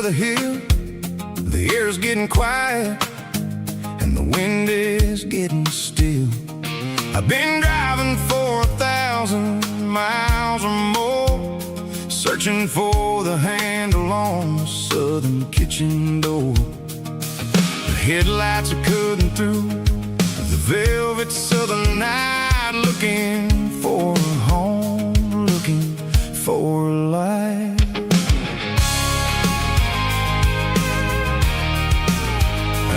the hill, the air's getting quiet, and the wind is getting still. I've been driving for 1,000 miles or more, searching for the handle on the southern kitchen door. The headlights are cutting through the velvet southern night, looking for a home, looking for a life.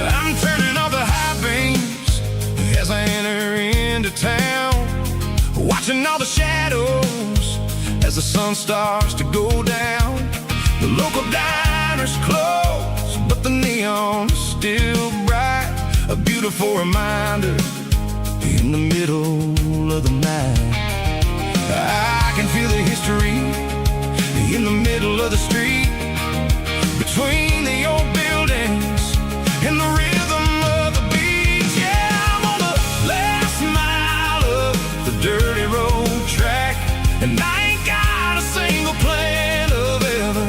I'm turning off the high beams as I enter into town, watching all the shadows as the sun starts to go down. The local diner's closed, but the neon is still bright, a beautiful reminder in the middle of the night. I can feel the history in the middle of the street, between the old buildings and the rhythm of the beat. Yeah, I'm on the last mile of the dirty road track, and I ain't got a single plan of ever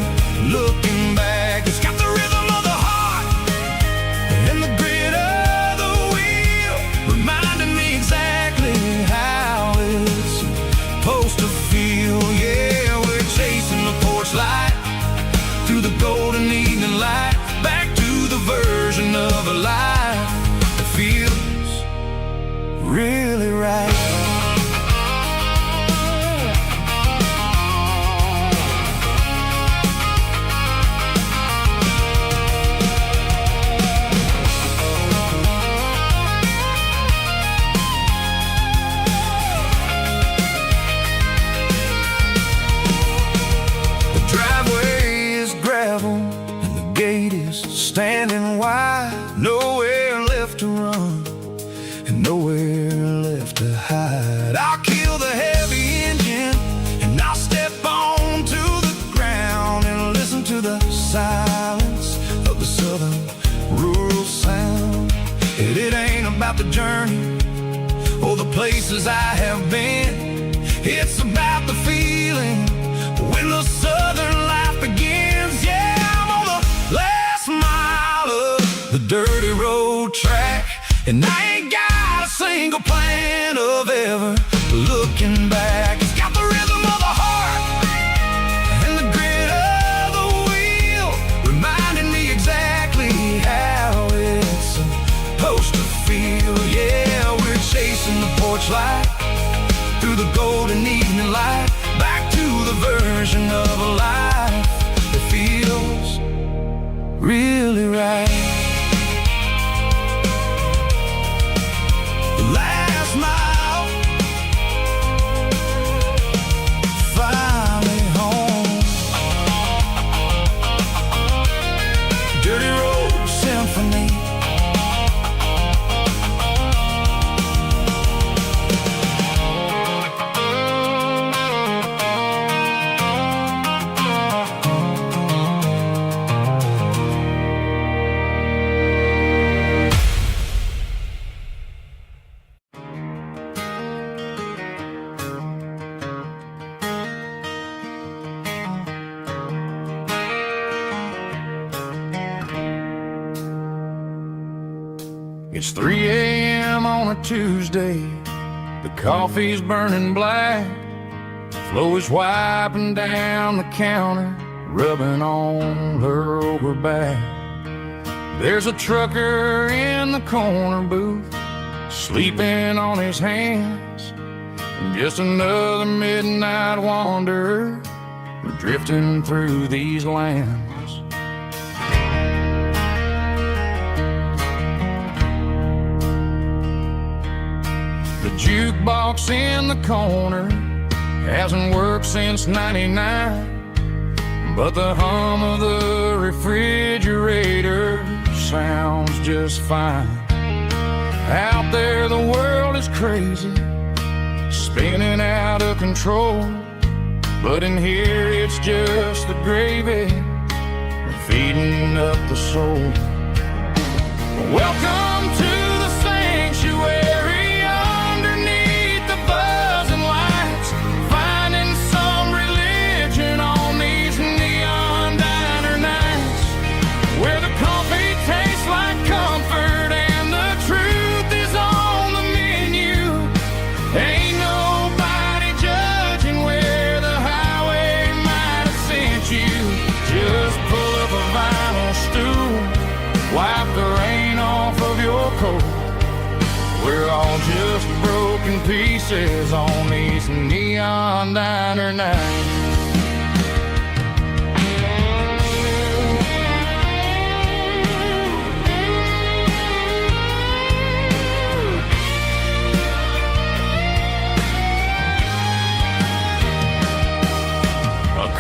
looking back. It's got the rhythm of the heart and the grit of the wheel, reminding me exactly how it's supposed to feel. Yeah, we're chasing the porch light through the golden evening light, back to the version of a life that feels really right. The driveway is gravel and the gate is standing wide, nowhere left to run and nowhere left to hide. I'll kill the heavy engine and I'll step onto the ground and listen to the silence of the southern rural sound. And it ain't about the journey or the places I have been, it's about the feeling when the southern life begins. Yeah, I'm on the last mile of the dirty road track, and I ain't got a single plan of ever looking back. It's got the rhythm of the heart and the grit of the wheel, reminding me exactly how it's supposed to feel. Yeah, we're chasing the porch light through the golden evening light, back to the version of a life that feels really right. The last mile, finally home. Dirty Road Symphony. It's 3 a.m. on a Tuesday, the coffee's burning black, Flo is wiping down the counter, rubbing on her over back. There's a trucker in the corner booth, sleeping on his hands, and just another midnight wanderer drifting through these lands. The jukebox in the corner hasn't worked since '99, but the hum of the refrigerator sounds just fine. Out there the world is crazy, spinning out of control, but in here it's just the gravy feeding up the soul. Welcome to the sanctuary underneath the buzzing lights, finding some religion on these neon diner nights. pieces on these neon diner nights.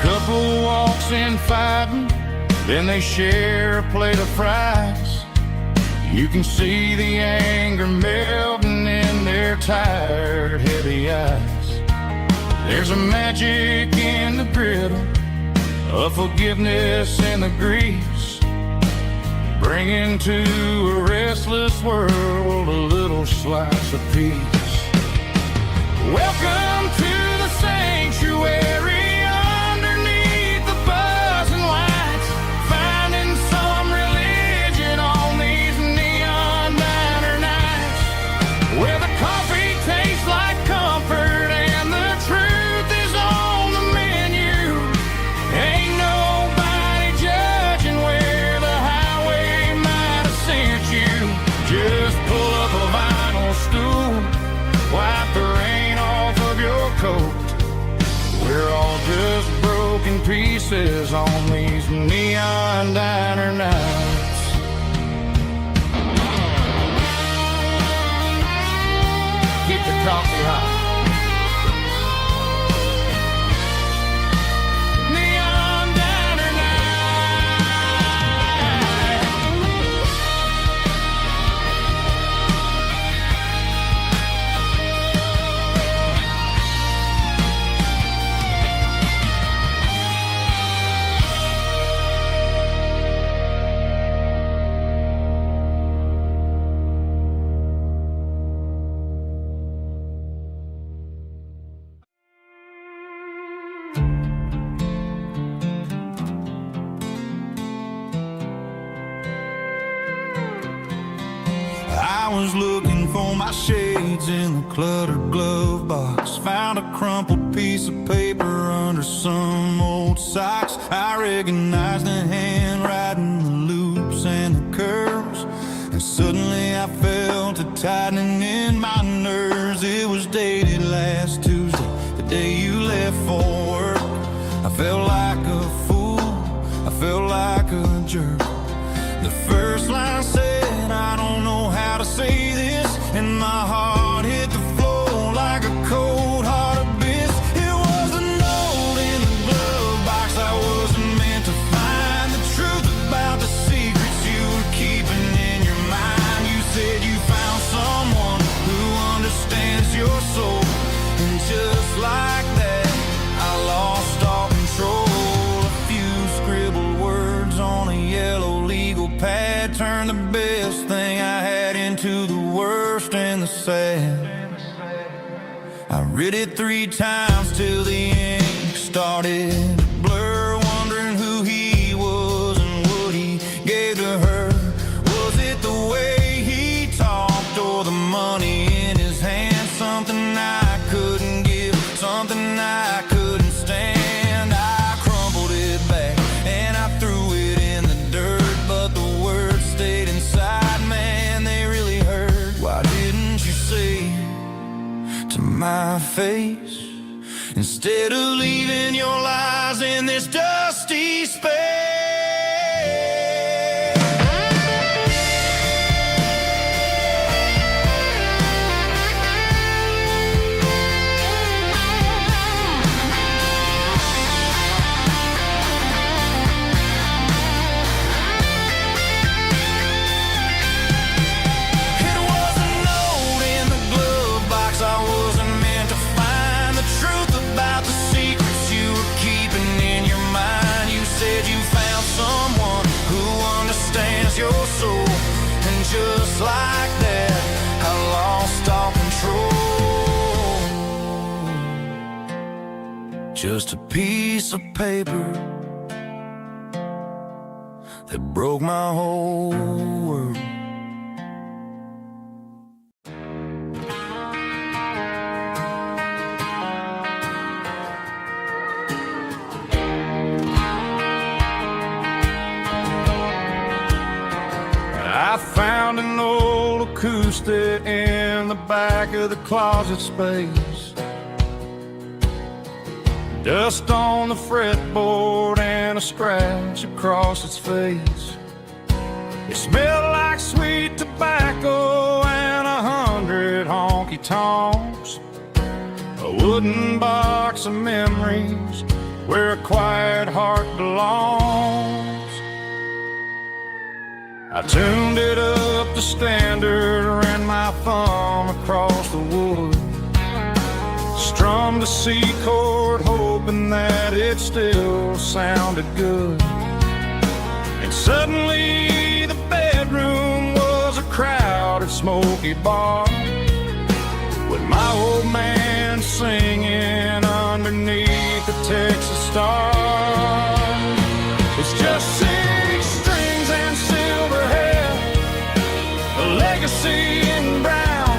Couple walks in fighting, then they share a plate of fries. You can see the anger melting in their tired, heavy eyes. There's a magic in the griddle, a forgiveness in the grease, bringing to a restless world a little slice of peace. Welcome to the sanctuary. We're all just broken pieces on these neon diner nights. Keep the coffee hot. I was looking for my shades in the cluttered glove box. Found a crumpled piece of paper under some old socks. I recognized the handwriting, the loops and the curves, and suddenly I felt a tightening in my nerves. It was dated last Tuesday, the day you left for work. I felt like a fool, I felt like a jerk. The first line said, I don't know how to say this, and my heart hit the floor like a cold heart abyss. It was a note in the glove box. I wasn't meant to find the truth about the secrets you were keeping in your mind. You said you found someone who understands your soul, and just like that, I lost all control. A few scribbled words on a yellow legal pad turned the best thing I had into the worst and the sad. I read it 3 times till the ink started to blur, wondering who he was and what he gave to her. Was it the way he talked or the money in his hand? Something I couldn't give, something I couldn't stand. I crumpled it back and I threw it in the dirt, but the words stayed inside. Man, they really hurt. Why didn't you say to my face, instead of leaving your lies in this dusty space? Your soul, and just like that, I lost all control. Just a piece of paper that broke my whole world. I found an old acoustic in the back of the closet space. Dust on the fretboard and a scratch across its face. It smelled like sweet tobacco and 100 honky-tonks. A wooden box of memories where a quiet heart belongs. I tuned it up to standard, ran my thumb across the wood, strummed a C chord hoping that it still sounded good. And suddenly the bedroom was a crowded smoky bar, with my old man singing underneath the Texas stars. It's just 6 strings and silver hair, a legacy in brown,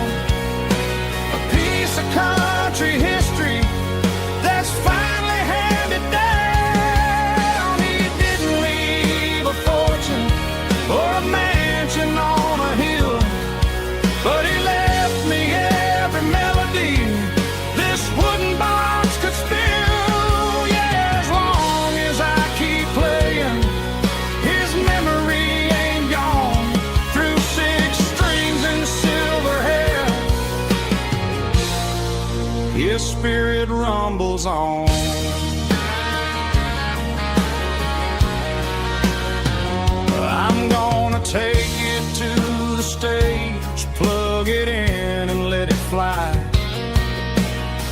a piece of country history that's finally handed down. He didn't leave a fortune or a mansion on a hill, but he left me every melody this wooden box could spill. Yeah, as long as I keep playing, his memory ain't gone. Through 6 strings and silver hair, his spirit rumbles on. I'm gonna take it to the stage, plug it in and let it fly.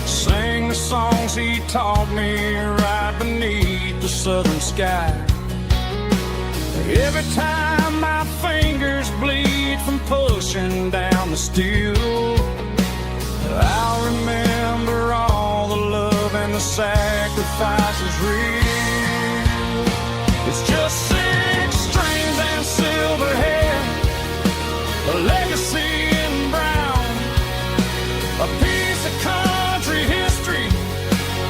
Sing the songs he taught me right beneath the southern sky. Every time my fingers bleed from pushing down the steel, I'll remember all the love and the sacrifices real. It's just 6 strings and silver hair, a legacy in brown, a piece of country history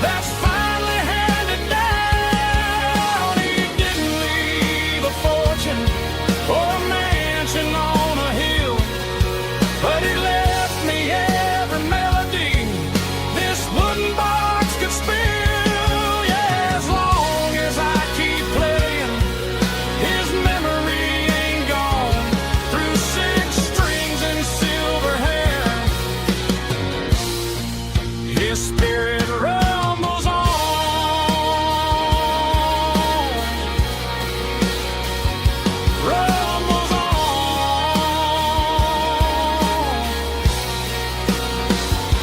that's finally handed down. He didn't leave a fortune or a mansion on a hill, but he left me every melody this wooden box could spill. Yeah, as long as I keep playing, his memory ain't gone. Through 6 strings and silver hair, his spirit rumbles on. Rumbles on.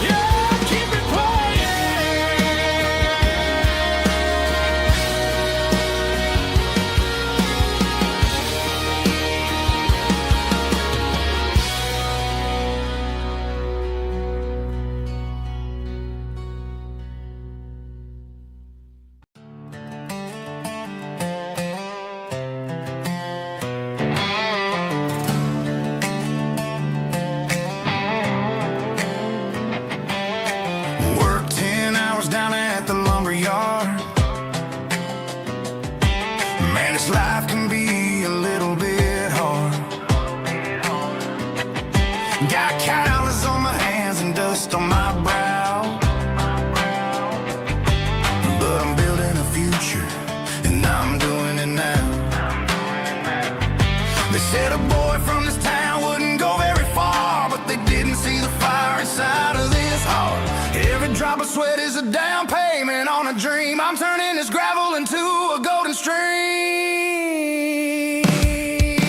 Yeah, keep it playing. Worked 10 hours down at the lumber yard. Man, this life can be a little bit hard. Got calluses on my hands and dust on my brow, but I'm building a future and I'm doing it now. They said a boy from this town wouldn't go very far, but they didn't see the fire inside of this heart. Every drop of sweat is a down payment on a dream. I'm turning this gravel into a golden stream.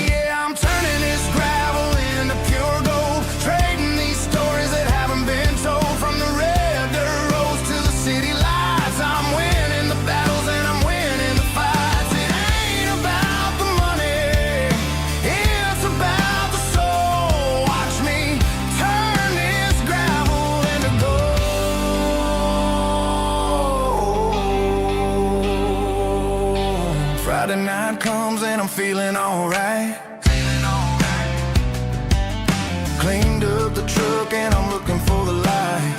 Yeah, I'm turning this gravel into pure gold, trading these stories that haven't been told. From the red dirt roads to the city lights, I'm winning the battles and I'm winning the fights. It ain't about the money, it's about the soul. Watch me turn this gravel into gold. Friday night comes and I'm feeling alright. Cleaned up the truck and I'm looking for the light.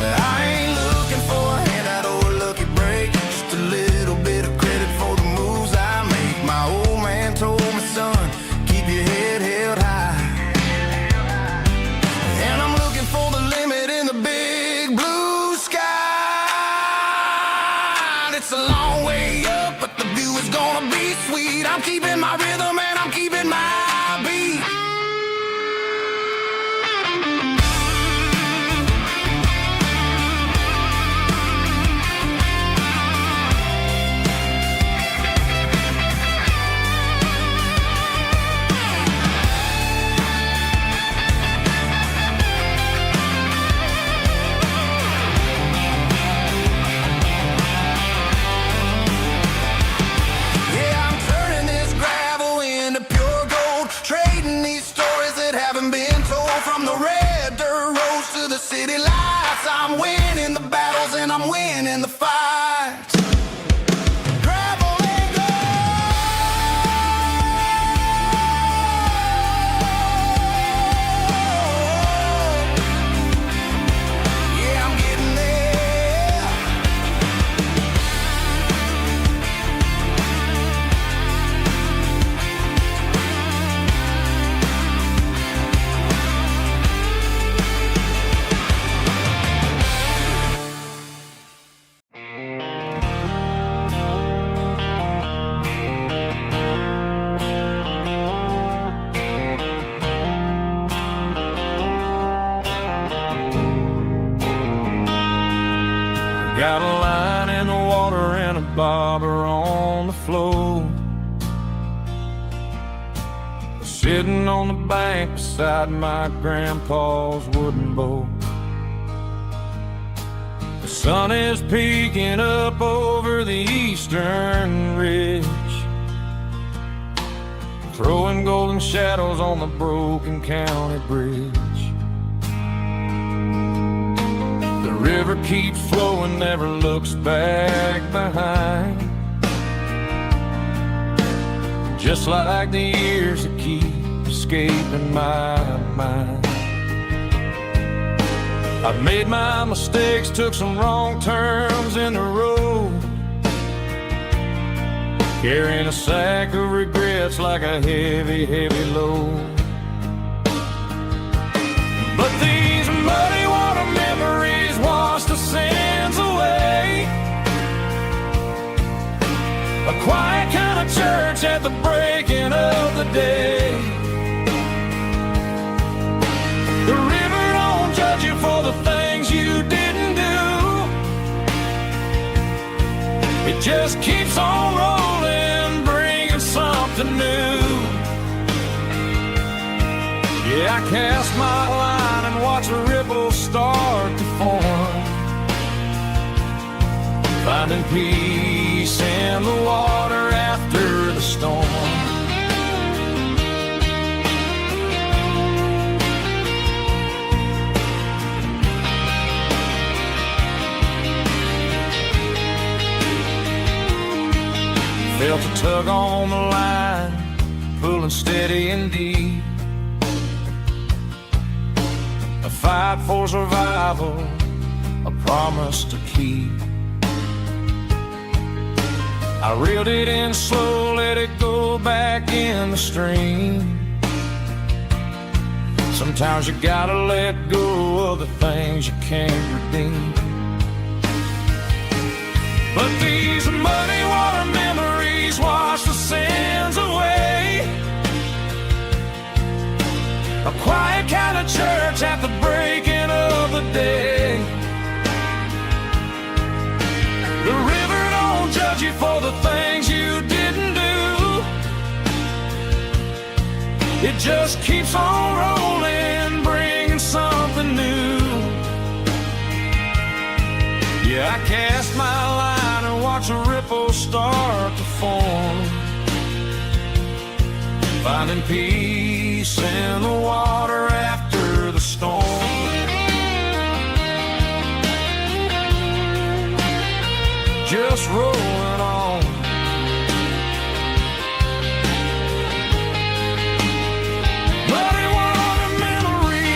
I ain't looking for a handout or a lucky break, just a little bit of credit for the moves I make. My old man told me, son, keep your head held high. gonna be sweet. I'm keeping my rhythm and I'm keeping my beat. City lights, I'm winning the battles and I'm winning the fights. Gravel and gold. Yeah, I'm getting there. Got a line in the water and a bobber on the floor. Sitting on the bank beside my grandpa's wooden boat. The sun is peeking up over the eastern ridge, throwing golden shadows on the broken county bridge. The river keeps flowing, never looks back behind, just like the years that keep escaping my mind. I've made my mistakes, took some wrong turns in the road, carrying a sack of regrets like a heavy, heavy load. But these muddy water memories wash the sins away. A quiet kind of church at the breaking of the day. The river don't judge you for the things you didn't do. It just keeps on rolling, bringing something new. Yeah, I cast my line and watch a ripple start to form, finding peace in the water after the storm. Felt a tug on the line, pulling steady and deep. A fight for survival, a promise to keep. I reeled it in slow, let it go back in the stream. Sometimes you gotta let go of the things you can't redeem. But these muddy water memories wash the sins away. A quiet kind of church at the breaking of the day. The river don't judge you for the things you didn't do. It just keeps on rolling, bringing something new. Yeah, I cast my line and watch a ripple start to form, finding peace in the water after the storm. Just rolling on. Muddy water memory.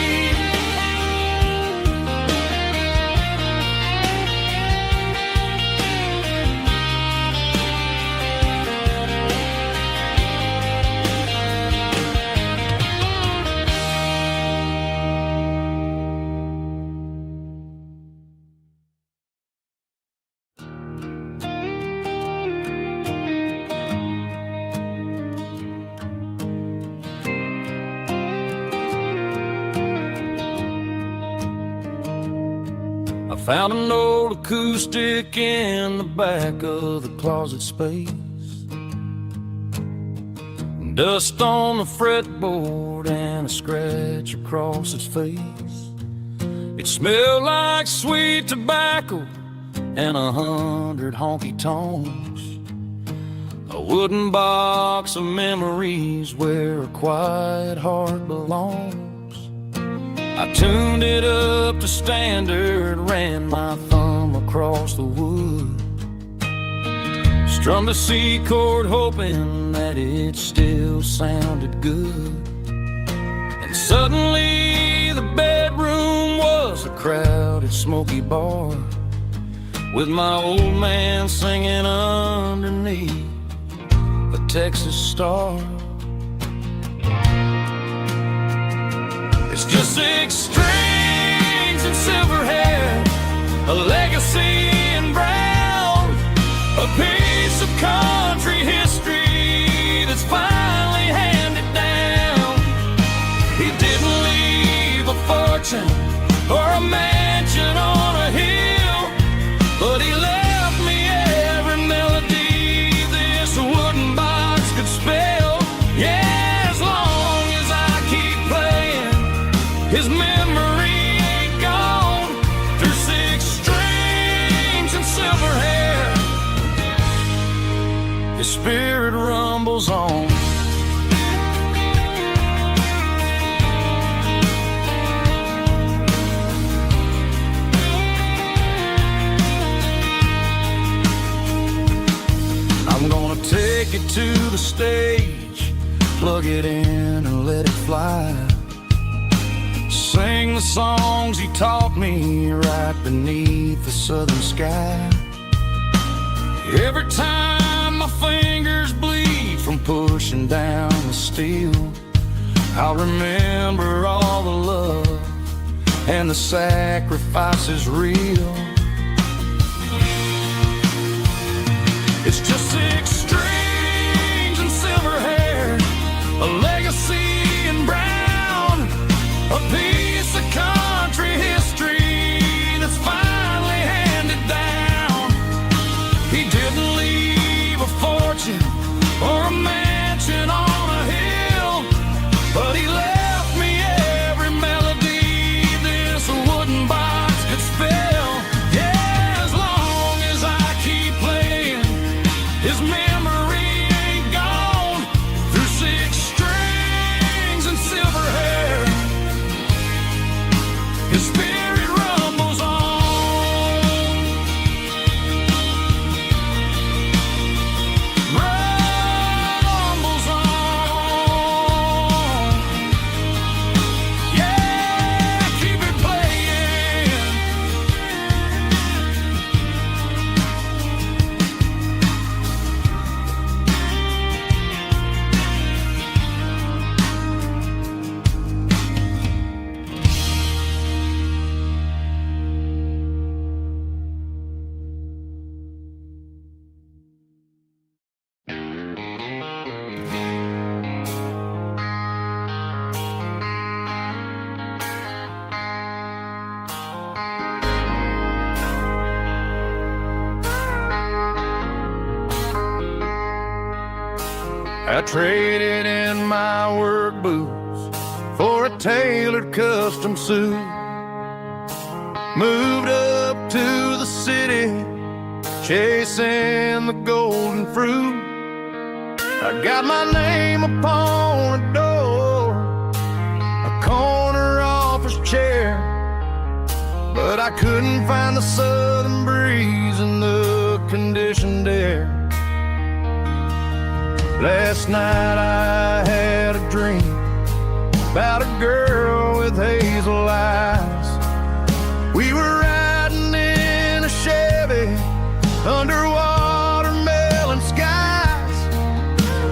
Found an old acoustic in the back of the closet space. Dust on the fretboard and a scratch across its face. It smelled like sweet tobacco and 100 honky-tonks. A wooden box of memories where a quiet heart belongs. I tuned it up to standard, ran my thumb across the wood. Strummed a C chord hoping that it still sounded good. And suddenly the bedroom was a crowded smoky bar, with my old man singing underneath a Texas star. It's just 6 strings and silver hair, a legacy in brown, a piece of country history that's finally handed down. He didn't leave a fortune or a mansion on a hill, but he left me every melody this wooden box could spell. Yeah, as long as I keep playing, his memory ain't gone. Through 6 strings and silver hair, his spirit rumbles on. I'm gonna take it to the stage, plug it in and let it fly. Sing the songs he taught me right beneath the southern sky. Every time my fingers bleed from pushing down the steel, I'll remember all the love and the sacrifices real. It's just 6 strings and silver hair, a legacy in brown, a piece of country history that's finally handed down. He didn't leave a fortune or a mansion on a hill, but he left me every melody this wooden box could spell. Yeah, as long as I keep playing, his memory ain't gone. Through 6 strings and silver hair, his spirit rumbles on. Rumbles on. Yeah, keep it playing. I traded in my work boots for a tailored custom suit. Moved up to the city, chasing the golden fruit. I got my name upon a door, a corner office chair, but I couldn't find the southern breeze in the conditioned air. Last night I had a dream about a girl with hazel eyes. We were riding in a Chevy under watermelon skies.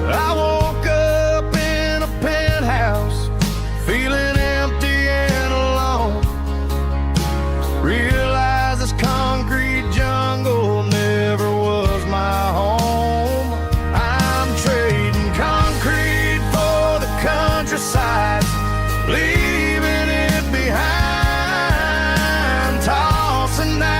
I woke up in a penthouse, feeling empty and alone. Realized this concrete jungle never was my home. I'm trading concrete for the countryside, leaving it behind, tossing out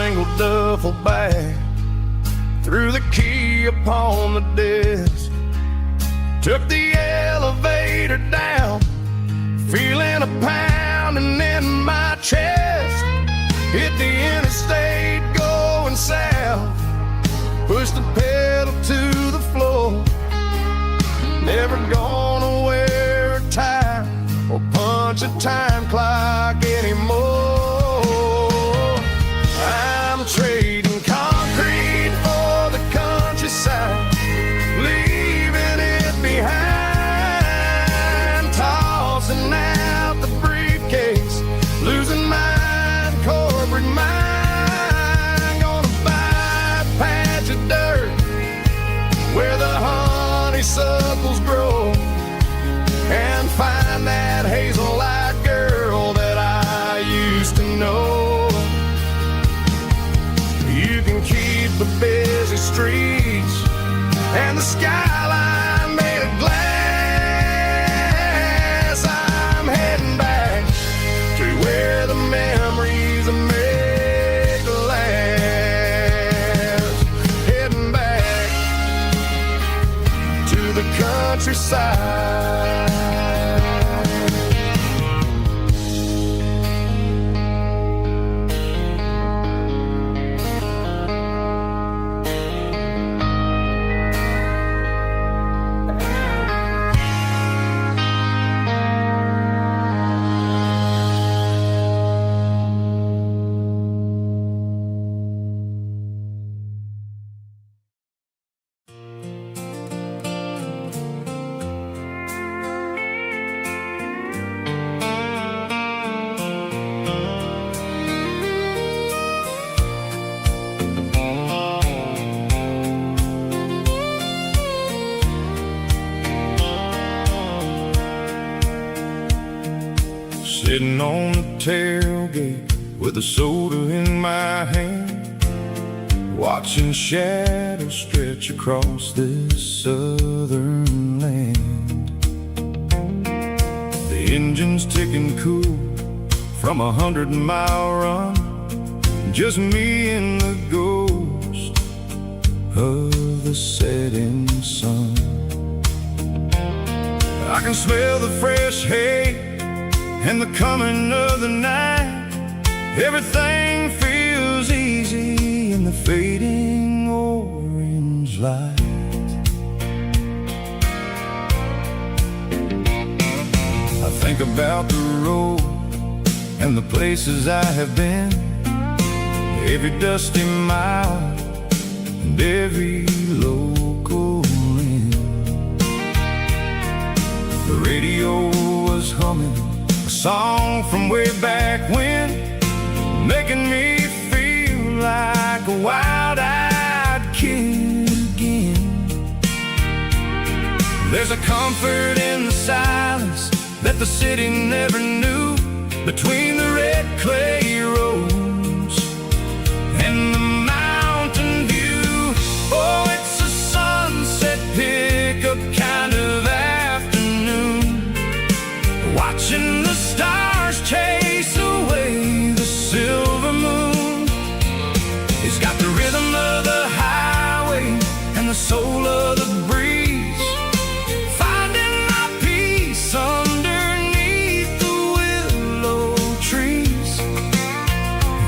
single duffel bag, threw the key upon the desk, took the elevator down, feeling a pounding in my chest. Hit the interstate going south, pushed the pedal to the floor. Never gonna wear a tie or punch a time clock anymore. I'm trading concrete for the countryside, leaving it behind, tossing out the briefcase, losing my corporate mind. Gonna buy a patch of dirt where the honeysuckles grow, and find that hazel-eyed girl that I used to know. You can keep the busy streets and the skyline made of glass. I'm heading back to where the memories are made to last. Heading back to the countryside. Sitting on the tailgate with a soda in my hand, watching shadows stretch across this southern land. The engine's ticking cool from 100-mile run, just me and the ghost of the setting sun. I can smell the fresh hay and the coming of the night. Everything feels easy in the fading orange light. I think about the road and the places I have been, every dusty mile and every local inn. The radio was humming a song from way back when, making me feel like a wild-eyed kid again. There's a comfort in the silence that the city never knew, between the red clay roads and the mountain view. Oh, it's a sunset pickup kind of afternoon, watching the stars chase away the silver moon. It's got the rhythm of the highway and the soul of the breeze, finding my peace underneath the willow trees.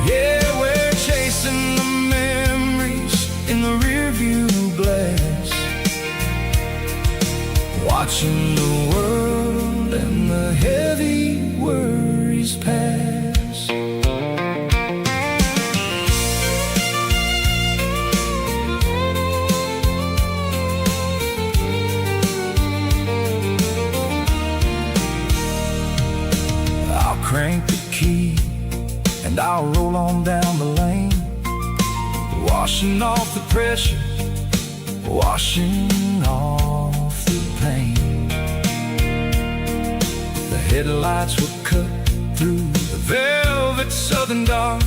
Yeah, we're chasing the memories in the rearview glass, watching the world and the heavy worries pass. I'll crank the key and I'll roll on down the lane, washing off the pressure, washing off the pain. The headlights will cut through the velvet southern dark,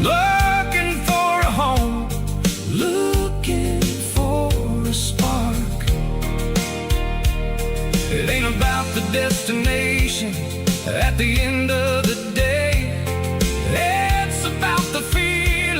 looking for a home, looking for a spark. It ain't about the destination at the end of the day, it's about the feeling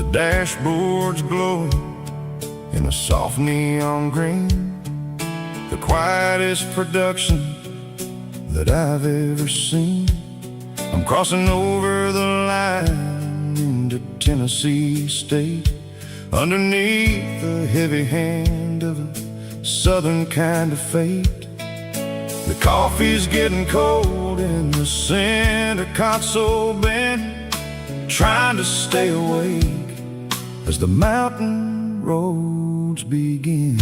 The dashboard's glowing in a soft neon green, the quietest production that I've ever seen. I'm crossing over the line into Tennessee State, underneath the heavy hand of a southern kind of fate. The coffee's getting cold in the center console bin, trying to stay awake as the mountain roads begin.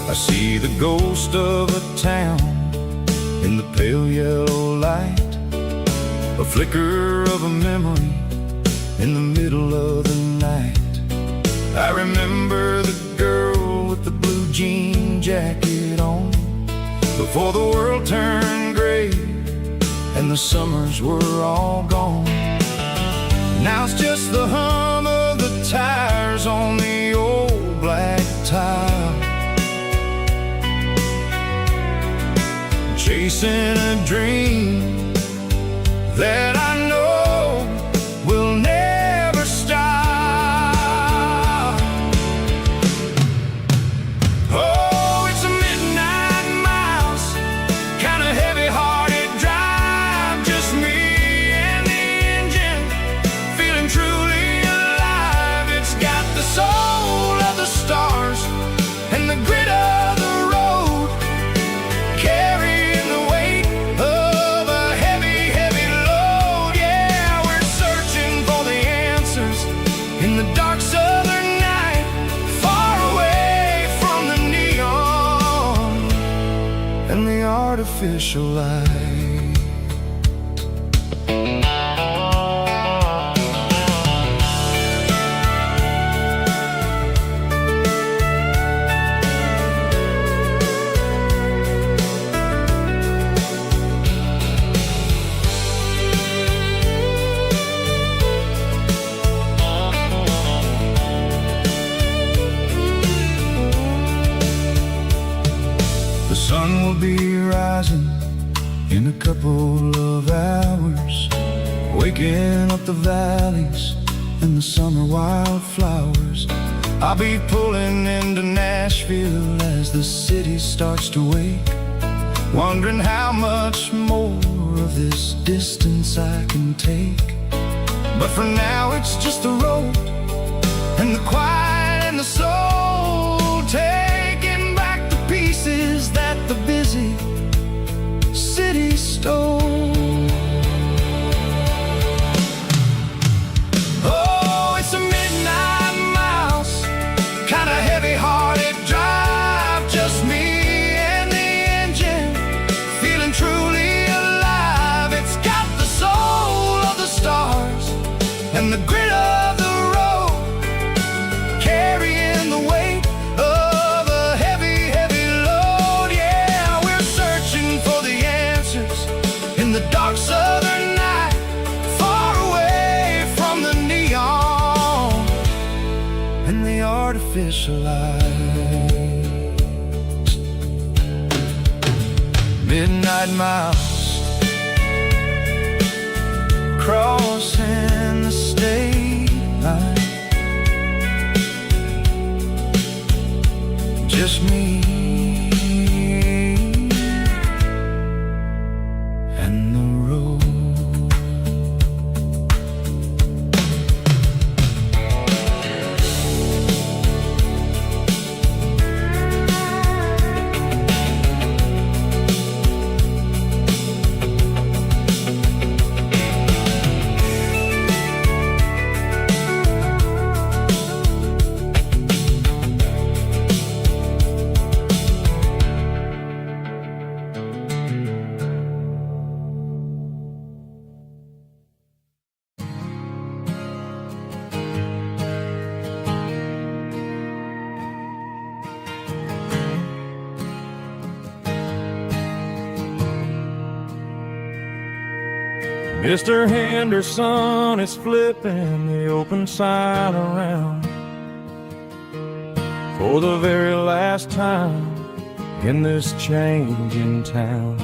I see the ghost of a town in the pale yellow light, a flicker of a memory in the middle of the night. I remember the girl with the blue jean jacket on, before the world turned gray and the summers were all gone. Now it's just the hum of the tires on the old black tile, chasing a dream that I know will never stop. Oh, it's a midnight miles, kind of heavy-hearted drive, just me and the engine, feeling truly alive. It's got the soul of the stars and the grit of the road, carrying the weight of a heavy, heavy load. Yeah, we're searching for the answers in the dark southern night, far away from the neon and the artificial light. The sun will be rising in a couple of hours, waking up the valleys and the summer wildflowers. I'll be pulling into Nashville as the city starts to wake, wondering how much more of this distance I can take. But for now it's just the road and the quiet and the soul, taking back the pieces that the busy city stole. Oh, it's a midnight miles, kind of heavy-hearted drive, just me and the engine, feeling truly alive. It's got the soul of the stars and the grit of the road, carrying the weight of a heavy, heavy load. Yeah, we're searching for the answers in the dark southern night, far away from the neon and the artificial lights. Midnight miles, crossing the state line, just me and the road. Mr. Henderson is flipping the open sign around for the very last time in this changing town.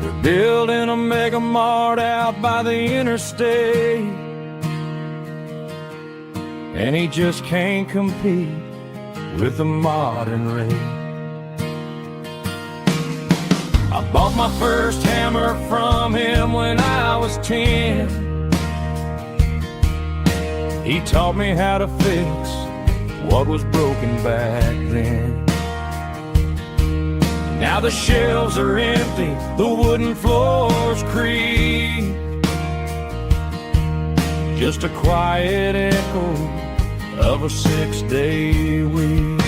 They're building a mega mart out by the interstate, and he just can't compete with the modern rate. I bought my first hammer from him when I was 10. He taught me how to fix what was broken back then. Now the shelves are empty, the wooden floors creak, just a quiet echo of a 6-day week.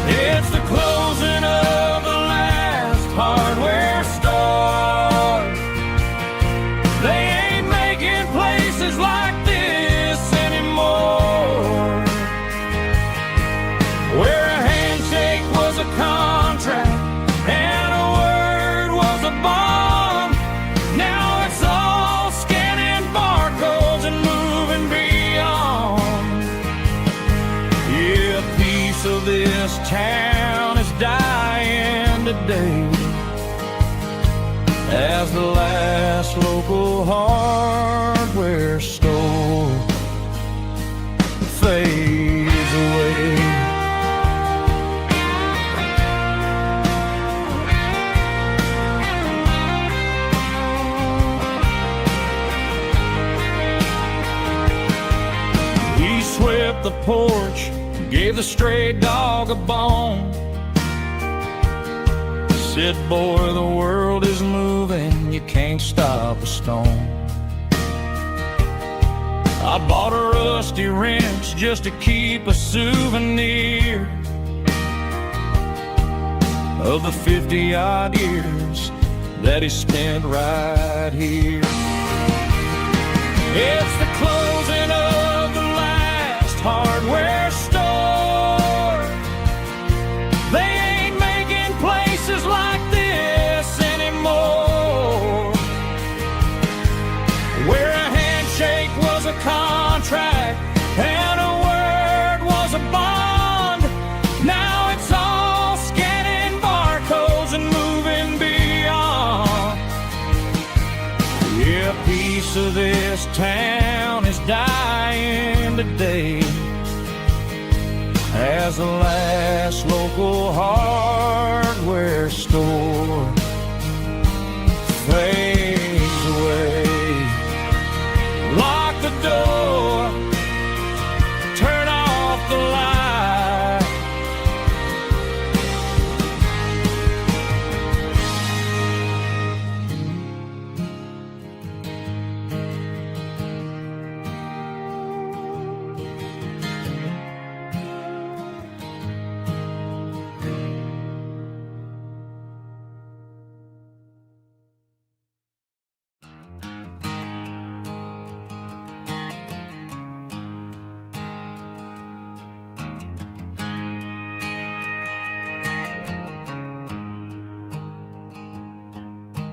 It's the closing of the last hardware store. They ain't making places like this anymore, where a handshake was a contract and a word was a bond. Now it's all scanning barcodes and moving beyond. Yeah, a piece of this town is dying today as the last local hardware store fades away. He swept the porch, gave the stray dog a bone, said, boy, the world is moving, you can't stop a stone. I bought a rusty wrench just to keep a souvenir of the 50-odd years that he spent right here. It's the closing of the last hardware store. They ain't making places like this anymore, where a handshake was a contract and a word was a bond. Now it's all scanning barcodes and moving beyond. Yeah, a piece of this town is dying today as the last local hardware store fades away. Lock the door, turn off the light.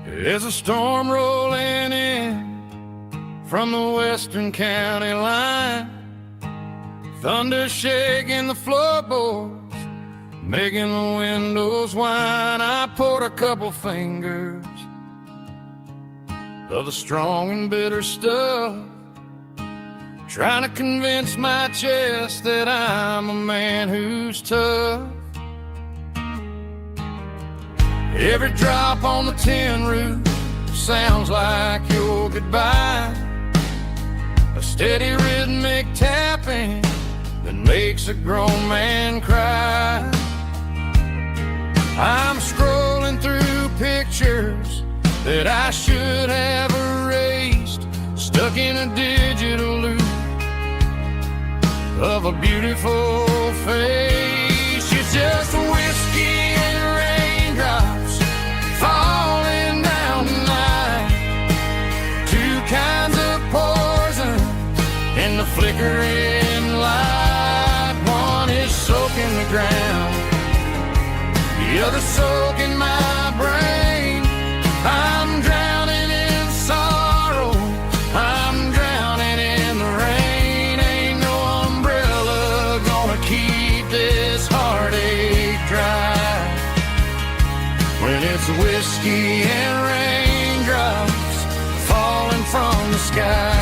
There's a storm rolling in from the western county line, thunder shaking the floorboards, making the windows whine. I poured a couple fingers of the strong and bitter stuff, trying to convince my chest that I'm a man who's tough. Every drop on the tin roof sounds like your goodbye, a steady rhythmic tapping that makes a grown man cry. I'm scrolling through pictures that I should have erased, stuck in a digital loop of a beautiful face. It's just whiskey and raindrops falling down tonight, two kinds of poison in the flickering light. One is soaking the ground, the other soaking my brain. I'm drowning in sorrow, I'm drowning in the rain. Ain't no umbrella gonna keep this heartache dry. when it's whiskey and raindrops falling from the sky.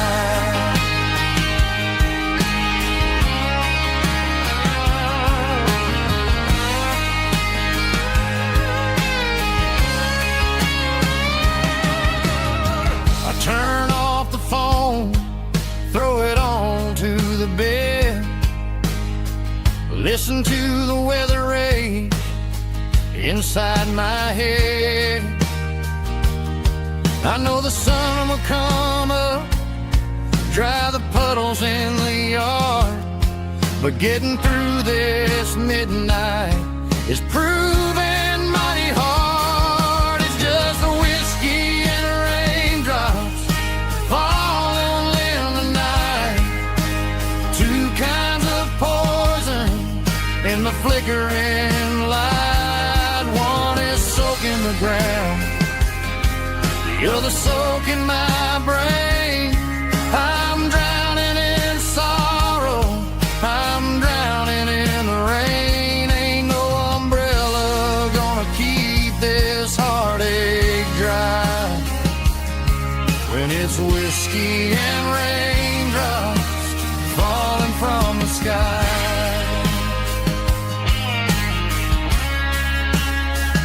I turn off the phone, throw it on to the bed, listen to the weather rage inside my head. I know the sun will come up, dry the puddles in the yard, but getting through this midnight is proving mighty hard. It's just a whiskey and raindrops falling in the night, two kinds of poison in the flickering light. One is soaking the ground, the other soaking my brain. I'm drowning in sorrow, I'm drowning in the rain. Ain't no umbrella gonna keep this heartache dry, when it's whiskey and raindrops falling from the sky.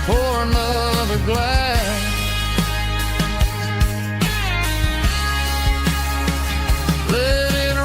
Pour another glass, let it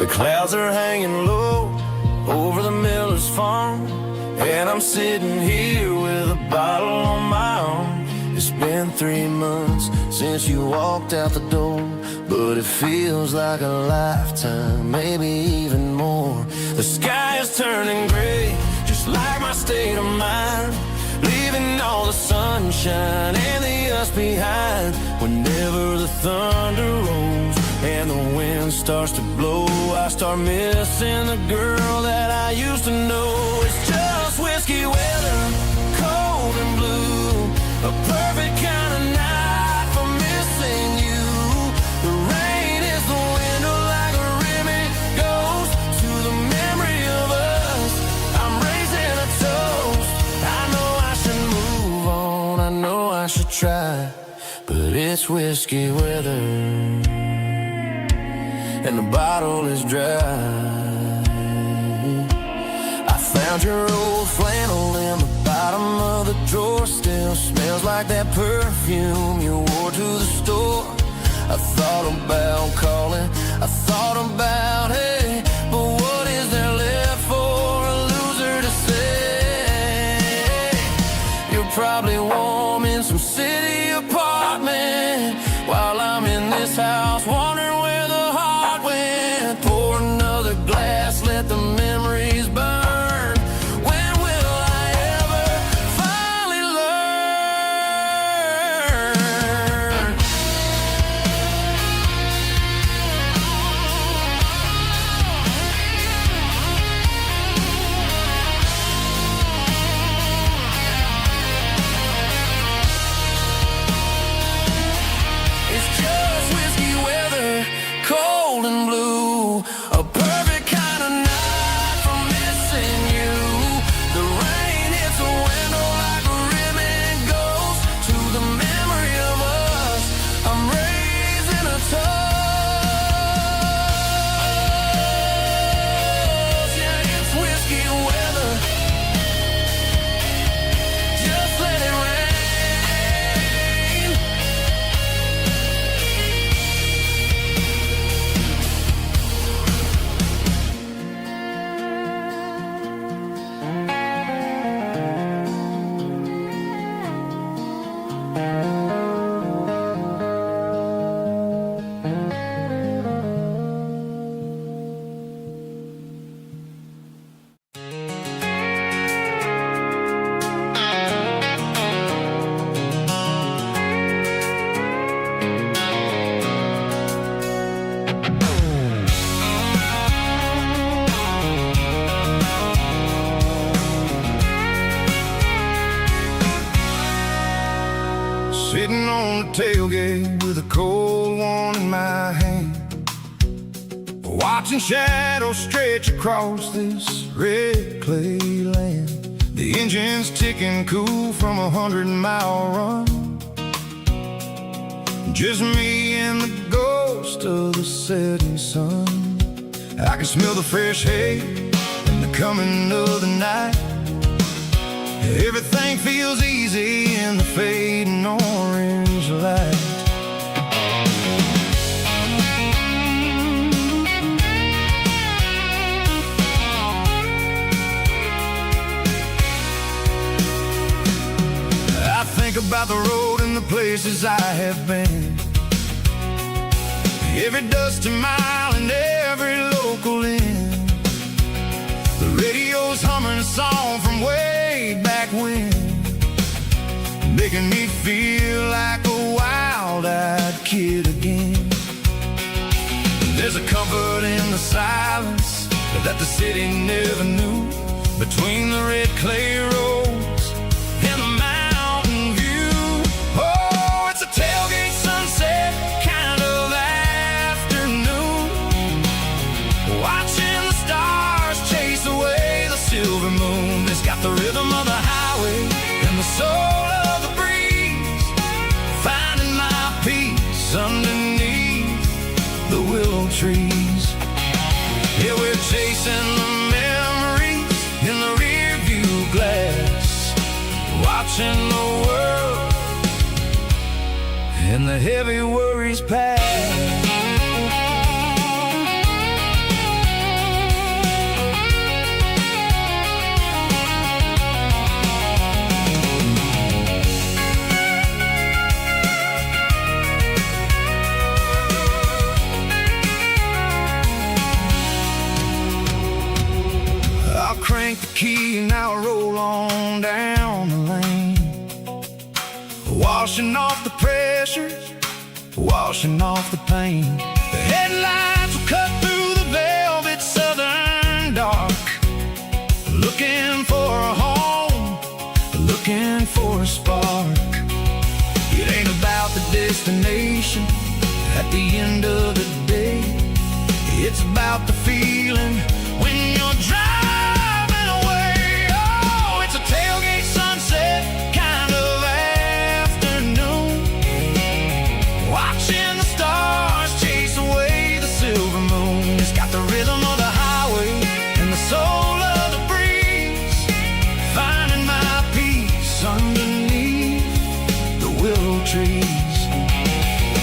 The clouds are hanging low over the miller's farm, and I'm sitting here with a bottle on my arm. It's been 3 months since you walked out the door, but it feels like a lifetime, maybe even more. The sky is turning gray, just like my state of mind, leaving all the sunshine and the us behind. Whenever the thunder rolls and the wind starts to blow, I start missing the girl that I used to know. It's just whiskey weather, cold and blue, a perfect kind of night for missing you. The rain is the window like a ribbon goes to the memory of us. I'm raising a toast, I know I should move on, I know I should try, but it's whiskey weather, and the bottle is dry. I found your old flannel in the bottom of the drawer, still smells like that perfume you wore to the store. I thought about calling, I thought about, hey, but what is there left for a loser to say? You're probably warm in some city apartment, while I'm in this house wondering where the heart went. Pour another glass, let the memories burn. When will I ever finally learn? It's just whiskey weather, watching shadows stretch across this red clay land. The engine's ticking cool from 100-mile run. Just me and the ghost of the setting sun. I can smell the fresh hay and the coming of the night. Everything feels easy in the fading orange light. I think about the road and the places I have been. Every dusty mile and every local inn. The radio's humming a song from way back when, making me feel like a wild-eyed kid again. There's a comfort in the silence that the city never knew, between the red clay roads and the mountain view. Oh, it's a tailgate sunset kind of afternoon, watching the stars chase away the silver moon. It's got the rhythm of the highway and the soul of the breeze, finding my peace underneath the willow trees. Yeah, we're chasing the memories in the rear view glass, watching the world and the heavy worries pass. Crank the key and I'll roll on down the lane, washing off the pressure, washing off the pain. The headlights will cut through the velvet southern dark, looking for a home, looking for a spark. It ain't about the destination at the end of the day, it's about the feeling when you're driving. Tailgate sunset kind of afternoon, watching the stars chase away the silver moon. It's got the rhythm of the highway and the soul of the breeze, finding my peace underneath the willow trees.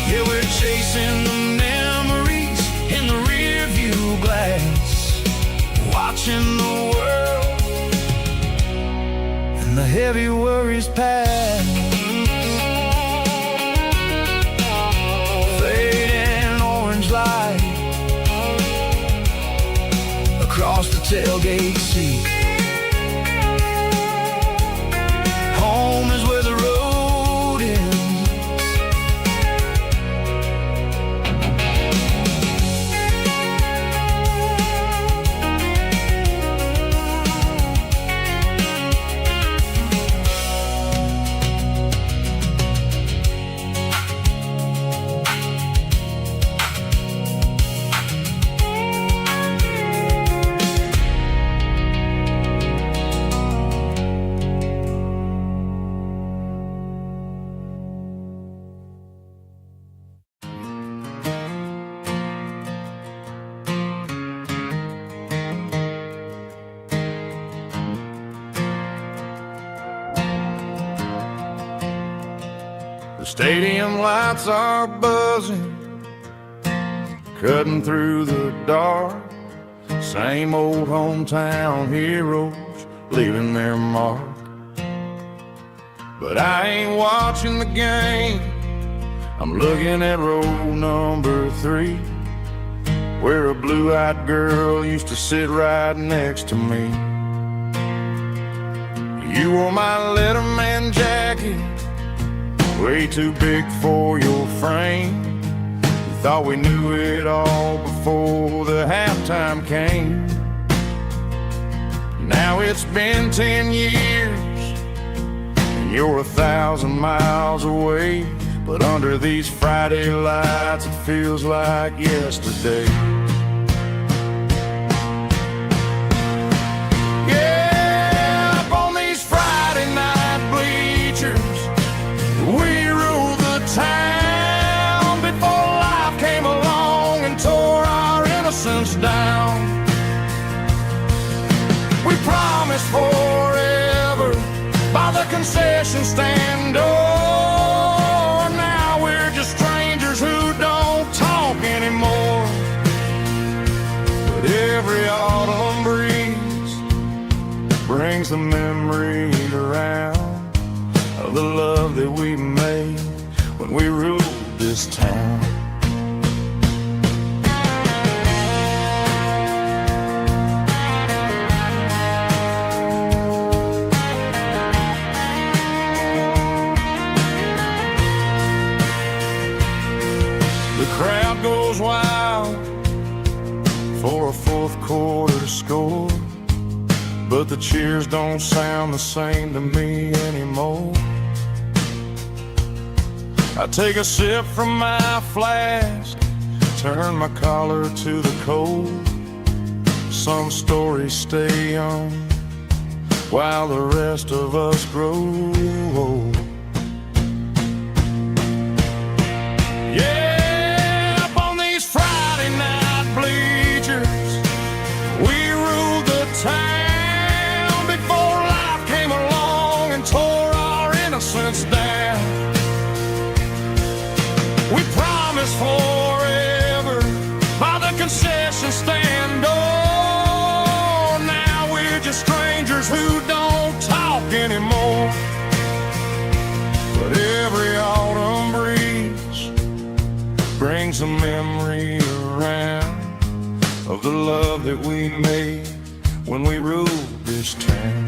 Yeah, we're chasing the memories in the rear view glass, watching the world the heavy worries pass. Fading orange light across the tailgate seat. Home is where the road ends. Stadium lights are buzzing, cutting through the dark. Same old hometown heroes leaving their mark. But I ain't watching the game, I'm looking at row number 3, where a blue-eyed girl used to sit right next to me. You wore my Letterman jacket, way too big for your frame. We thought we knew it all before the halftime came. Now it's been 10 years and you're 1,000 miles away, but under these Friday lights it feels like yesterday. concession stand door. Now we're just strangers who don't talk anymore. But every autumn breeze brings the memories around of the love that we made when we ruled this town. The crowd goes wild for a fourth quarter score, but the cheers don't sound the same to me anymore. I take a sip from my flask, turn my collar to the cold. Some stories stay young while the rest of us grow old. Yeah, up on these Friday night bleachers, we ruled the town before life came along and tore our innocence down. We promised forever by the concession stand door. Now we're just strangers who don't talk anymore. But every autumn breeze brings a memory around of the love that we made when we ruled this town.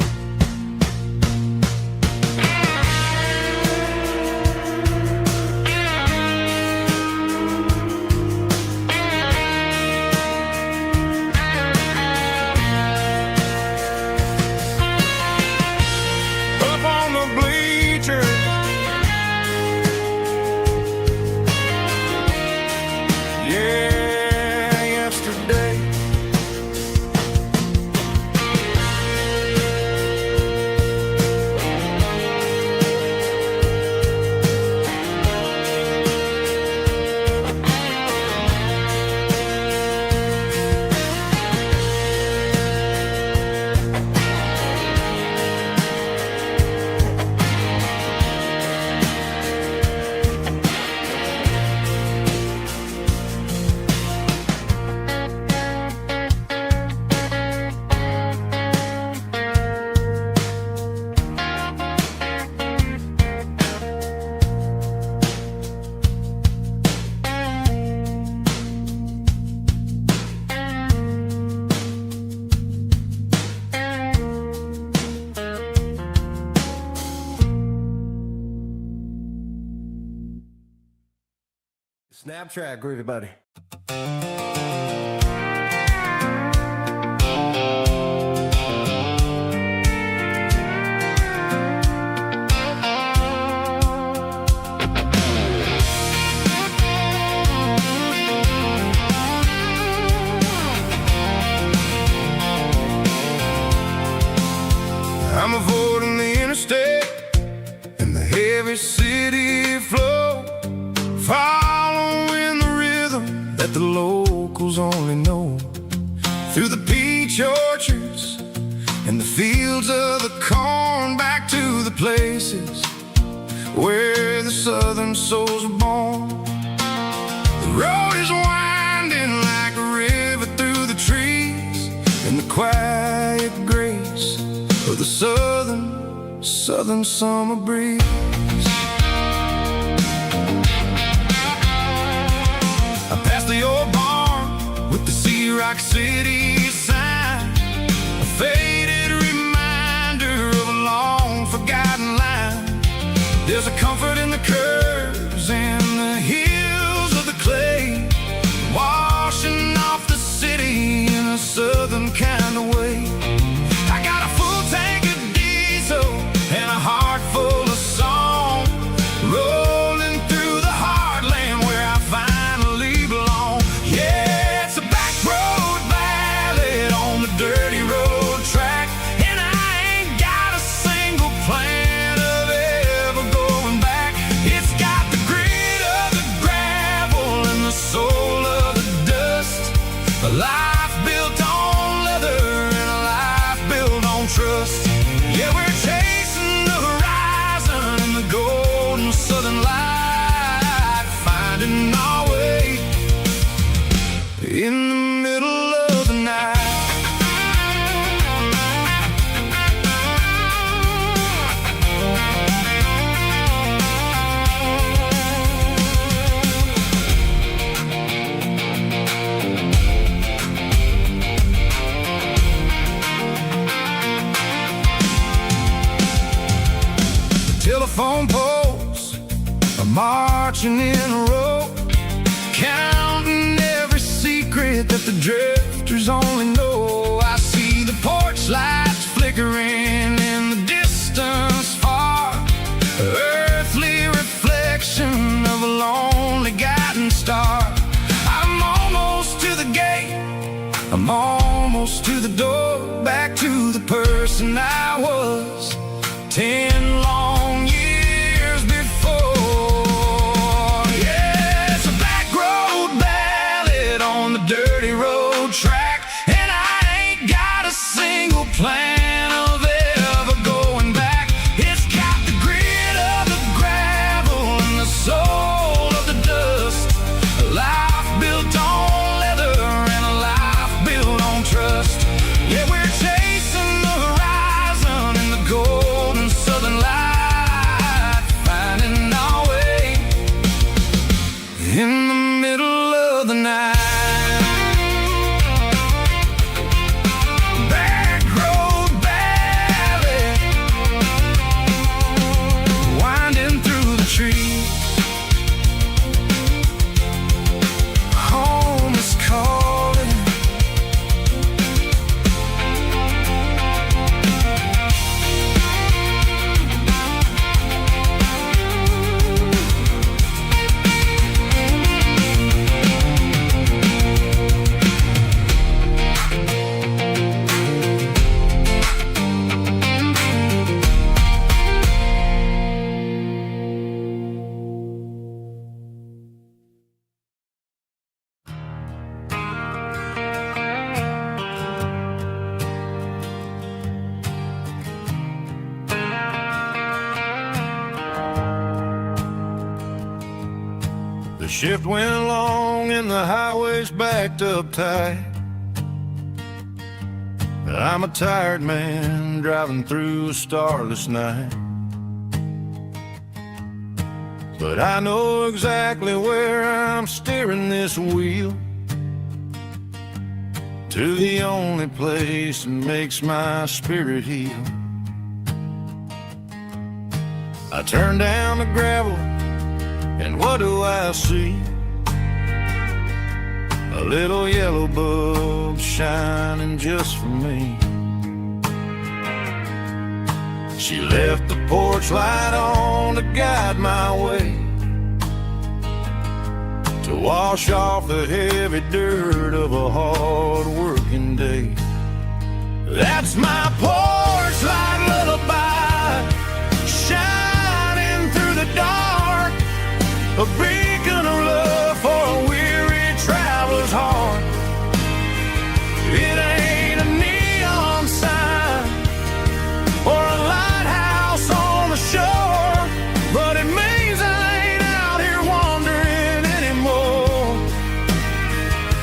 Snap track, groovy buddy. I'm avoiding the interstate and the heavy city flow, following the rhythm that the locals only know. Through the peach orchards and the fields of the corn, back to the places where the southern souls were born. The road is winding like a river through the trees, in the quiet grace of the southern summer breeze. I passed the old barn with the Sea Rock City sign, a faded reminder of a long forgotten line. There's a comfort in the curves and the hills of the clay, washing off the city in a southern kind of way. I got a full tank of diesel and a heart full of song, rolling through the heartland where I finally belong. Yeah, it's a back road ballad on the dirty road track, and I ain't got a single plan of ever going back. It's got the grit of the gravel and the soul of the dust, a life built on leather and a life built on trust. Yeah, we're chasing the horizon in the middle of the night. Telephone poles are marching in a row, counting every secret that the drifters only know. I see the porch lights flickering in the distance far, earthly reflection of a lonely guiding star. I'm almost to the gate, I'm almost to the door, back to the person I was 10 long years before. Yeah, it's a back road ballad on the dirty road track, and I ain't got a single plan of ever going back. It's got the grit of the gravel and the soul of the dust, a life built on leather and a life built on trust. Yeah, we're chasing the horizon in the golden southern light, finding our way in the middle of the night. Back road ballad, winding through the trees. Home is calling. The shift went along and the highway's backed up tight. I'm a tired man driving through a starless night, but I know exactly where I'm steering this wheel, to the only place that makes my spirit heal. I turn down the gravel, and what do I see? A little yellow bulb shining just for me. She left the porch light on to guide my way, to wash off the heavy dirt of a hard working day. That's my porch light lullaby, shining through the dark, a beacon of love for a weary traveler's heart. It ain't a neon sign or a lighthouse on the shore, but it means I ain't out here wandering anymore.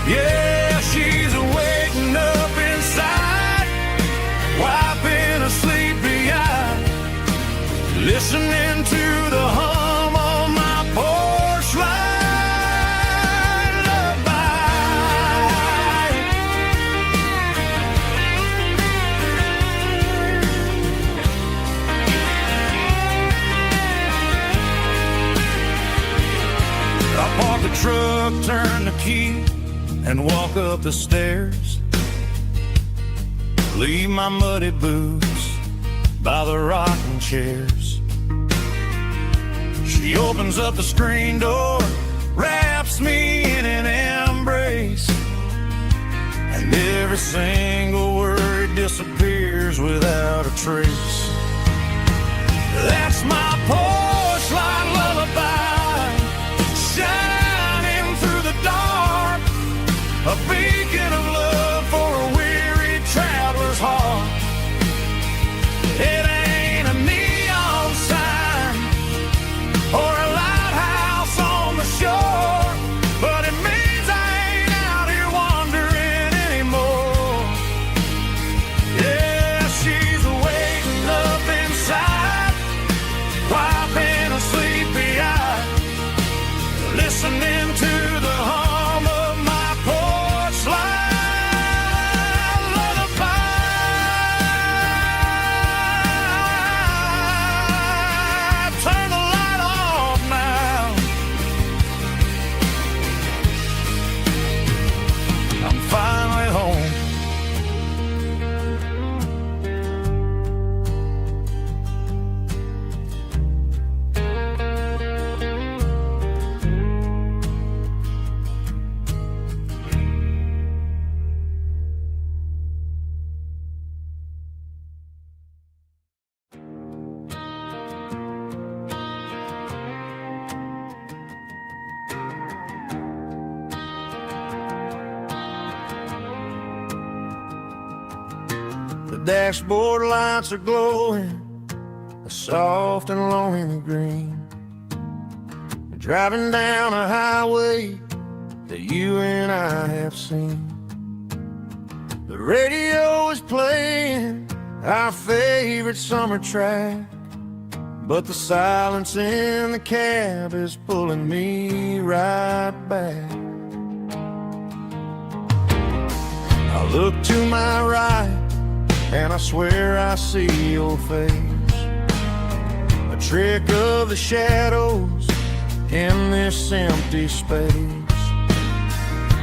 Yeah, she's waking up inside, wiping a sleepy eye, listening to the hum of my porch light lullaby. I park the truck, turn the key, and walk up the stairs. Leave my muddy boots by the rocking chairs. She opens up the screen door, wraps me in an embrace, and every single word disappears without a trace. That's my porch light lullaby, shining through the dark, a beacon of love for a weary traveler's heart. It ain't a neon sign or a lighthouse on the shore, but it means I ain't out here wandering. dashboard lights are glowing a soft and lonely green. Driving down a highway that you and I have seen. The radio is playing our favorite summer track, but the silence in the cab is pulling me right back. I look to my right and I swear I see your face, a trick of the shadows in this empty space.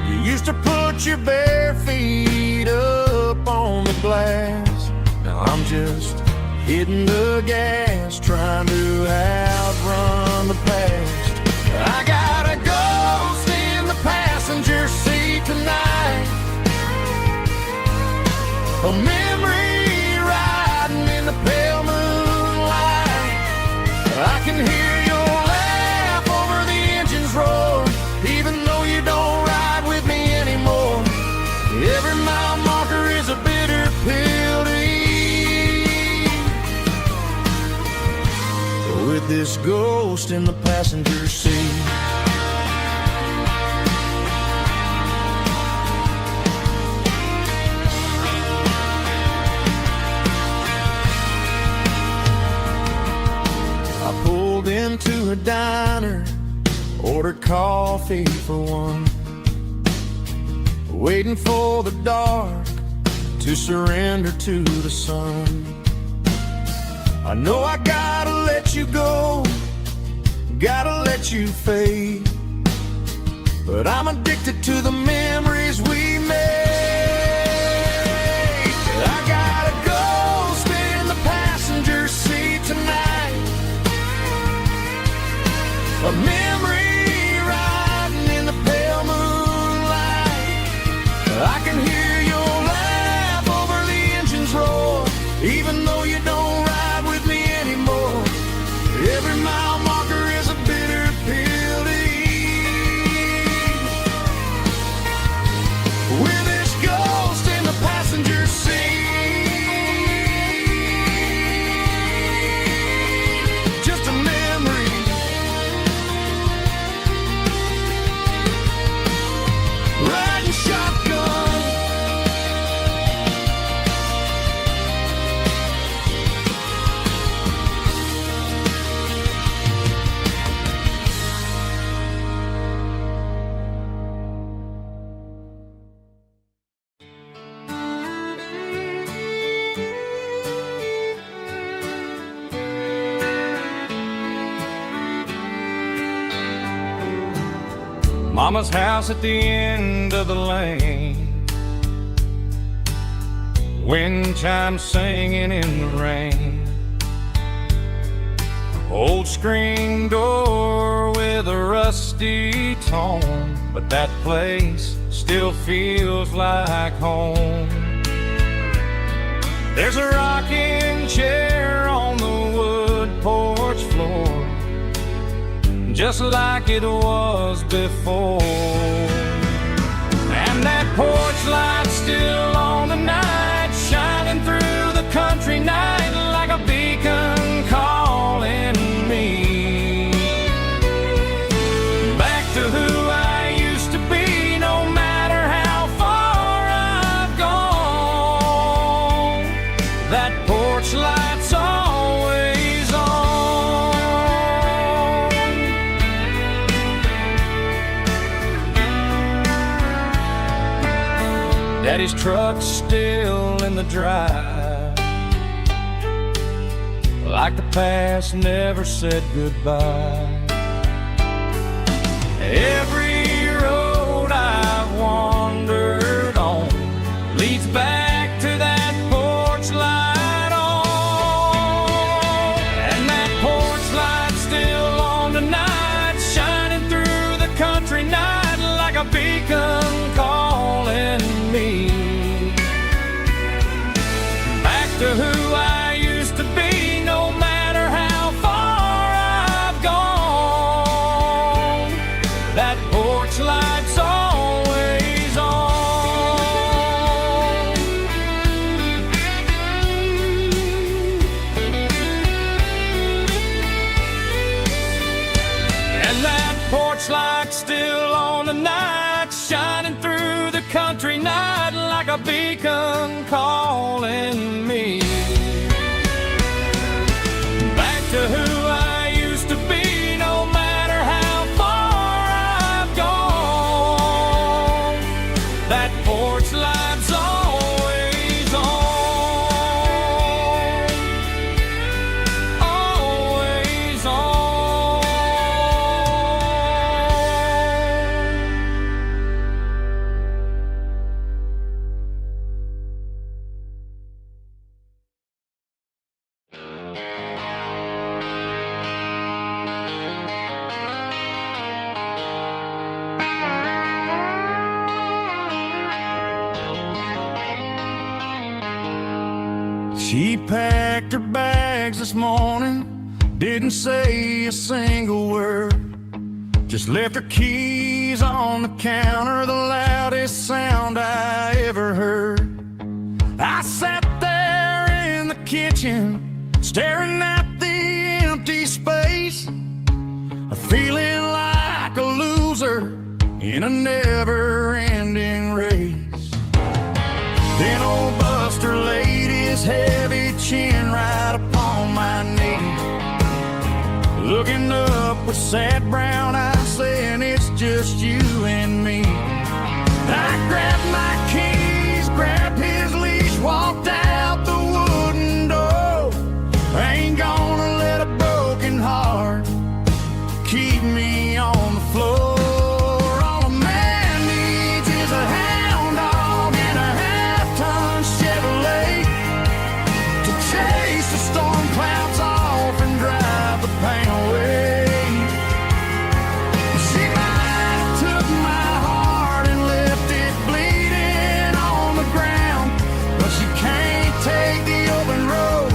You used to put your bare feet up on the glass. Now I'm just hitting the gas, trying to outrun the past. I got a ghost in the passenger seat tonight, a memory riding in the pale moonlight. I can hear your laugh over the engine's roar, even though you don't ride with me anymore. Every mile marker is a bitter pill to eat, with this ghost in the passenger seat. I pulled into a diner, ordered coffee for one, waiting for the dark to surrender to the sun. I know I gotta let you go, gotta let you fade, but I'm addicted to the memories we made. I got a ghost in the passenger seat tonight, a memory riding in the pale moonlight. I can hear your laugh over the engine's roar, even though you don't ride with me anymore. Every mile marker is a bitter pill to eat, with this ghost in the passenger seat. Just a memory, riding shotgun. Mama's house at the end of the lane, wind chimes singing in the rain, old screen door with a rusty tone, but that place still feels like home. There's a rocking chair on the wood porch floor, just like it was before, and that porch light's still on tonight, shining through the country night like a beacon calling me back to who I used to be. No matter how far I've gone, that porch light's always on. Daddy's truck's still in the drive, like the past never said goodbye. Every road I've wandered on leads back to that porch light on, and that porch light's still on tonight, shining through the country night like a beacon calling me back to who I used to be. No matter how far I've gone, that a beacon calling me back to who I used to be, no matter how far I've gone. That porch light's always on, always on. She packed her bags this morning, didn't say a single word, just left her keys on the counter, the loudest sound I ever heard. I sat there in the kitchen, staring at the empty space, feeling like a loser in a never-ending race. Then old Buster laid his heavy chin right upon my knee, looking up with sad brown eyes, saying it's just you and me. I grabbed my keys, grabbed his leash, walked out the wooden door. I ain't gonna let a broken heart keep me on the floor. All a man needs is a hound dog and a half-ton Chevrolet to chase the storm clouds off and drive the pain away. She might have took my heart and left it bleeding on the ground, but she can't take the open road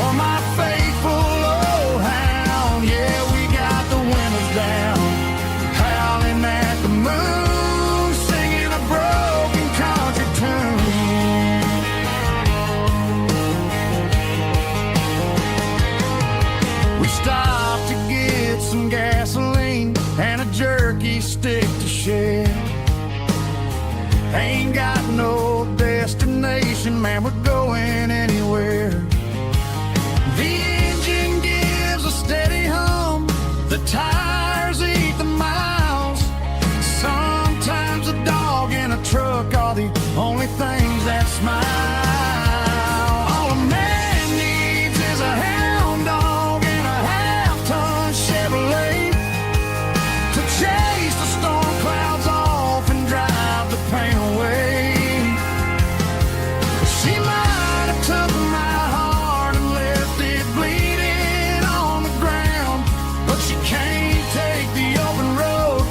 or my faithful old hound. Yeah, we got the windows down, howling at the moon, singing a broken country tune. We stopped to get some gasoline and a jerky stick to share. Ain't got no destination, man, we're going anywhere. The engine gives a steady hum, the tires eat the miles. Sometimes a dog in a truck are the only things that smile. All a man needs is a hound dog and a half-ton Chevrolet to chase the storm clouds off and drive the pain away. She might have took my heart and left it bleeding on the ground, but she can't take the open road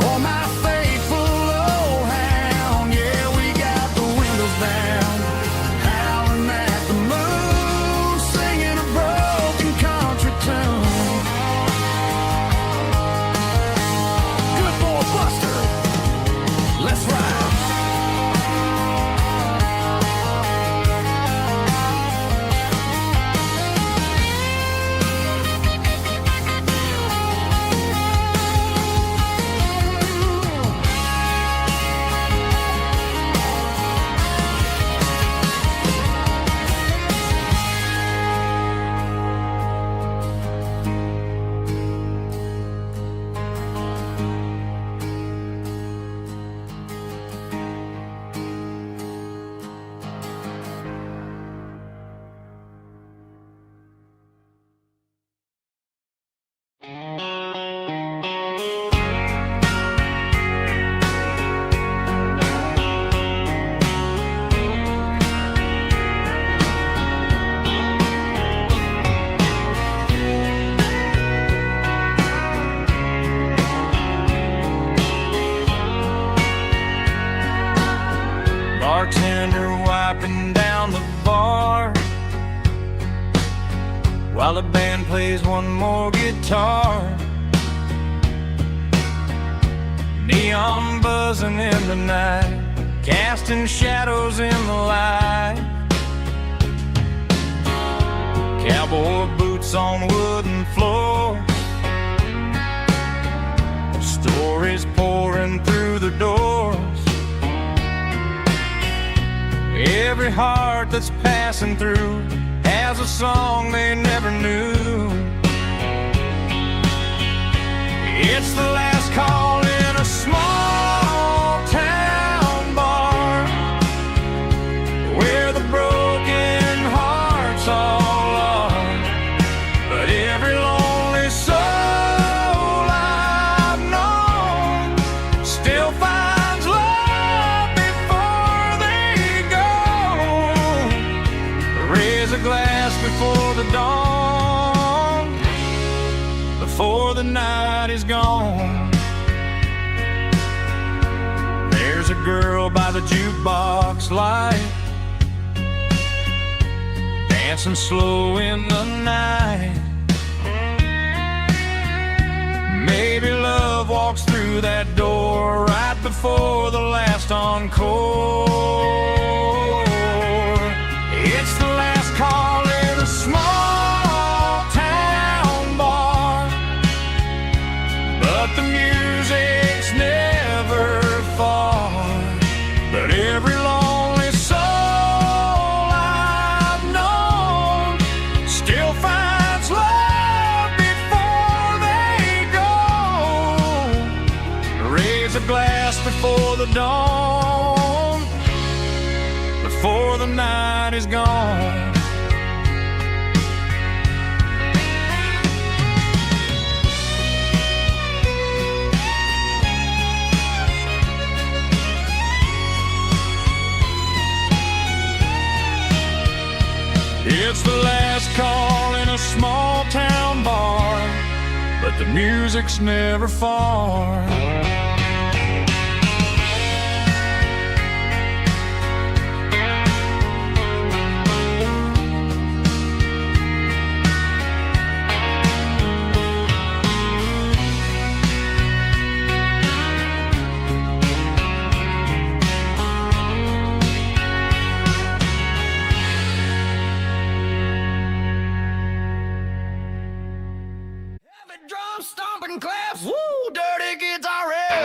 or my faithful old hound. Yeah, we got the windows down, howling at the moon, singing a broken country tune. Good boy, Buster, let's ride. Bartender wiping down the bar while the band plays one more guitar. Neon buzzing in the night, casting shadows in the light. Cowboy boots on wooden floors, stories pouring through the doors. every heart that's passing through has a song they never knew. It's the last call in a small town bar where the broken hearts all are. But every lonely soul I've known still finds love before they go. Raise a glass before the dawn, before the night is gone. There's a girl by the jukebox light, dancing slow in the night. Maybe love walks through that door right before the last encore. It's the last call in a small town bar, but the music's never far. But every lonely soul I've known still finds love before they go. Raise a glass before the dawn, before the night is gone. It's the last call in a small town bar, but the music's never far. Drum stomping claps, woo, dirty guitar riff.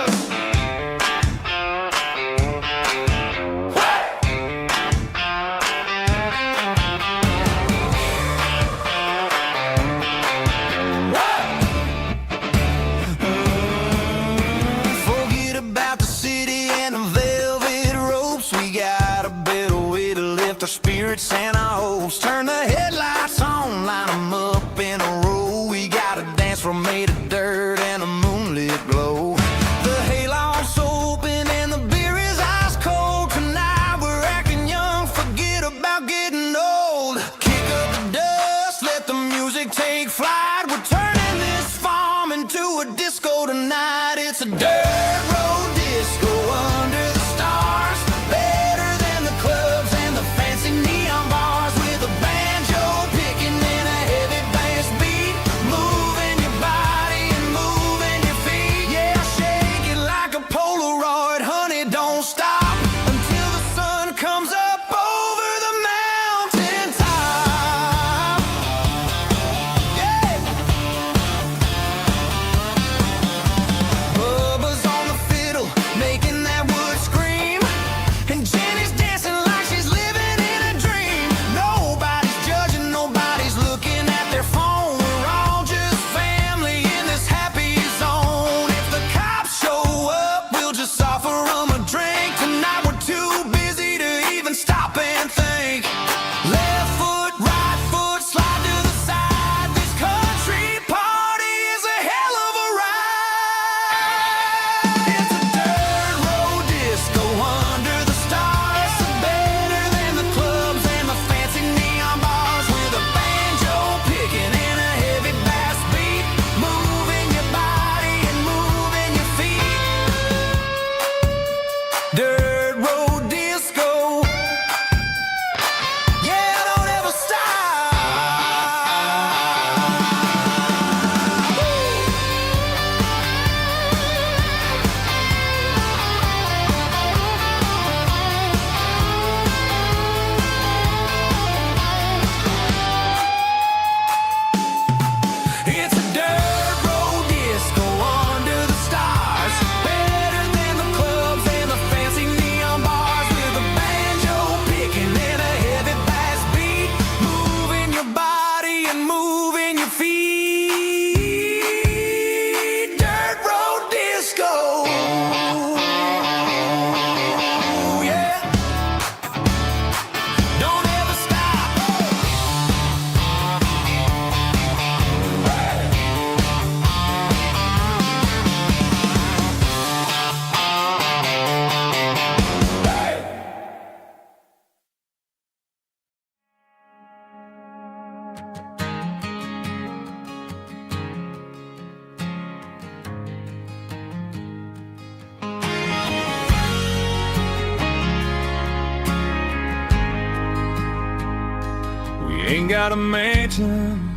Ain't got a mansion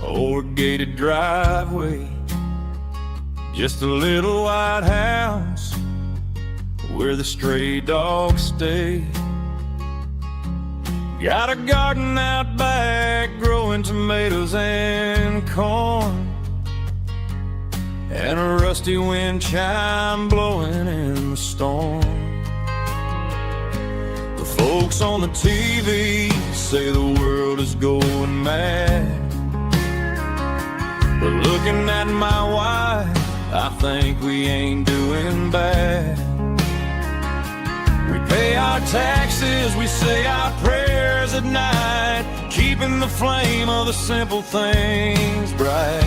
or a gated driveway, just a little white house where the stray dogs stay. Got a garden out back growing tomatoes and corn, and a rusty wind chime blowing in the storm. The folks on the TV say the world is going mad, but looking at my wife, I think we ain't doing bad. We pay our taxes, we say our prayers at night, keeping the flame of the simple things bright.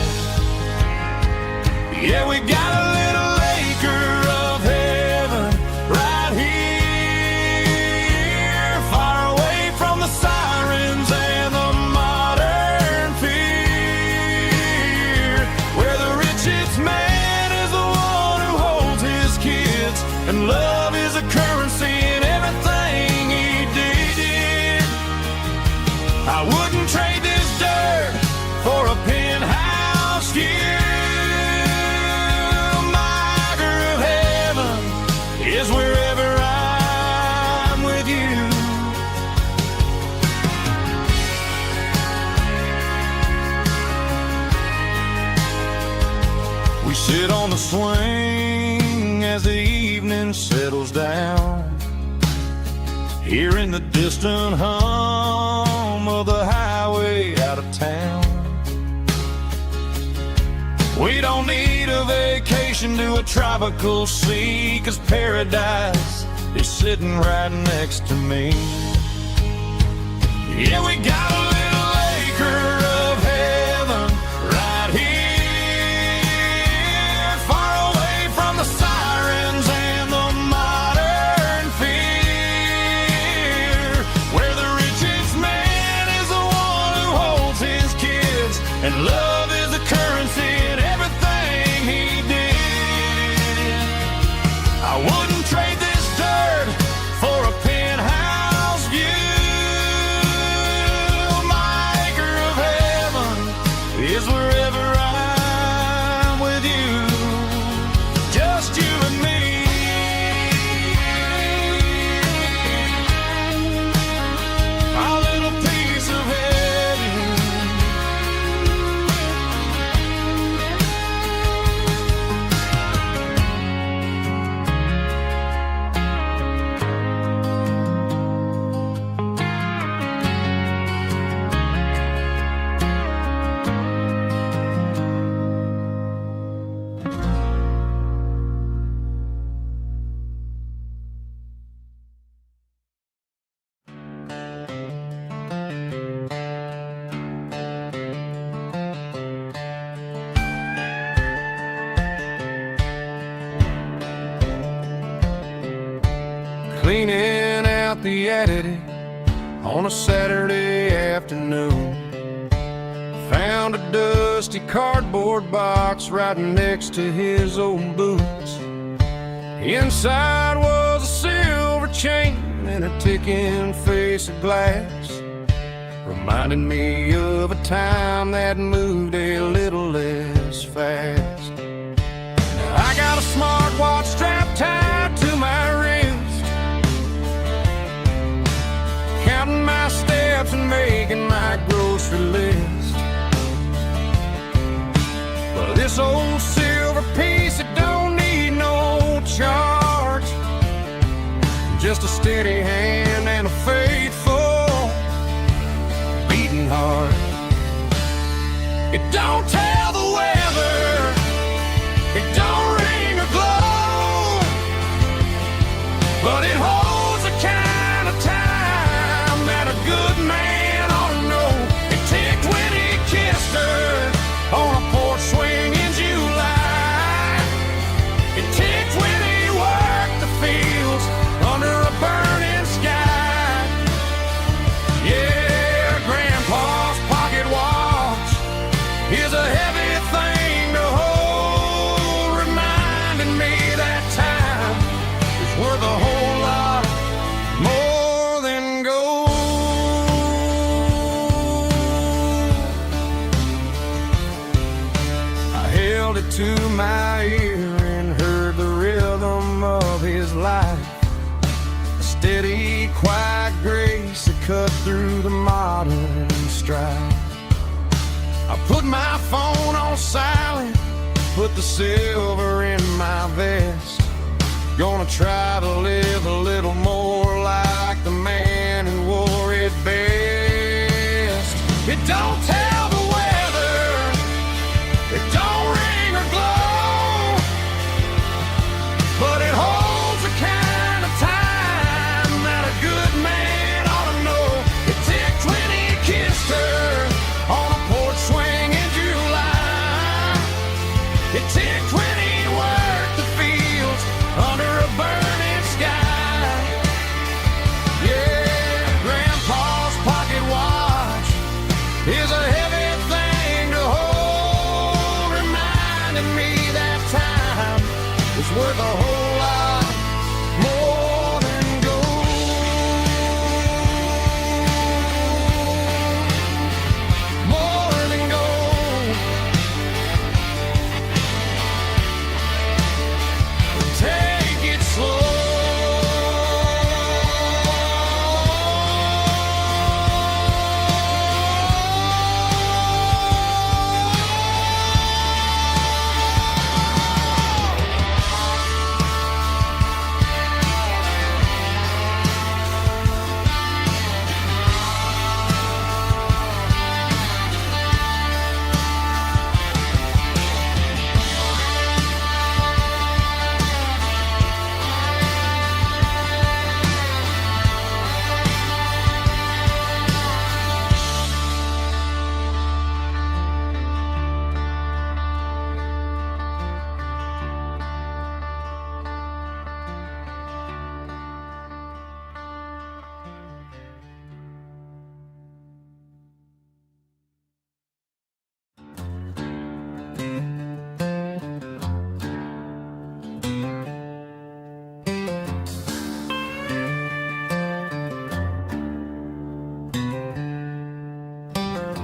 Yeah, we got a little acre of heaven right here, far away from the sirens and the modern fear, where the richest man is the one who holds his kids, and love is a currency in everything he did. I wouldn't trade this dirt for a penthouse view. Is wherever I'm with you. We sit on the swing as the evening settles down, hearing the distant hum of the highway out of town. We don't need a vacation to a tropical sea, 'cause paradise is sitting right next to me. Yeah, we got a little acre of heaven right here, far away from the sirens and the modern fear, where the richest man is the one who holds his kids, and love is a currency in everything he did. I wouldn't trade this dirt for a penthouse view. My acre of heaven is wherever I'm with you, just you and me. Our little piece of heaven. Cleaning out the attic on a Saturday afternoon, found a dusty cardboard box right next to his old boots. Inside was a silver chain and a ticking face of glass, reminding me of a time that moved a little less fast. I got a smartwatch strapped tied to my wrist, counting my steps and making my grocery list. But this old silver piece, it don't need no charge, just a steady hand and a faithful beating heart. It don't tell the weather, it don't ring or glow, but it holds the kind of time that a good man ought to know. It ticked when he kissed her on a porch swing in July. It ticked when he worked the fields under a burning sky. Yeah, Grandpa's pocket watch is a cut through the modern strife. I put my phone on silent, put the silver in my vest. Gonna try to live a little more like the man who wore it best. It don't tell the weather, it don't ring or glow, but it holds the kind of time that a good man ought to know. It ticked when he kissed her on a porch swing in July. It ticked when he worked the fields under a burning sky. Yeah, Grandpa's pocket watch is a heavy thing to hold, reminding me that time is worth a whole lot more than gold. More than gold. Take it slow.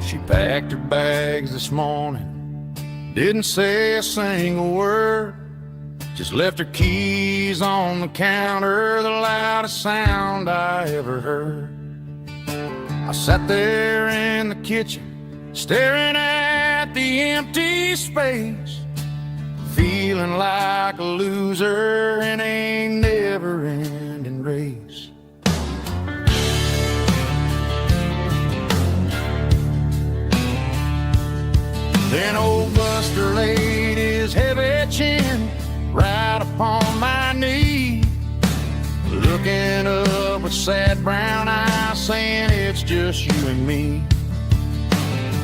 She packed her bags this morning, didn't say a single word, just left her keys on the counter, the loudest sound I ever heard. I sat there in the kitchen, staring at the empty space, feeling like a loser in a never-ending race. Then old Buster laid his heavy chin right upon my knee, looking up with sad brown eyes, saying it's just you and me.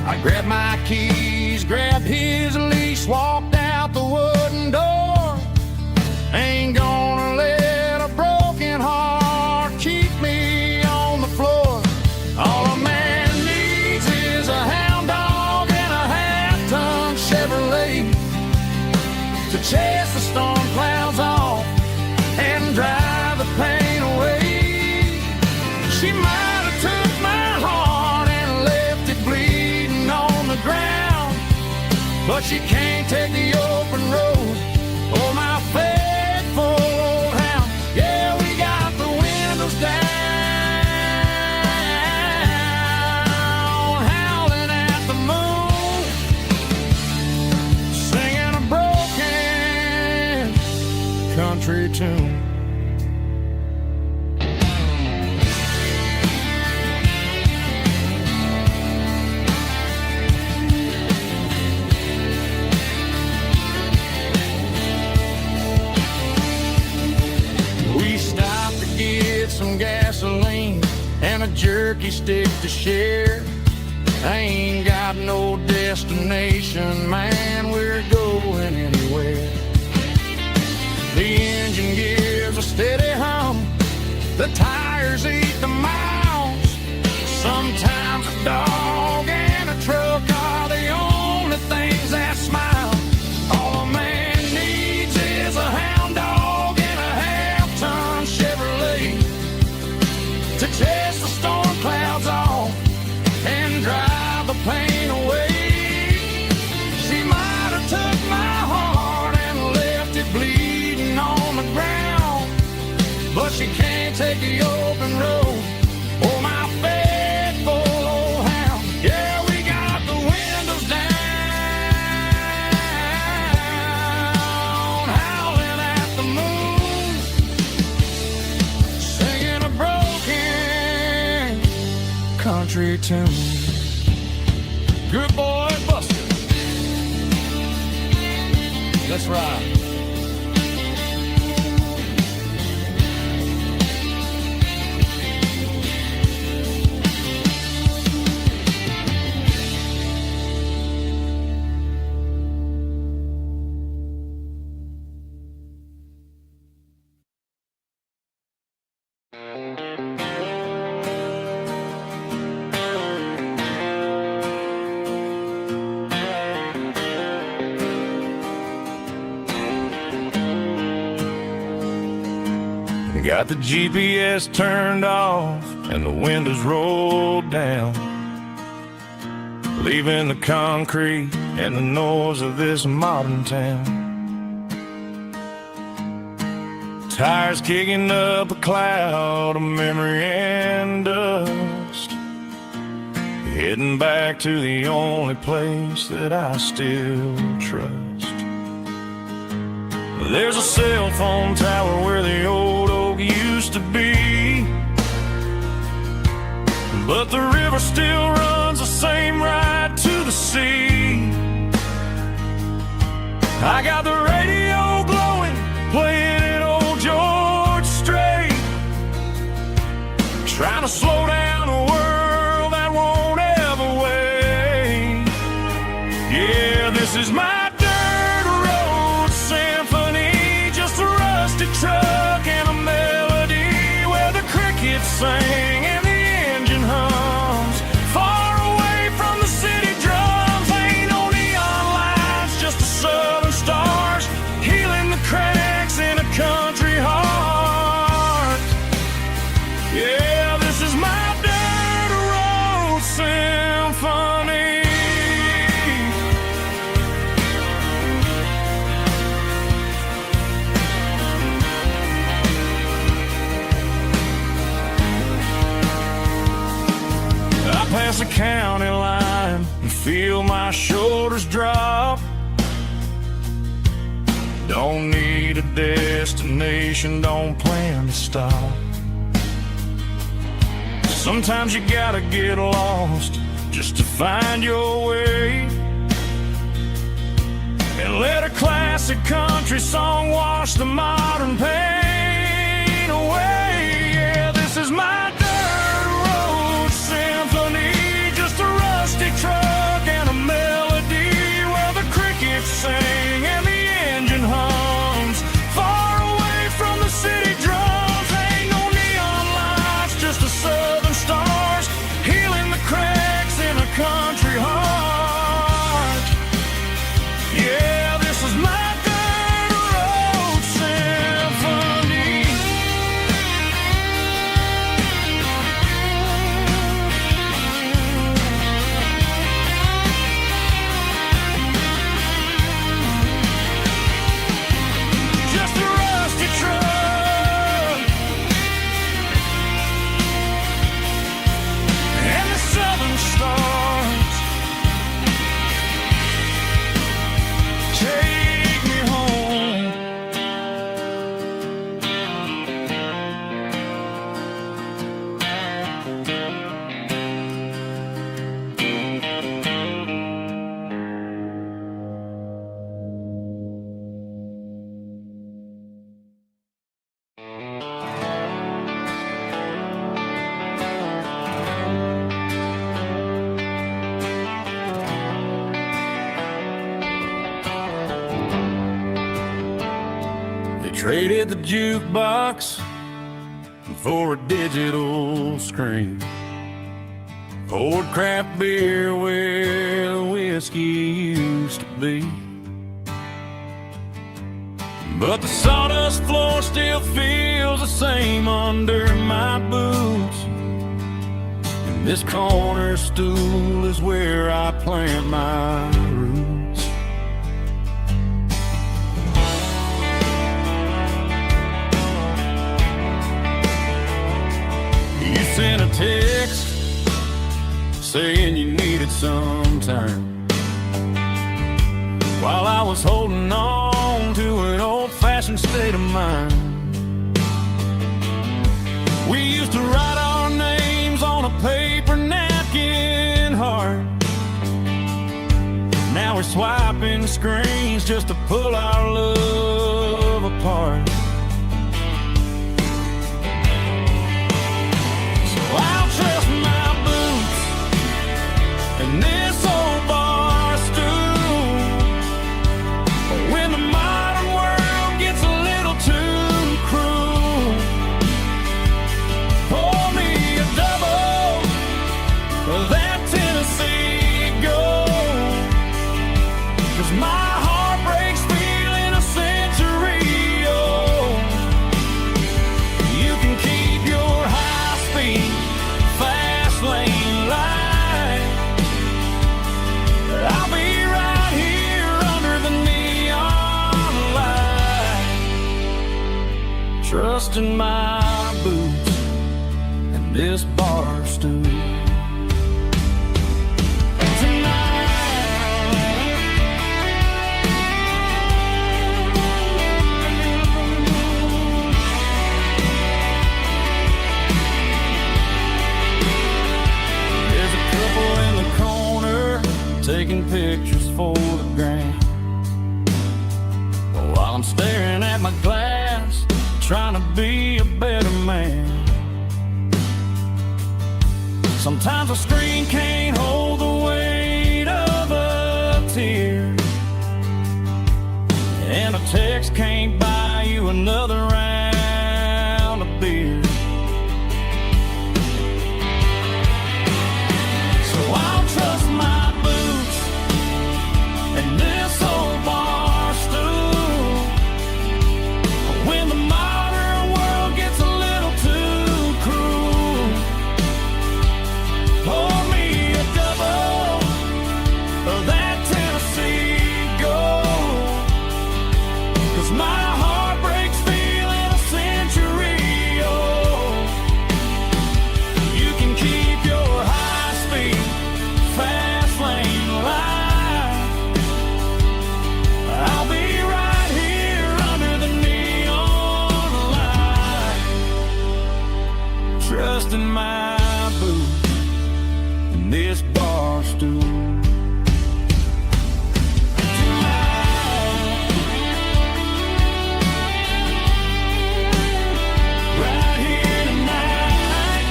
I grabbed my keys, grabbed his leash, walked out the wooden door. Ain't gonna let a broken heart keep me on the floor. All a man needs is a hound dog and a half-ton Chevrolet to chase the storm clouds off and drive the pain away. She might have took my heart and left it bleeding on the ground, but she can't take the open road or my faithful old hound. Yeah, we got the windows down, howling at the moon, singing a broken country tune. We stopped to get some gasoline and a jerky stick to share. I ain't got no destination, man, we're going anywhere. The engine gives a steady hum, the tires eat the miles. Sometimes a dog and a truck are the only things that smile. All a man needs is a hound dog and a half-ton Chevrolet to chase the storm clouds off and drive the pain away. She might have took my heart and left it bleeding on the ground, but she can't take the open road or my face. country tune. Good boy, Buster. Let's ride. Got the GPS turned off and the windows rolled down, leaving the concrete and the noise of this modern town. Tires kicking up a cloud of memory and dust, heading back to the only place that I still trust. There's a cell phone tower where the old oak used to be, but the river still runs the same right to the sea. I got the radio glowing, playing an old George Strait, trying to slow down a world that won't ever wait. Yeah, this is my truck and a melody where the crickets sing and the engine hums, far away from the city drums. Ain't no neon lights, just the southern stars healing the cracks in a country heart. Yeah, this is my dirt road symphony. Past the county line and feel my shoulders drop. Don't need a destination, don't plan to stop. Sometimes you gotta get lost just to find your way, and let a classic country song wash the modern pain away. Yeah, this is my truck and a melody where the crickets sing and the engine hums, far away from the city drums. Ain't no neon lights, just the southern stars healing the cracks in a country heart. Yeah, this is my dirt road symphony. Traded the jukebox for a digital screen, poured craft beer where the whiskey used to be, but the sawdust floor still feels the same under my boots, and this corner stool is where I plant my roots. Sent a text saying you needed some time, while I was holding on to an old-fashioned state of mind. We used to write our names on a paper, now screens just to pull our love apart. So I'll trust my boots and this old bar stool. When the modern world gets a little too cruel, pour me a double of that Tennessee Gold, 'cause my heart breaks feeling a century old. You can keep your high-speed, fast lane light. I'll be right here under the neon light, trusting my boots and this bar stool. Taking pictures for the gram, while I'm staring at my glass, trying to be a better man. Sometimes a screen can't hold the weight of a tear, and a text can't buy you another round of beer. So I'll trust my and this old bar stool. When the modern world gets a little too cruel, pour me a double of that Tennessee Gold, 'cause my heart breaks feeling a century old. You can keep your high-speed, fast lane light. I'll be right here under the neon light, trusting my boots and this bar stool. Right here tonight,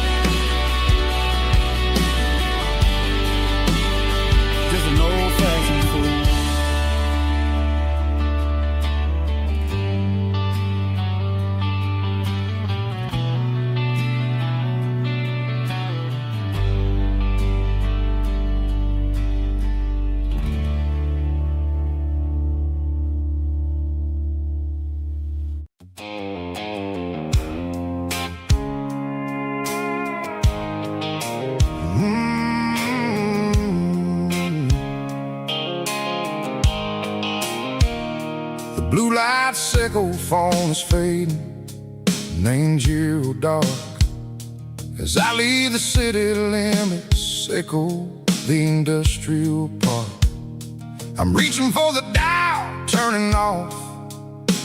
just an old-fashioned fool. The blue light sickle phone is fading, named Giro dark. As I leave the city limits, sickle the industrial park. I'm reaching for the dial, turning off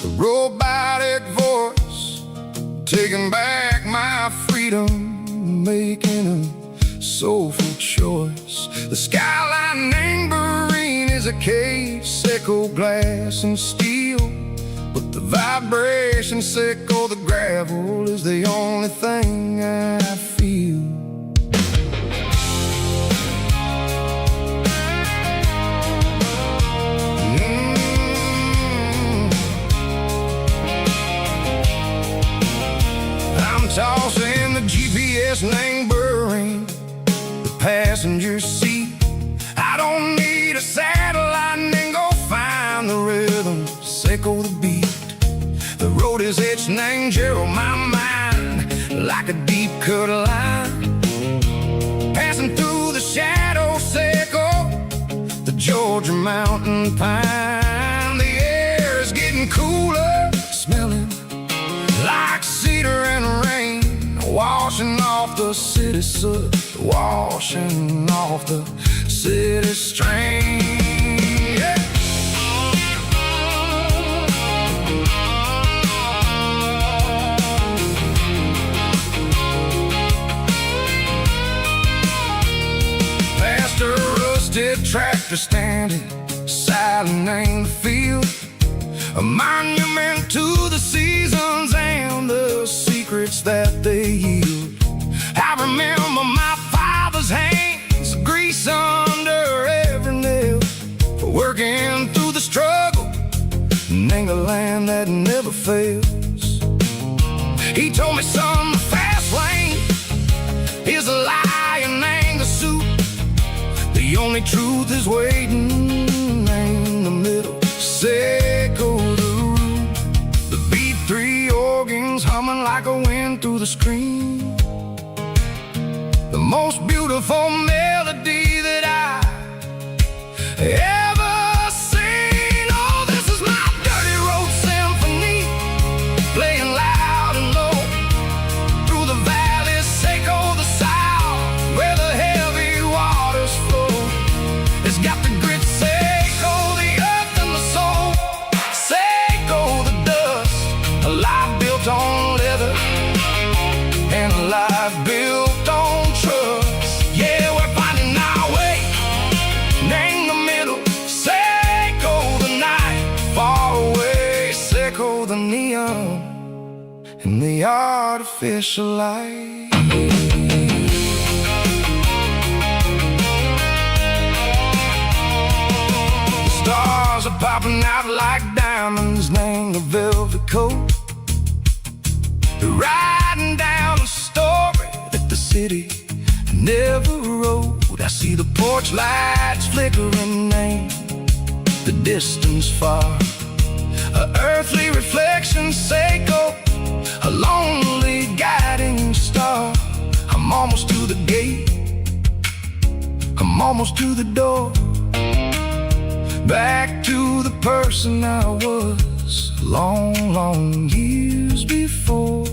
the robotic voice, taking back my freedom, making a soulful choice. The skyline named Bryan is a case, sickle glass and steel, but the vibration sickle, the gravel, is the only thing I feel. I'm tossing the GPS named Bryan, the passenger seat. I don't need a satellite and go find the rhythm, sickle the beat. The road is etched named Gerald, my mind, like a deep cut line. Passing through the shadow sickle, the Georgia mountain pine. The air is getting cooler, smelling like cedar and rain, washing off the city soot, washing off the city strain. Yeah. Past a rusted tractor standing side valley named the field, a monument to the seasons and the secrets that they yield. I remember my father's hands, grease under every nail, working through the struggle, and the land that never fails. He told me, son, the fast lane is a lion and the suit. The only truth is waiting in the middle. Say go to the root. The B3 organs humming like a wind through the screen. The most beautiful melody that I ever seen. Oh, this is my dirty road symphony, playing loud and low through the valleys, Seco the south, where the heavy waters flow. It's got the grit, Seco the earth and the soul, Seco the dust, a life built on leather and a life built on trust. Yeah, we're finding our way in the middle, Seco the night, far away, Seco the neon and the artificial light. The stars are popping out like diamonds, name the velvet coat, riding down a story that the city never wrote. I see the porch lights flickering, name the distance far, a earthly reflection, Seco, a lonely guiding star. I'm almost to the gate, I'm almost to the door, back to the person I was long, long years before.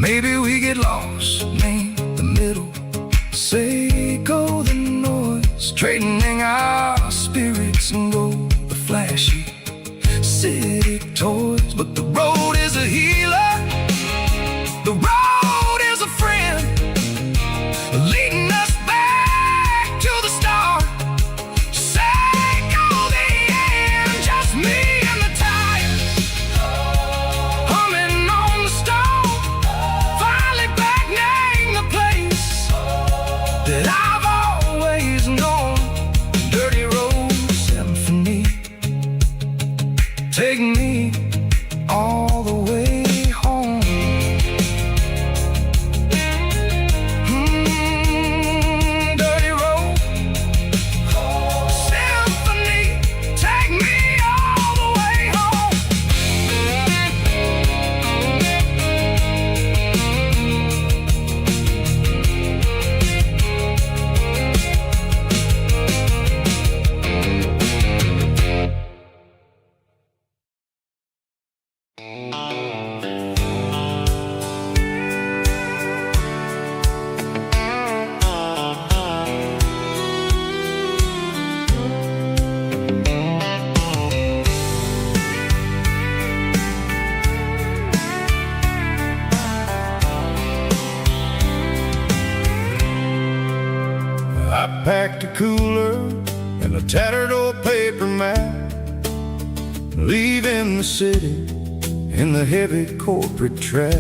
Maybe we get lost in the middle, Seco the noise, trading our spirits and go the flashy city toys. But the road is a healer, the road is a friend, leading us back to the start. Seco the end, just me and the tires, humming on the stove, finally back name the place that I've always known. Dirty road symphony, take me all the way home. Dirty road symphony, take me all the way home. I packed a cooler and a tattered old paper map, leaving the city in the heavy corporate trap.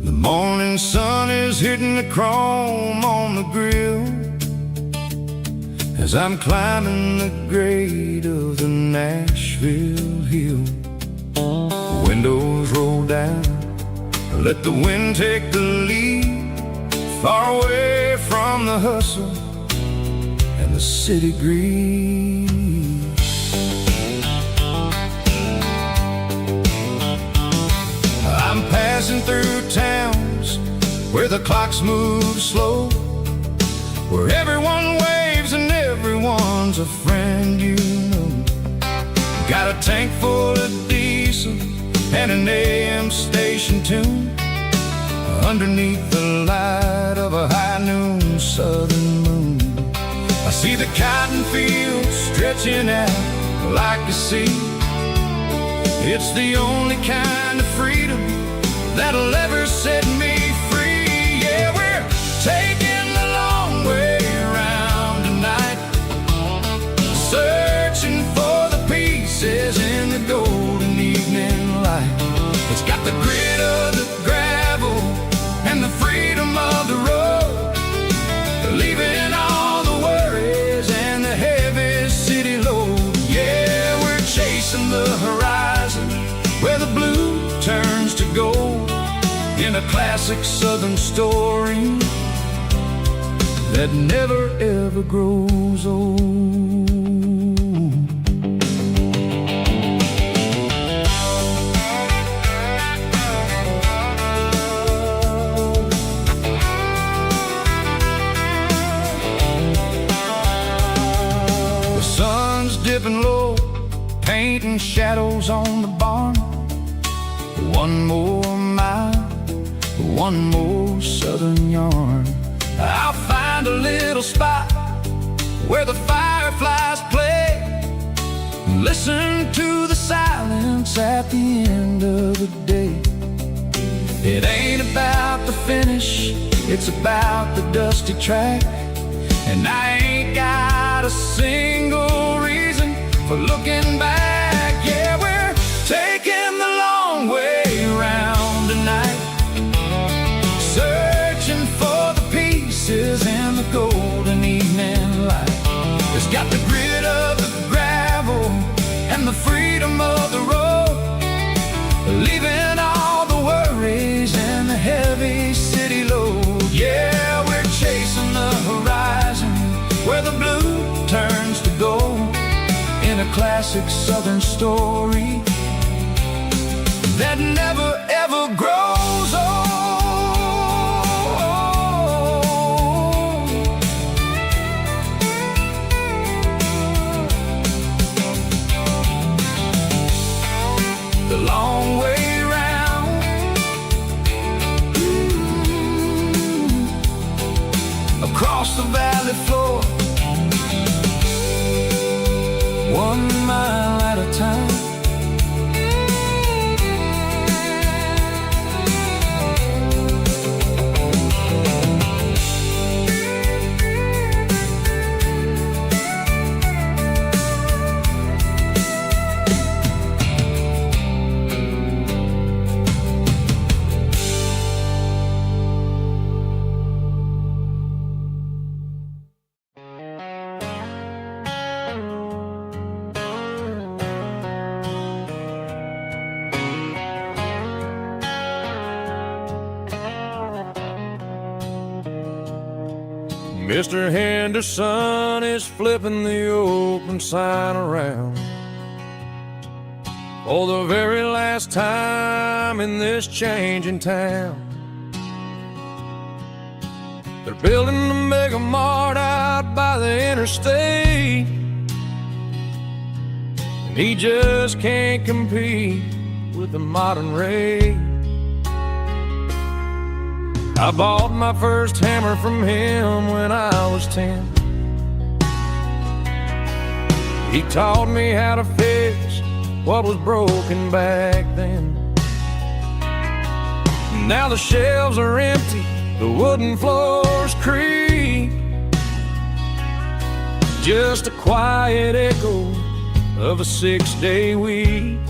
The morning sun is hitting the chrome on the grill as I'm climbing the grade of the Nashville hill. Windows roll down, let the wind take the lead, far away from the hustle and the city greed. I'm passing through towns where the clocks move slow, where everyone waves and everyone's a friend you know. Got a tank full of diesel and an AM station tune, underneath the light of a high noon southern moon. I see the cotton fields stretching out like a sea. It's the only kind of freedom that'll ever set me free. Yeah, we're taking the long way around tonight, searching in a classic southern story that never ever grows old. The sun's dipping low, painting shadows on the barn. One more mile, one more southern yarn. I'll find a little spot where the fireflies play. Listen to the silence at the end of the day. It ain't about the finish, it's about the dusty track. And I ain't got a single reason for looking back. Yeah, we're taking the long way around tonight, searching for the pieces in the golden evening light. It's got the grit of the gravel and the freedom of the road, leaving all the worries and the heavy city load. Yeah, we're chasing the horizon where the blue turns to gold, in a classic southern story that never ever grows old. The long way round, across the valley floor, 1 mile at a time. Mr. Henderson is flipping the open sign around for the very last time in this changing town. They're building a mega mart out by the interstate, and he just can't compete with the modern rate. I bought my first hammer from him when I was 10. He taught me how to fix what was broken back then. Now the shelves are empty, the wooden floors creak, just a quiet echo of a 6-day week.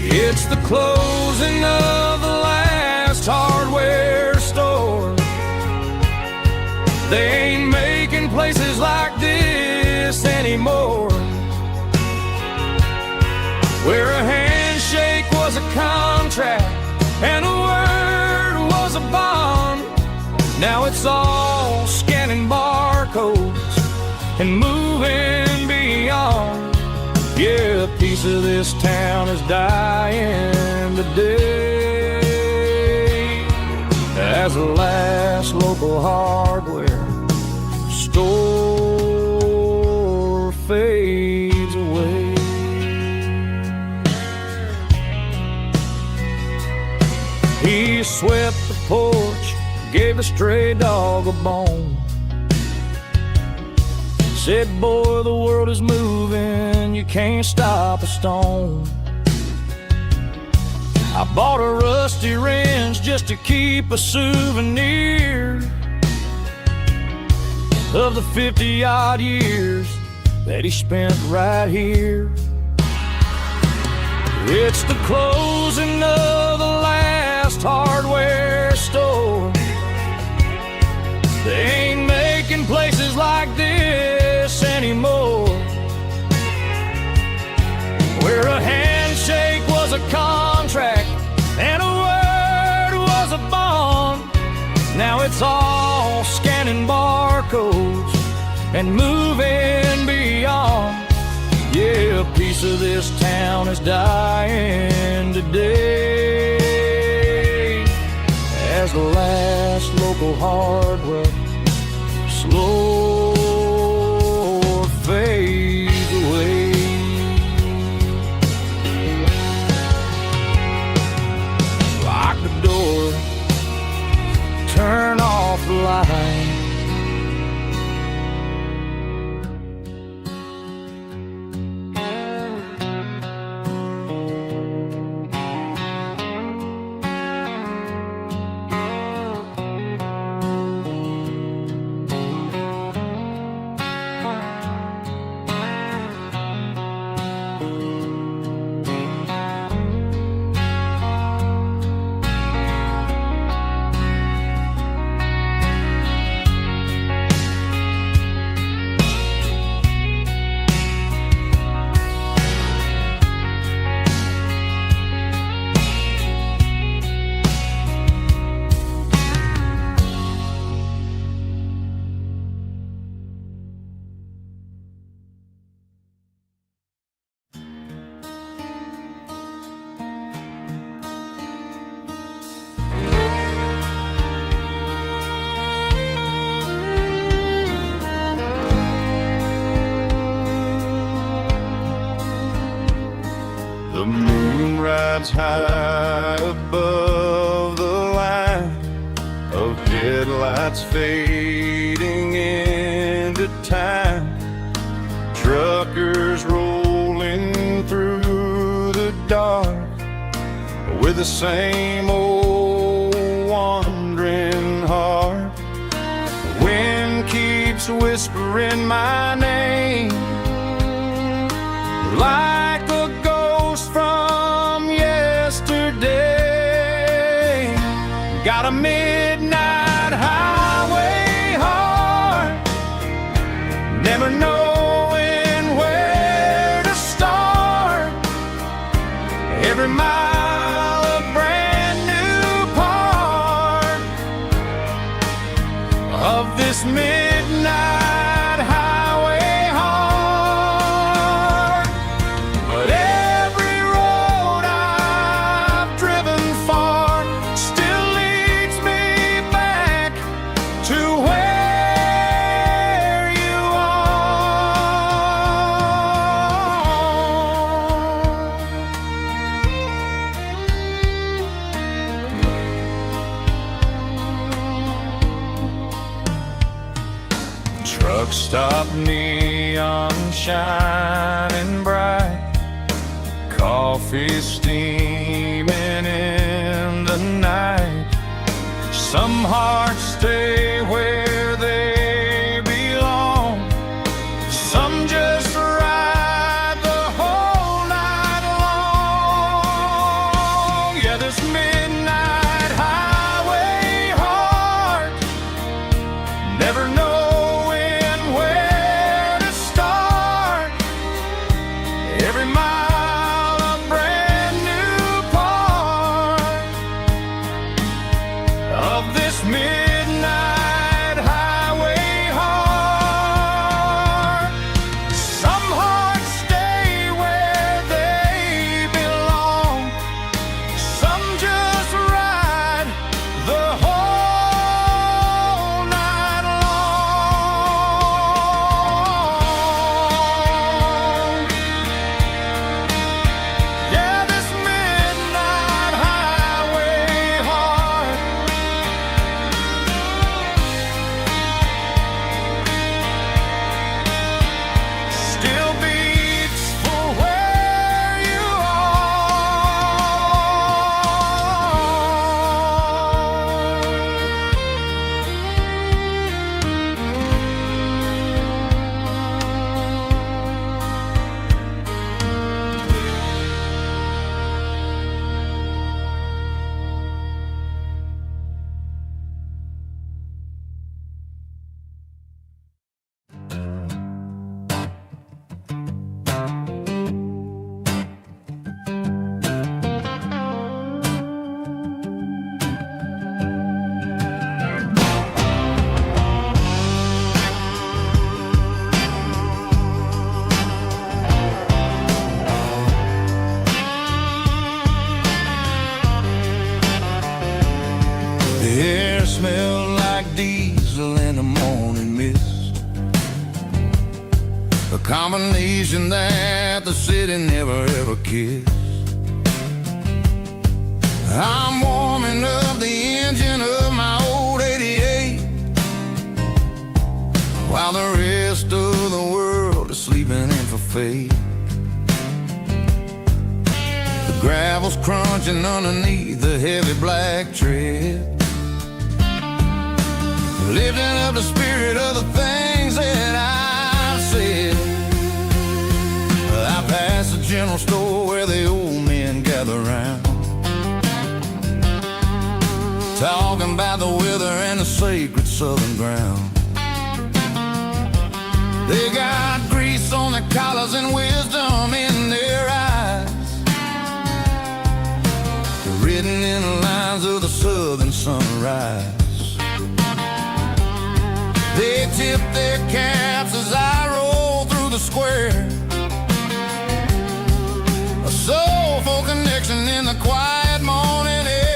It's the closing of the last hardware store. They ain't making places like this anymore, where a handshake was a contract and a word was a bond. Now it's all scanning barcodes and moving beyond. Yeah, a piece of this town is dying today as the last local hardware store fades away. He swept the porch, gave a stray dog a bone, said, boy, the world is moving, you can't stop a stone. I bought a rusty wrench just to keep a souvenir of the 50-odd years that he spent right here. It's the closing of the last hardware store. They ain't making places like this anymore, where a handshake was a contract and a it's all scanning barcodes and moving beyond. Yeah, a piece of this town is dying today as the last local hardware slow fades away. Lock the door, turn off the light. The moon rides high above the line of headlights fading into time. Truckers rolling through the dark with the same old wandering heart. The wind keeps whispering my name like a ghost from yesterday. Got a midnight highway heart, never knowing where to start. Every mile a brand new part of this midnight highway heart. But every road I've driven far still leads me back to where you are. Truck stop, neon shining bright, coffee steaming in the night. Some hearts stay where they belong, some just ride the whole night long. Yeah, this midnight highway heart, never knowing where to start. Every mile a brand new part of this midnight The air smelled like diesel in the morning mist, a combination that the city never ever kissed. I'm warming up the engine of my old 88, while the rest of the world is sleeping in for fate. The gravel's crunching underneath the heavy black tread, lifting up the spirit of the things that I've said. I pass the general store where the old men gather round, talking about the weather and the sacred southern ground. They got grease on their collars and wisdom in their eyes, written in the lines of the southern sunrise. They tip their caps as I roll through the square, a soulful connection in the quiet morning air.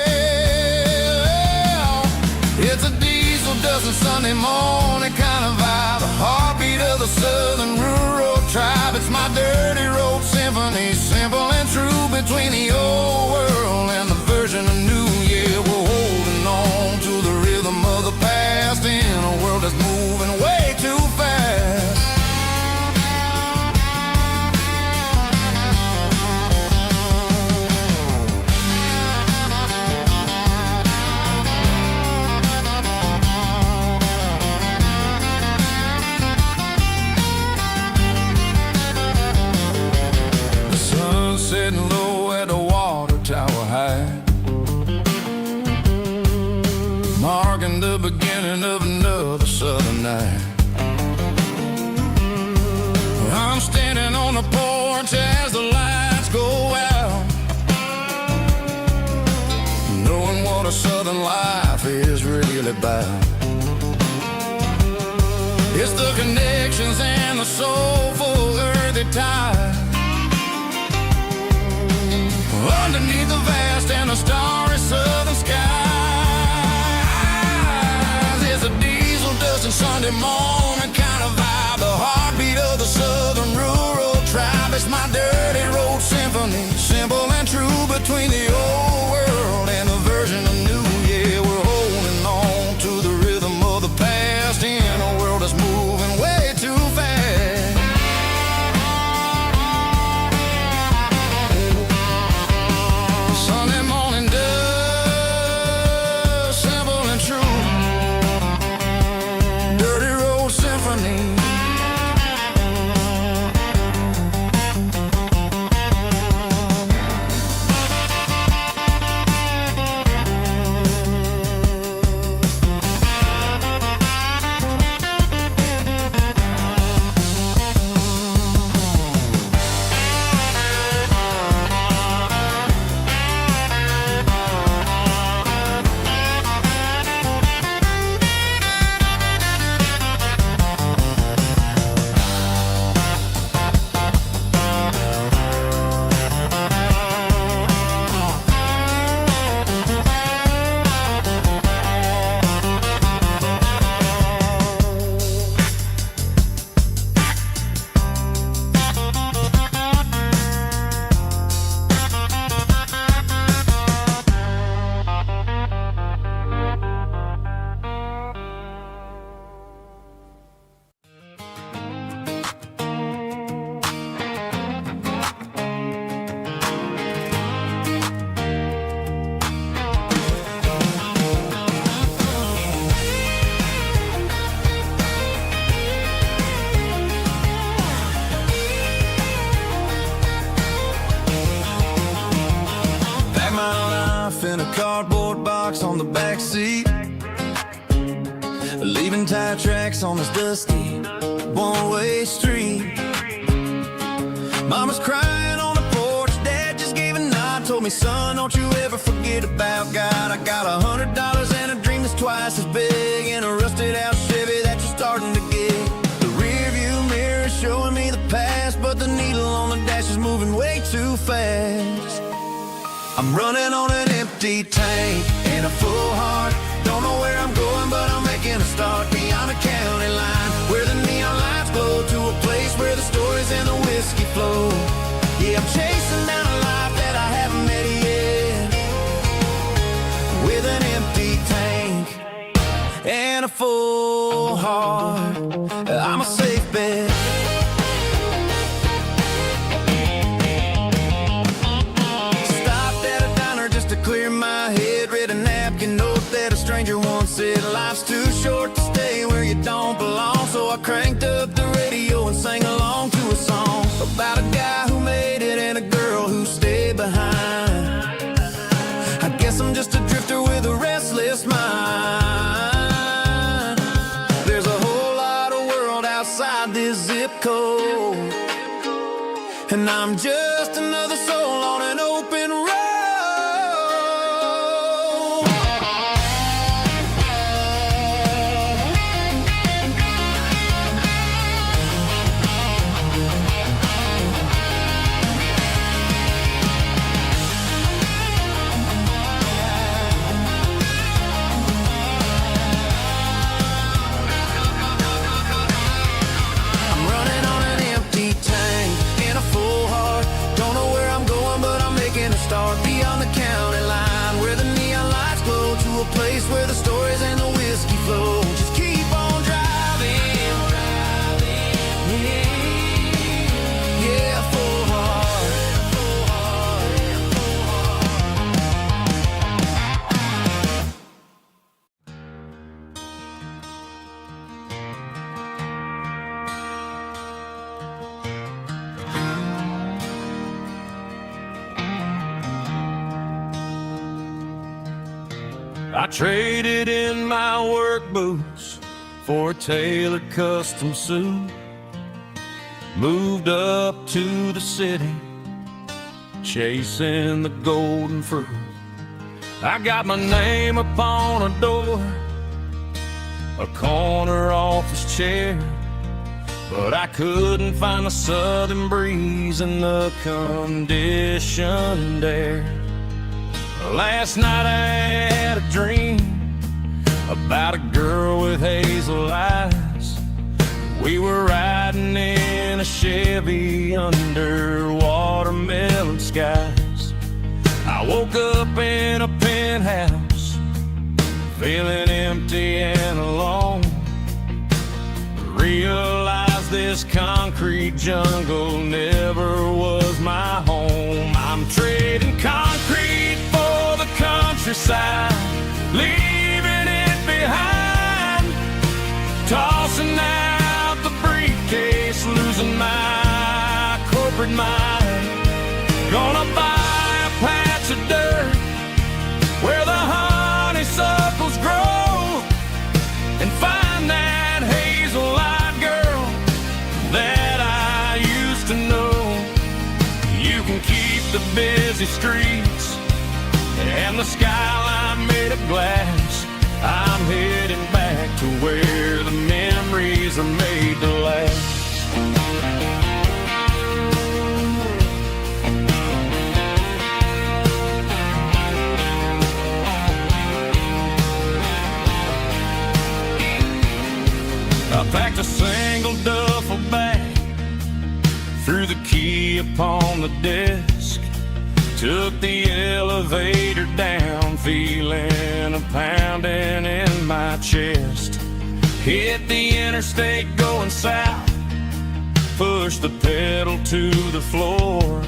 It's a diesel dusting Sunday morning kind of vibe, the heartbeat of the southern rural tribe. It's my dirty road symphony, simple and true, between the old world and the version of new. Yeah, we're holding on to the rhythm of the past in a world that's moving way too fast. The sun's setting low at the water tower high, marking the beginning of another southern night. I'm standing on the porch as the lights go out, knowing what a southern life is really about. It's the connections and the soulful earthy tide, underneath the vast and the starry southern skies. It's a diesel dusting Sunday morning kind of vibe, the heartbeat of the southern rural tribe. It's my dirty road symphony, simple and true, between the old world and the version of new. Yeah, we're holding on to the rhythm of the past in a world that's moving way too fast. Sunday morning dust, simple and true, dirty road symphony. In a cardboard box on the back seat, leaving tire tracks on this dusty one-way street. Mama's crying on the porch, Dad just gave a nod, told me, son, don't you ever forget about God. I got $100 and a dream that's twice as big, in a rusted out Chevy that you're starting to get. The rear view mirror is showing me the past, but the needle on the dash is moving way too fast. I'm running on an empty tank and a full heart. start beyond the county line, where the neon lights glow, to a place where the stories and the whiskey flow. Yeah, I'm chasing down a life that I haven't met yet, with an empty tank and a full heart. I'm a safe bet. Stopped at a diner just to clear my head, read a napkin note that a stranger once said, life's too short to stay where you don't belong. So I cranked up the radio and sang along to a song about a guy who made it and a girl who stayed behind. I guess I'm just a drifter with a restless mind. There's a whole lot of world outside this zip code, and I'm just another soul on an open road. I'm running on an empty tank and a full heart. Don't know where I'm going, but I'm making a start beyond the county line, where the neon lights glow, to a place where the stories and the whiskey flow. Just keep on driving. Yeah, full heart. I traded in my work boots for a tailored custom suit. Moved up to the city, chasing the golden fruit. I got my name upon a door, a corner office chair, but I couldn't find the southern breeze in the conditioned air. Last night I had a dream about a girl with hazel eyes. We were riding in a Chevy under watermelon skies. I woke up in a penthouse, feeling empty and alone. Realized this concrete jungle never was my home. I'm trading concrete for the countryside, leaving it behind. Tossing out the briefcase, losing my corporate mind. Gonna buy a patch of dirt where the honeysuckles grow, and find that hazel-eyed girl that I used to know. You can keep the busy streets and the skyline made of glass. I'm heading back to where the memories are made to last. I packed a single duffel bag, threw the key upon the desk, took the elevator down, feeling a pounding in my chest. Hit the interstate going south, pushed the pedal to the floor.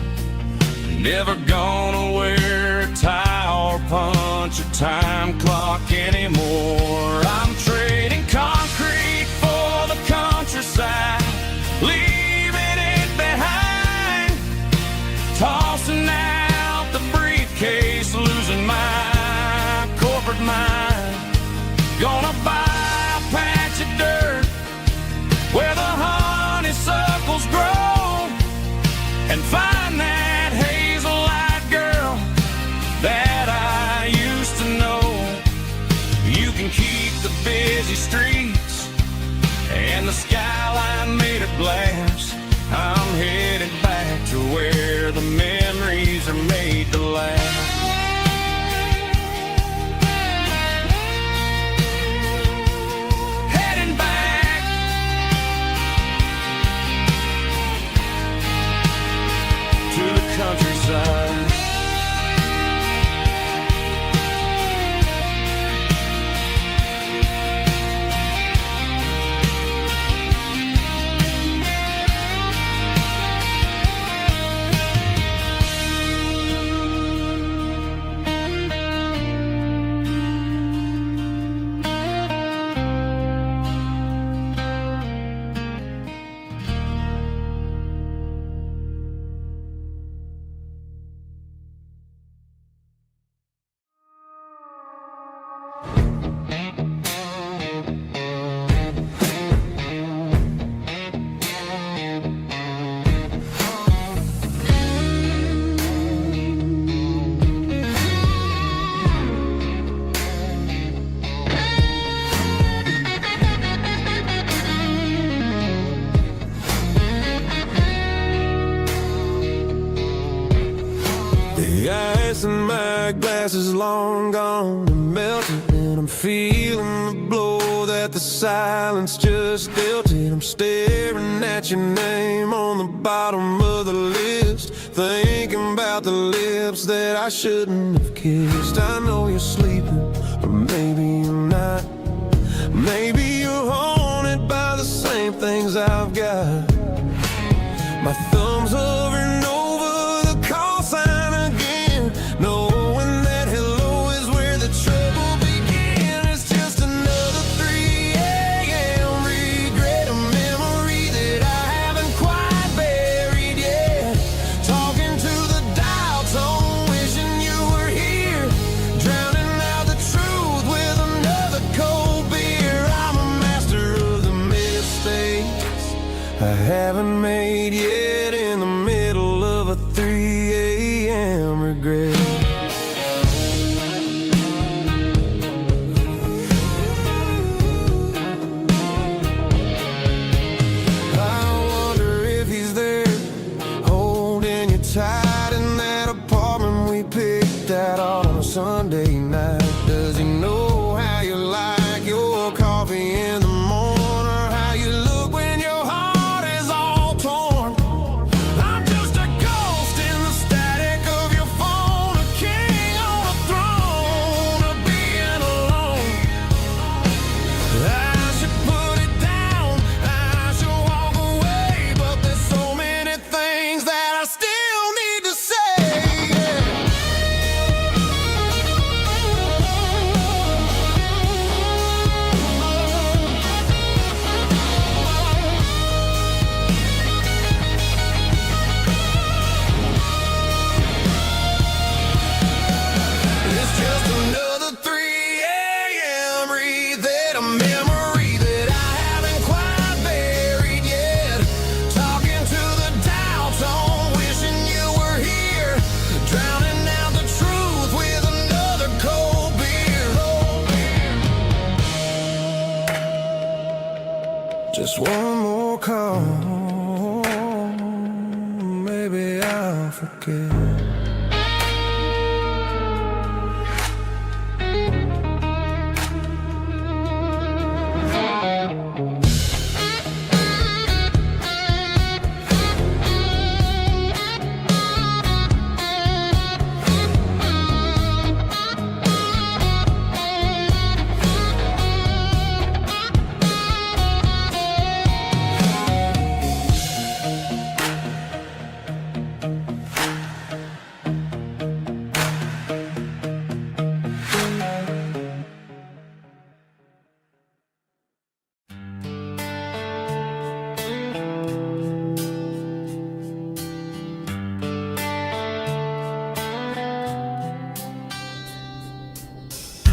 Never gonna wear a tie or punch a time clock anymore. I'm trading concrete for the countryside, leaving it behind. Tossing out the briefcase, losing my corporate mind. Gonna buy a patch of dirt where the honeysuckles grow, and find that hazel-eyed girl that I used to know. You can keep the busy streets glass is long gone and melted, and I'm feeling the blow that the silence just dealt it. I'm staring at your name on the bottom of the list, thinking about the lips that I shouldn't have kissed. I know you're sleeping, or maybe you're not. Maybe you're haunted by the same things I've got. My thumb's hovering over the call sign again, knowing that hello is where the trouble began. It's just another 3 a.m. regret, a memory that I haven't quite buried yet. Talking to the dial tone, wishing you were here, drowning out the truth with another cold beer. I'm a master of the mistakes I haven't made yet, in the middle of a 3 a.m. regret. I wonder if he's there, holding you tight in that apartment we picked out on a Sunday night. Does he know how you like your coffee in the morning, or how you look when your heart is all torn? I'm just a ghost in the static of your phone, a king on a throne of being alone. I should put it down, I should walk away, but there's so many things that I still need to say. It's just another 3 a.m. read, a memory that I haven't quite buried yet. Talking to the dial tone, wishing you were here, drowning out the truth with another cold beer. Just one more call, maybe I'll forget.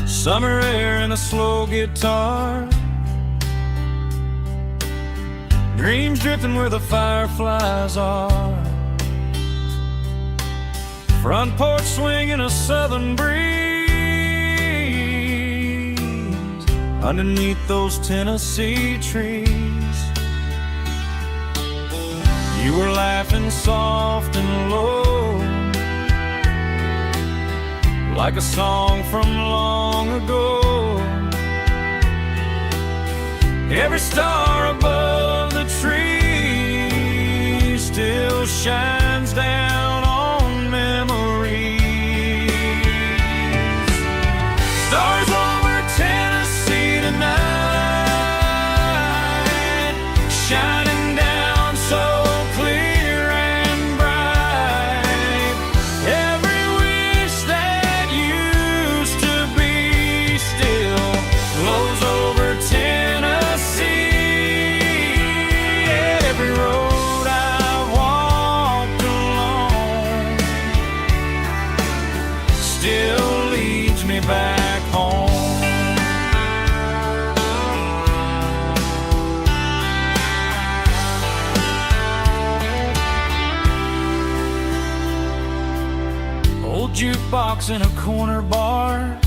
Summer air and a slow guitar, dreams drifting where the fireflies are, front porch swinging a southern breeze, underneath those Tennessee trees. You were laughing soft and low, like a song from long ago. Every star above the tree still shines down on memories. Stars over Tennessee tonight, shining down so clear and bright. Every wish that used to be still flows over Tennessee. Every road I've walked along still leads me back home. Old jukebox in a corner bar,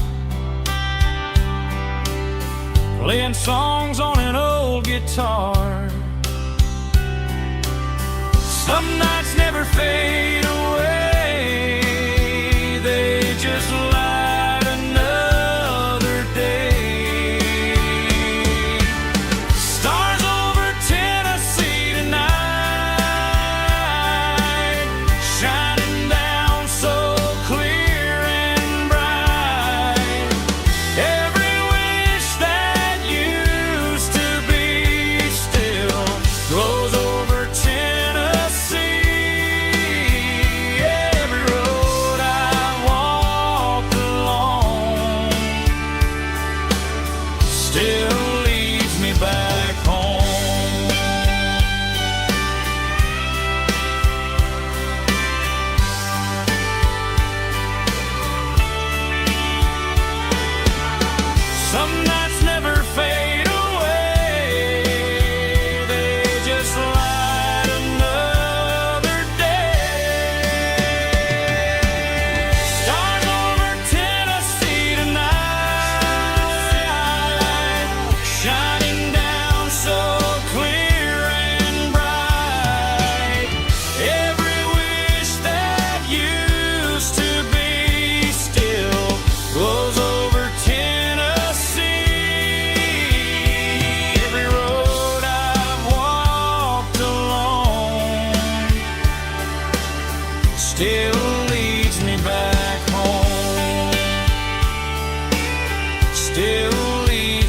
playing songs on an old guitar. Some nights never fade away, they just lie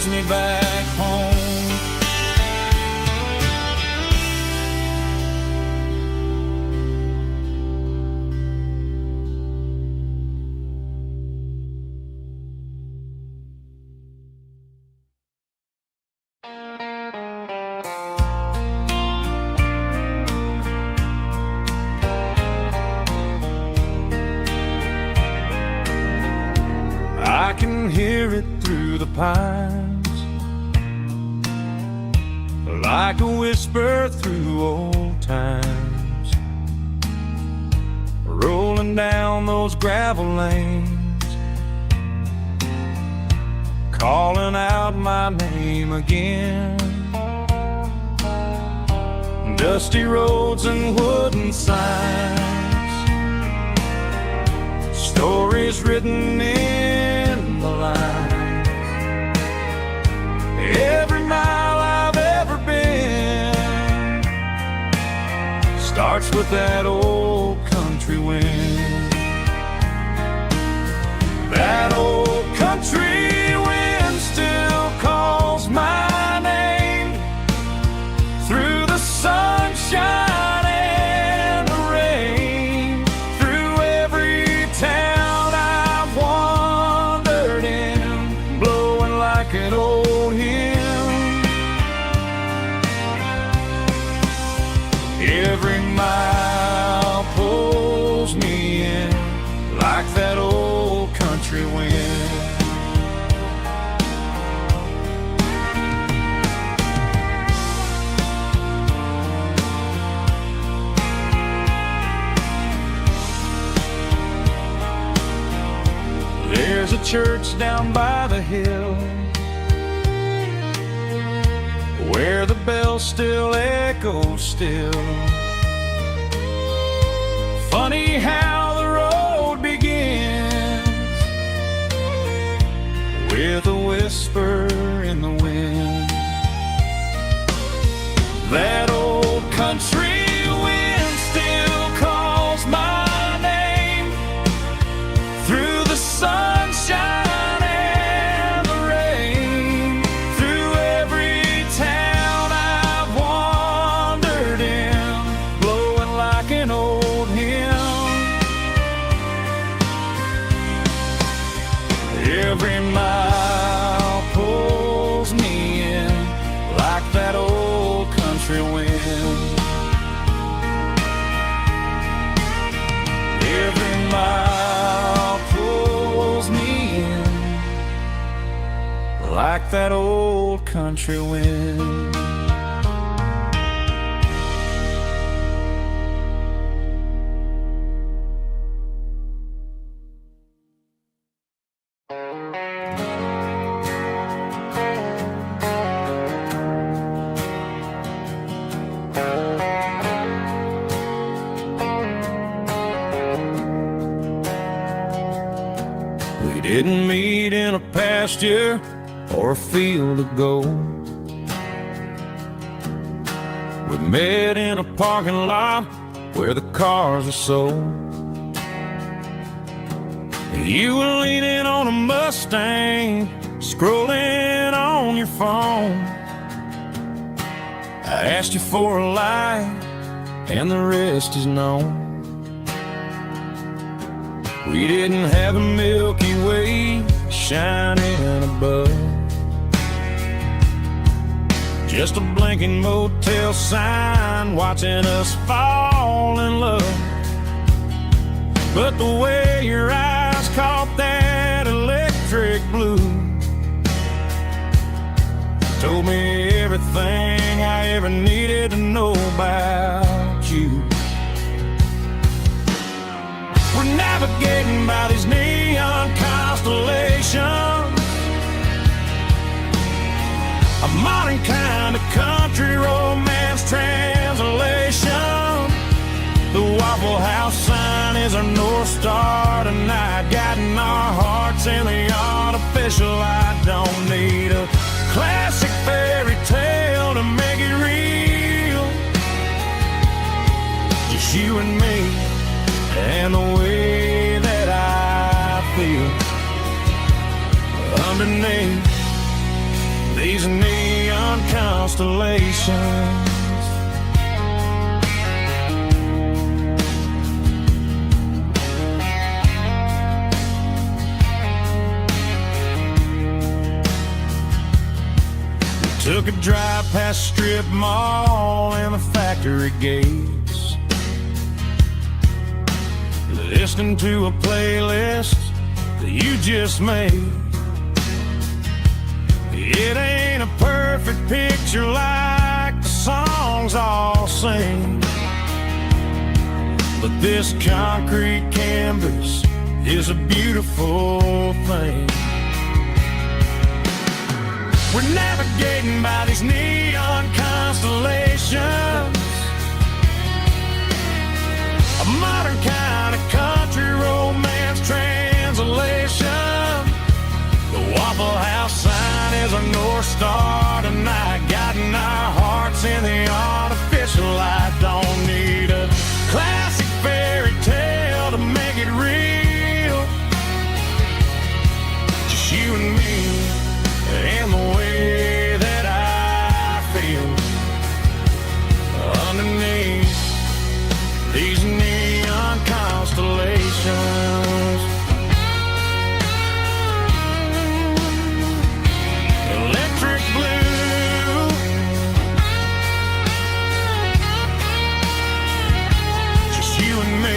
leads me back home. I can hear it through the pines, like a whisper through old times, rolling down those gravel lanes, calling out my name again. Dusty roads and wooden signs, stories written in the lines. Every mile I've ever been starts with that old country wind. That old country wind still calls my name through the sunshine and the rain, through every town I've wandered in, blowing like an old hymn. Every mile pulls me in like that old country wind. There's a church down by the hill where the bell still echoes still. Funny how the road begins with a whisper in the wind. That old country wind still calls my name through the sunshine and the rain, through every town I've wandered in, blowing like an old hymn. Every mile pulls me in like that old country wind. Every mile pulls me in like that old country wind. We didn't meet in a pasture or a field of gold. We met in a parking lot where the cars are sold. You were leaning on a Mustang, scrolling on your phone. I asked you for a light, and the rest is known. We didn't have a Milky Way shining above, just a blinking motel sign watching us fall in love. But the way your eyes caught that electric blue told me everything I ever needed to know about you. We're navigating by these neon constellations, a modern kind of country romance translation. The Waffle House sign is our North Star tonight, guiding our hearts in the artificial. I don't need a classic fairy tale to make it real, just you and me and the way that I feel underneath these neon constellations. Took a drive past strip mall and the factory gates, listening to a playlist that you just made. It ain't a perfect picture like the songs all sing, but this concrete canvas is a beautiful thing. We're navigating by these neon constellations, a modern kind of country romance translation. The Waffle House sign is a North Star tonight, guiding our hearts in the artificial light. Don't need a classic fairy tale to make it real, just you and me and the way that I feel underneath these neon constellations. Electric blue, just you and me.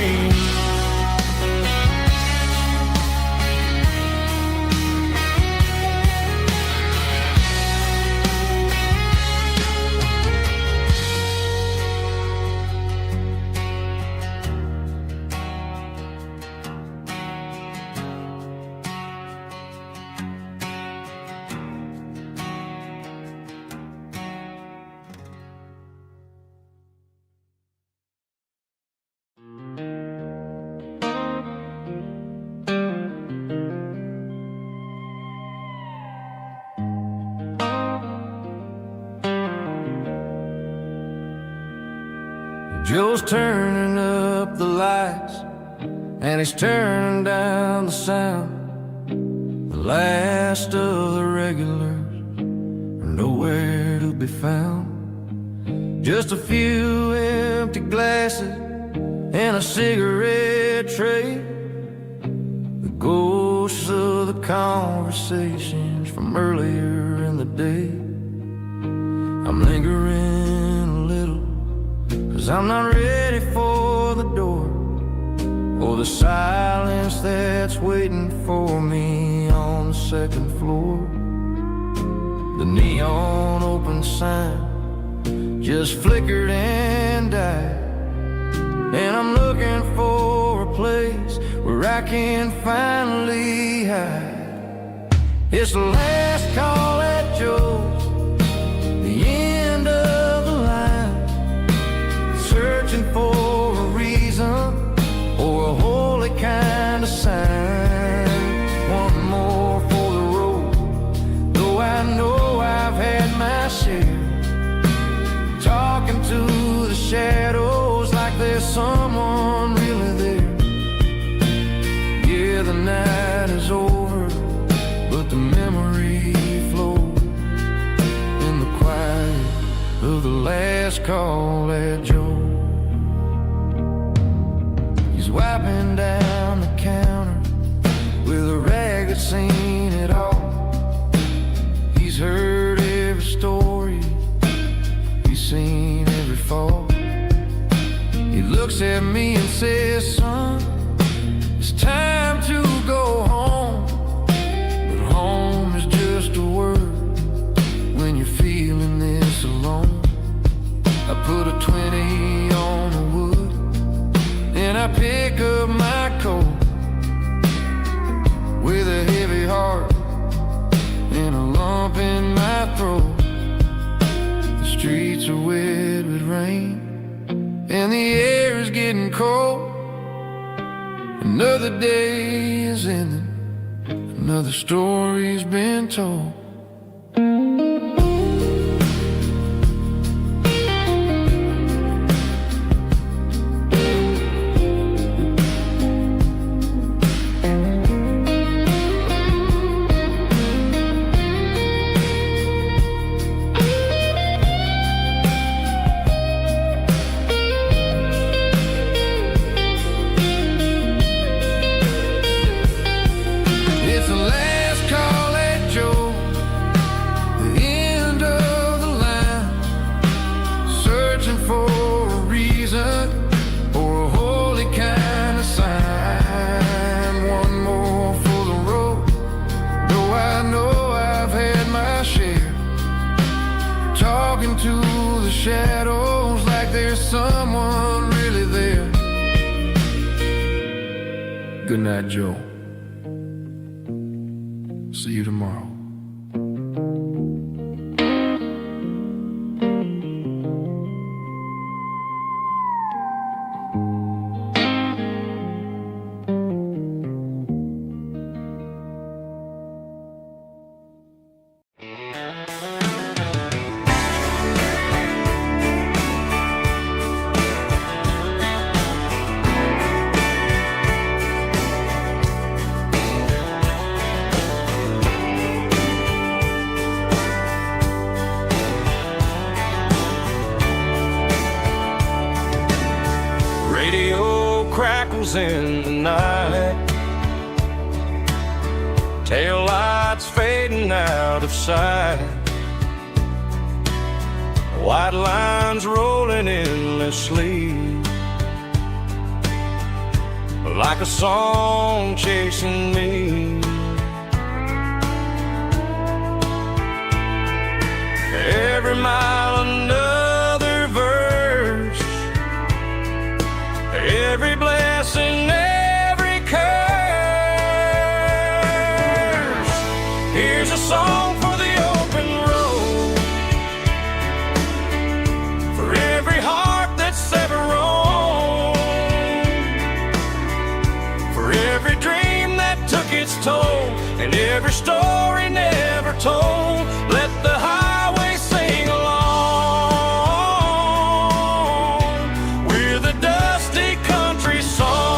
Joe's turning up the lights and he's turning down the sound. The last of the regulars are nowhere to be found. Just a few empty glasses and a cigarette tray, the ghosts of the conversations from earlier in the day. I'm lingering a little, 'cause I'm not ready for the door, or the silence that's waiting for me on the second floor. The neon open sign just flickered and died, and I'm looking for a place where I can finally hide. It's the last call at Joe's, the end of the line, searching for a reason or a holy kind of sign. One more for the road, though I know I've had my share, talking to the shadows like there's someone really there. Yeah, the night is over, but the memory flows in the quiet of the last call at Joe. He's wiping down the counter with a rag that's seen it all. He's heard every story, he's seen every fall. He looks at me and says, son, it's time to go home. But home is just a word when you're feeling this alone. I put a 20 on the wood and I pick up my coat with a heavy heart and a lump in my throat. The streets are wet with rain and the air is getting cold. Another day is ending, another story's been told. I know I've had my share, talking to the shadows like there's someone really there. Good night, Joe. See you tomorrow. In the night, tail lights fading out of sight, white lines rolling endlessly, like a song chasing me. Every mile another verse, every blessing, every curse. Here's a song for the open road, for every heart that's ever roamed, for every dream that took its toll, and every story never told. Let the highway sing along with a dusty country song.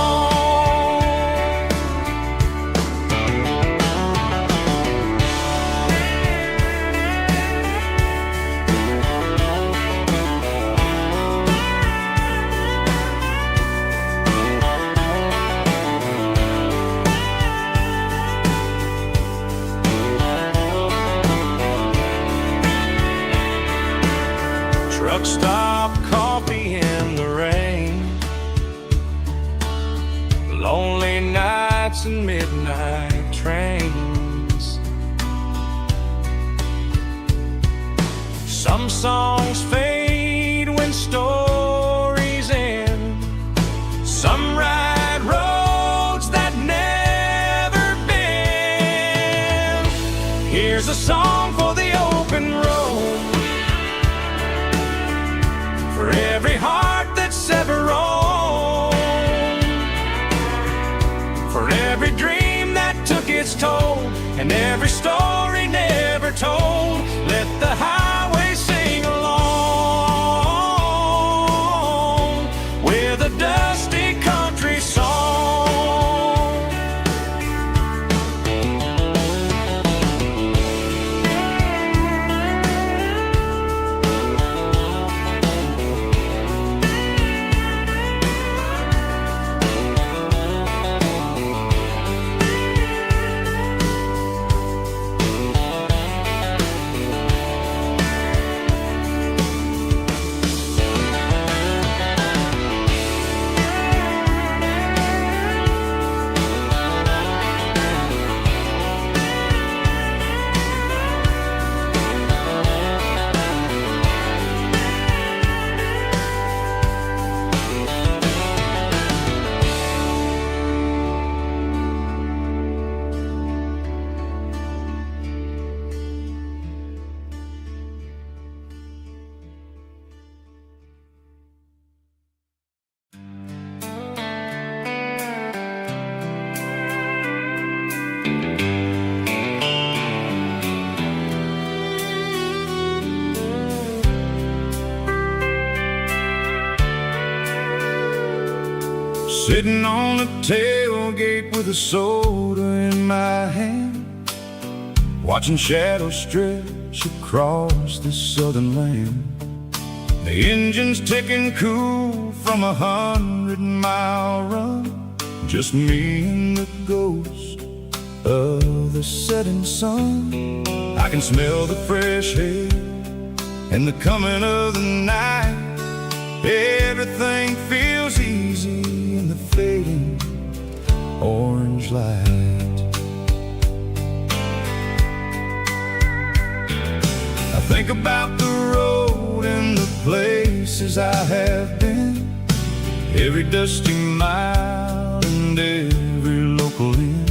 Truck stop, coffee in the rain, lonely nights and midnight trains. Some songs fade when stories end, some ride roads that never bend. Here's a song for the open road, for every heart that's ever roamed, for every dream that took its toll, and every story never told. Let the highway sing along with a dusty country song. Sitting on the tailgate with a soda in my hand, watching shadows stretch across this southern land. The engine's ticking cool from 100-mile run, just me and the ghost of the setting sun. I can smell the fresh air and the coming of the night. Everything feels easy in the fading orange light. Think about the road and the places I have been, every dusty mile and every local inn.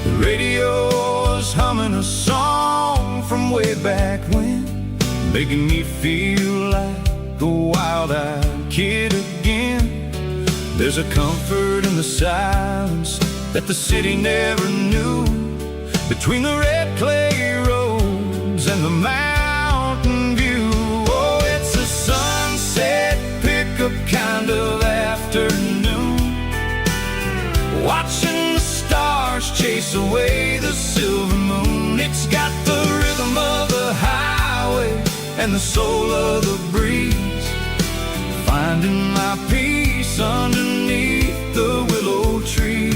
The radio's humming a song from way back when, making me feel like a wild-eyed kid again. There's a comfort in the silence that the city never knew, between the red clay roads and the mountain view. Oh, it's a sunset pickup kind of afternoon, watching the stars chase away the silver moon. It's got the rhythm of the highway and the soul of the breeze, finding my peace underneath the willow trees.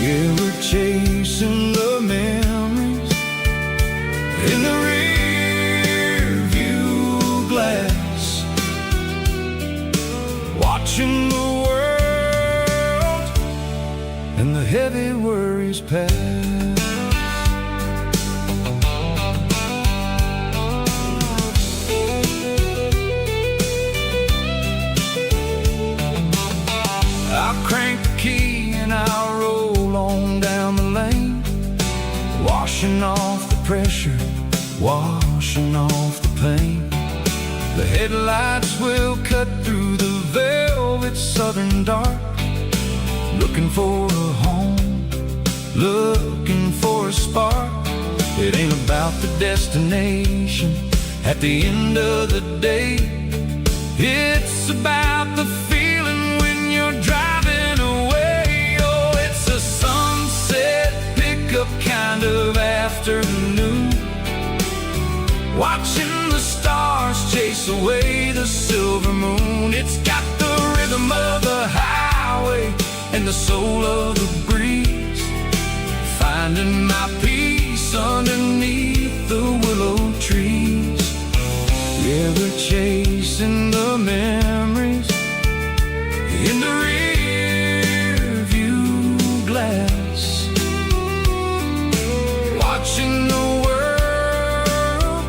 Yeah, we're chasing the memories in the rear view glass, watching the world and the heavy worries pass. I'll crank the key and I'll roll on down the lane, washing off the pressure, washing off the pain. The headlights will cut through the velvet southern dark, looking for a home, looking for a spark. It ain't about the destination at the end of the day, it's about the feeling when you're driving away. Oh, it's a sunset pickup kind of afternoon, watching the stars chase away the silver moon. It's got the rhythm of the highway and the soul of the breeze, finding my peace underneath the willow trees. Yeah, we're chasing the memories in the rear view glass, watching the world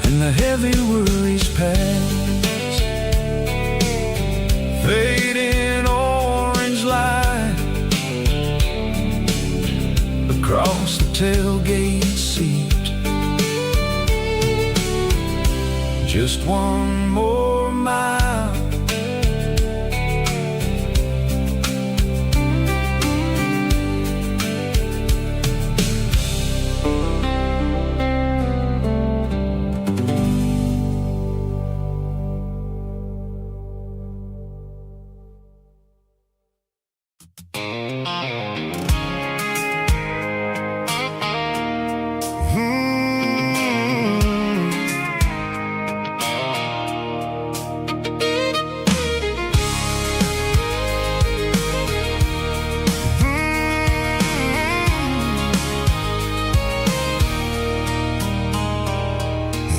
and the heavy worries pass. Fading orange light across the tailgate seat, just one more mile.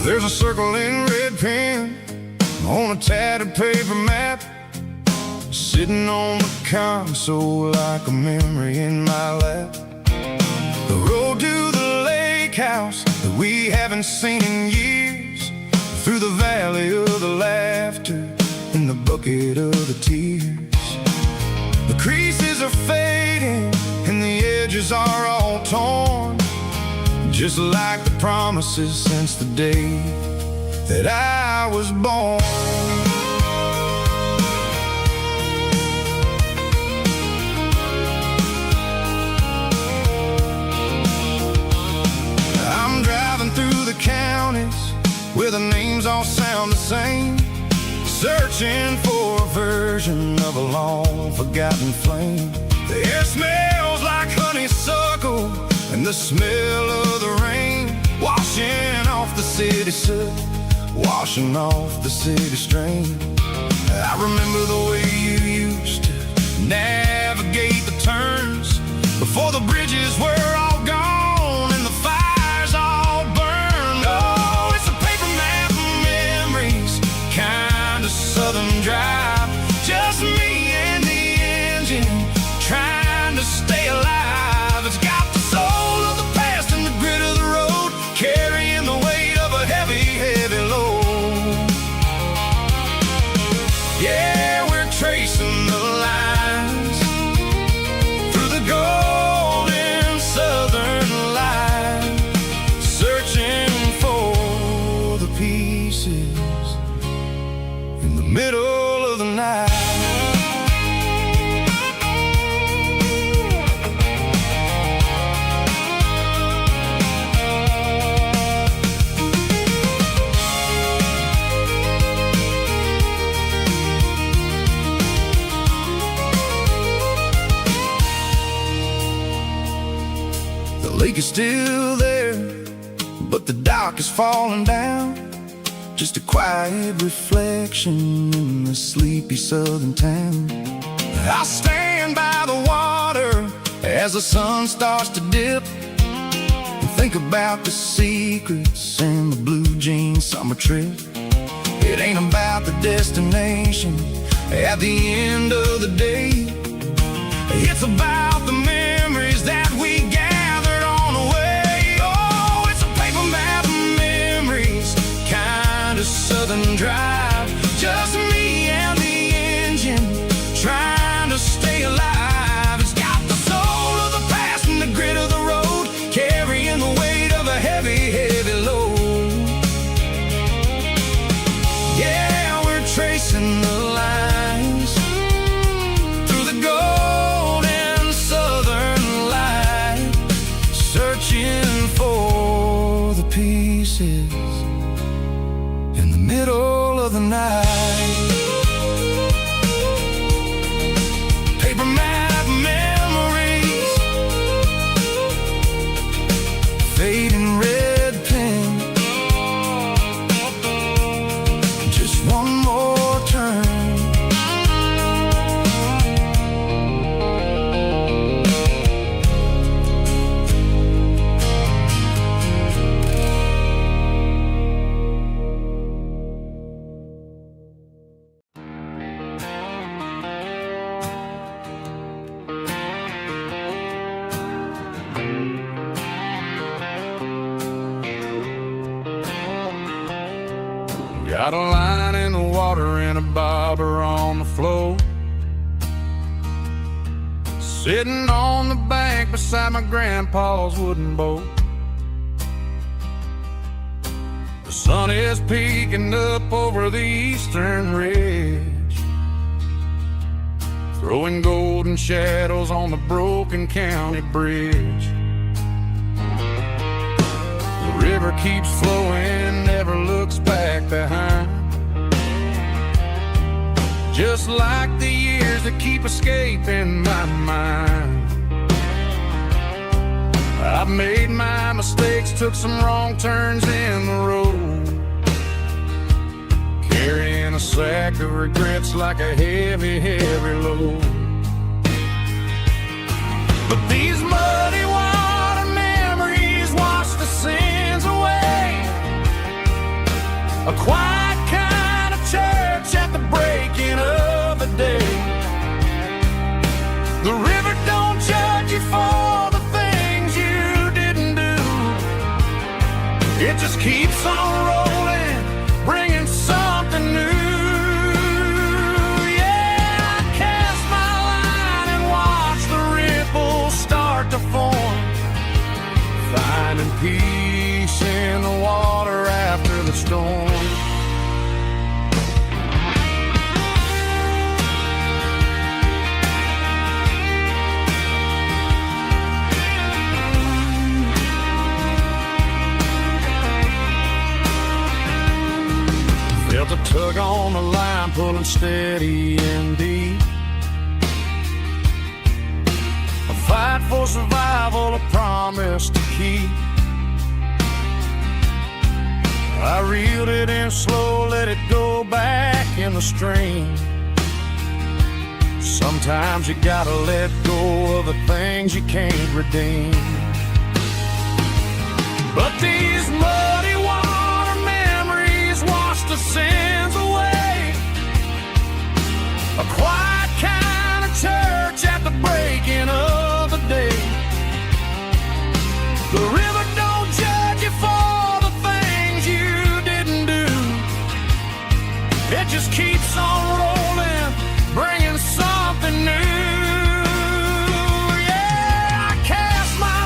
There's a circle in red pen on a tattered paper map, sitting on the console like a memory in my lap. The road to the lake house that we haven't seen in years, through the valley of the laughter and the bucket of the tears. The creases are fading and the edges are all torn, just like the promises since the day that I was born. I'm driving through the counties where the names all sound the same, searching for a version of a long forgotten flame. The air smells like honeysuckle and the smell of the rain, washing off the city soot, washing off the city strain. I remember the way you used to navigate the turns before the bridges were all gone and the fires all burned. Oh, it's a paper map of memories, kind of southern drive, just me and the engine trying to stay alive. It's got the soul of the past and the grit of the road, carrying lake is still there, but the dock is falling down. Just a quiet reflection in the sleepy southern town. I stand by the water as the sun starts to dip, and think about the secrets and the blue jean summer trip. It ain't about the destination at the end of the day. It's about the memories that we gathered on the way. Oh, it's a paper map of memories, kind of southern drive. Just me and the engine, trying to stay alive. It's got the soul of the past and the grit of the road, carrying the weight of a heavy, heavy load. Yeah, we're tracing the lines through the golden southern light, searching for the pieces in the middle of the night. Paper map memories, fading red pen, just one more turn. Got a line in the water and a bobber on the floor, sitting on the bank beside my grandpa's wooden boat. The sun is peeking up over the eastern ridge, throwing golden shadows on the broken county bridge. The river keeps flowing, never looks back behind, just like the years that keep escaping my mind. I've made my mistakes, took some wrong turns in the road, carrying a sack of regrets like a heavy, heavy load. But these muddy water memories wash the sins away. A quiet kind of church at the breaking of the day. The river don't judge you for the things you didn't do. It just keeps on rolling, bringing something new. Yeah, I cast my line and watch the ripples start to form, finding peace in the water after the storm. Felt a tug on the line, pulling steady and deep. A fight for survival, a promise to keep. I reeled it in slow, let it go back in the stream. Sometimes you gotta let go of the things you can't redeem. But these muddy water memories wash the sins away. A quiet kind of church at the breaking of the day. The river don't judge you for the things you didn't do. It just keeps on rolling, bringing something new. Yeah, I cast my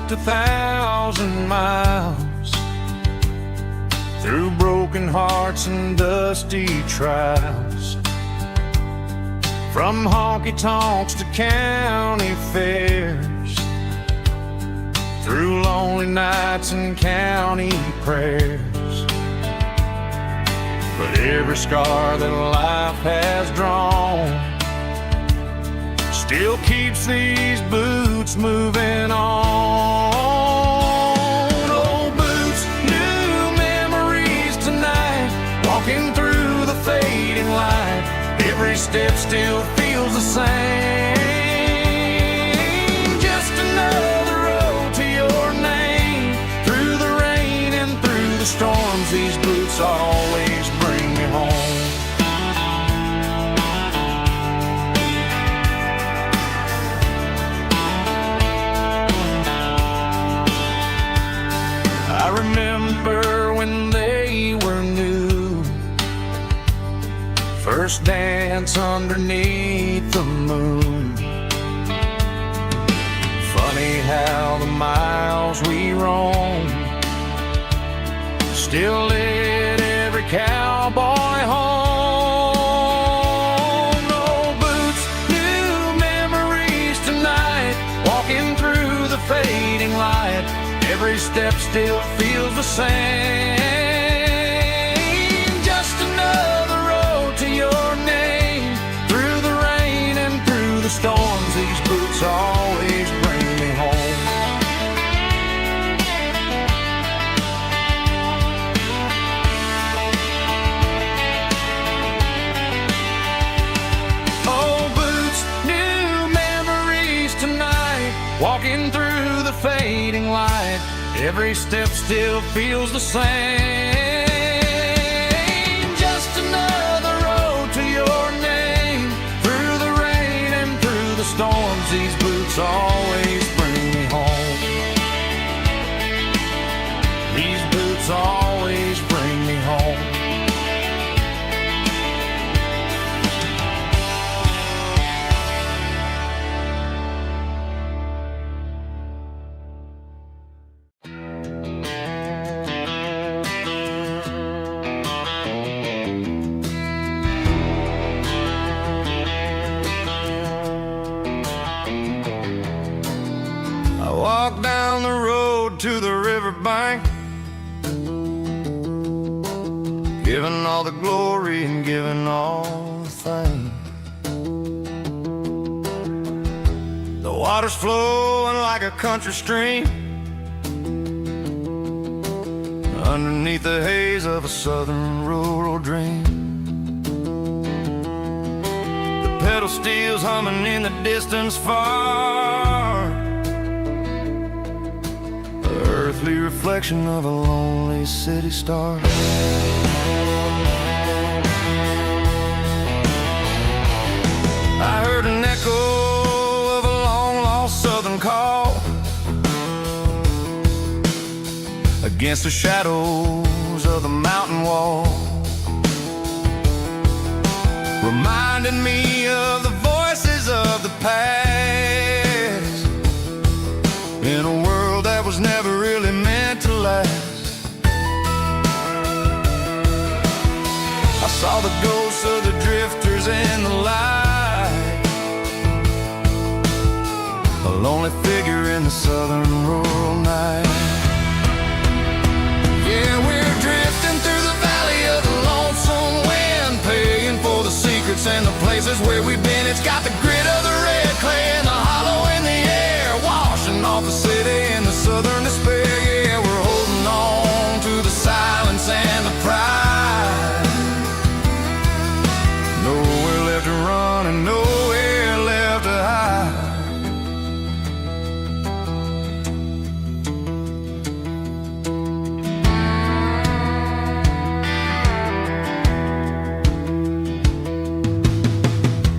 walked 1,000 miles through broken hearts and dusty trials, from honky-tonks to county fairs, through lonely nights and county prayers. But every scar that life has drawn still keeps these boots moving on. Old boots, new memories tonight, walking through the fading light. Every step still feels the same. Just another road to your name. Through the rain and through the storms, these boots always bring me home. I remember when they were new, first dance underneath the moon. Funny how the miles we roam still lit every cowboy home. No boots, new memories tonight, walking through the fading light. Every step still feels the same. Just another road to your name. Through the rain and through the storms, these boots always bring me home. Oh, boots, new memories tonight, walking through the fading light. Every step still feels the same. Just another road to your name. Through the rain and through the storms, these boots always bring me home. These boots always bring me home. Walk down the road to the riverbank, giving all the glory and giving all the thanks. The water's flowing like a country stream underneath the haze of a southern rural dream. The pedal steel's humming in the distance far, earthly reflection of a lonely city star. I heard an echo of a long-lost southern call against the shadows of the mountain wall, reminding me of the voices of the past in a world that was never really meant to last. I saw the ghosts of the drifters in the light, a lonely figure in the southern rural night. Yeah, we're drifting through the valley of the lonesome wind, paying for the secrets and the places where we've been. It's got the grit of the red clay and the hollow in the air, washing off the city and the southern despair. Yeah, we're holding on to the silence and the pride. Nowhere left to run and nowhere left to hide.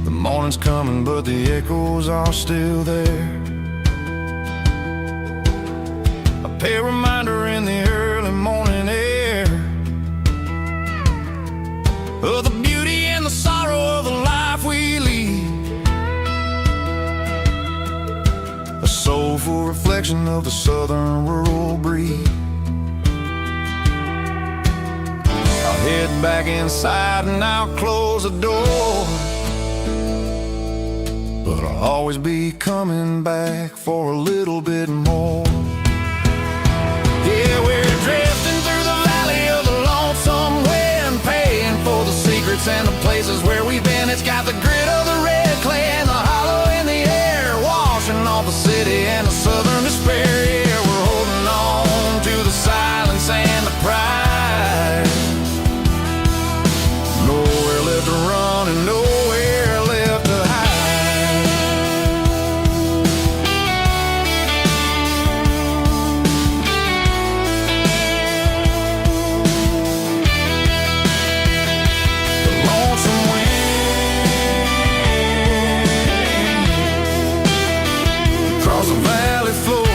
The morning's coming, but the echoes are still there. A pale reminder in the early morning air of the beauty and the sorrow of the life we lead. A soul beautiful reflection of the southern rural breeze. I'll head back inside and I'll close the door, but I'll always be coming back for a little bit more. Yeah, we're drifting through the valley of the lonesome wind, paying for the secrets and the places where we've been. It's got the grit of the red clay and the hollow in the air, washing off the city and the southern despair. Yeah, we're holding on to the silence and the pride. Nowhere left to run and nowhere left to hide. The lonesome wind across the valley floor,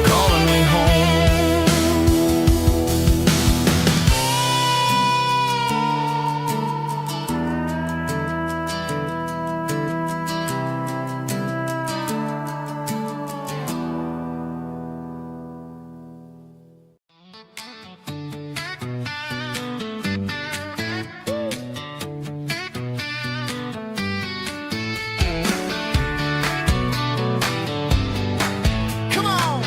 calling me home. Come on.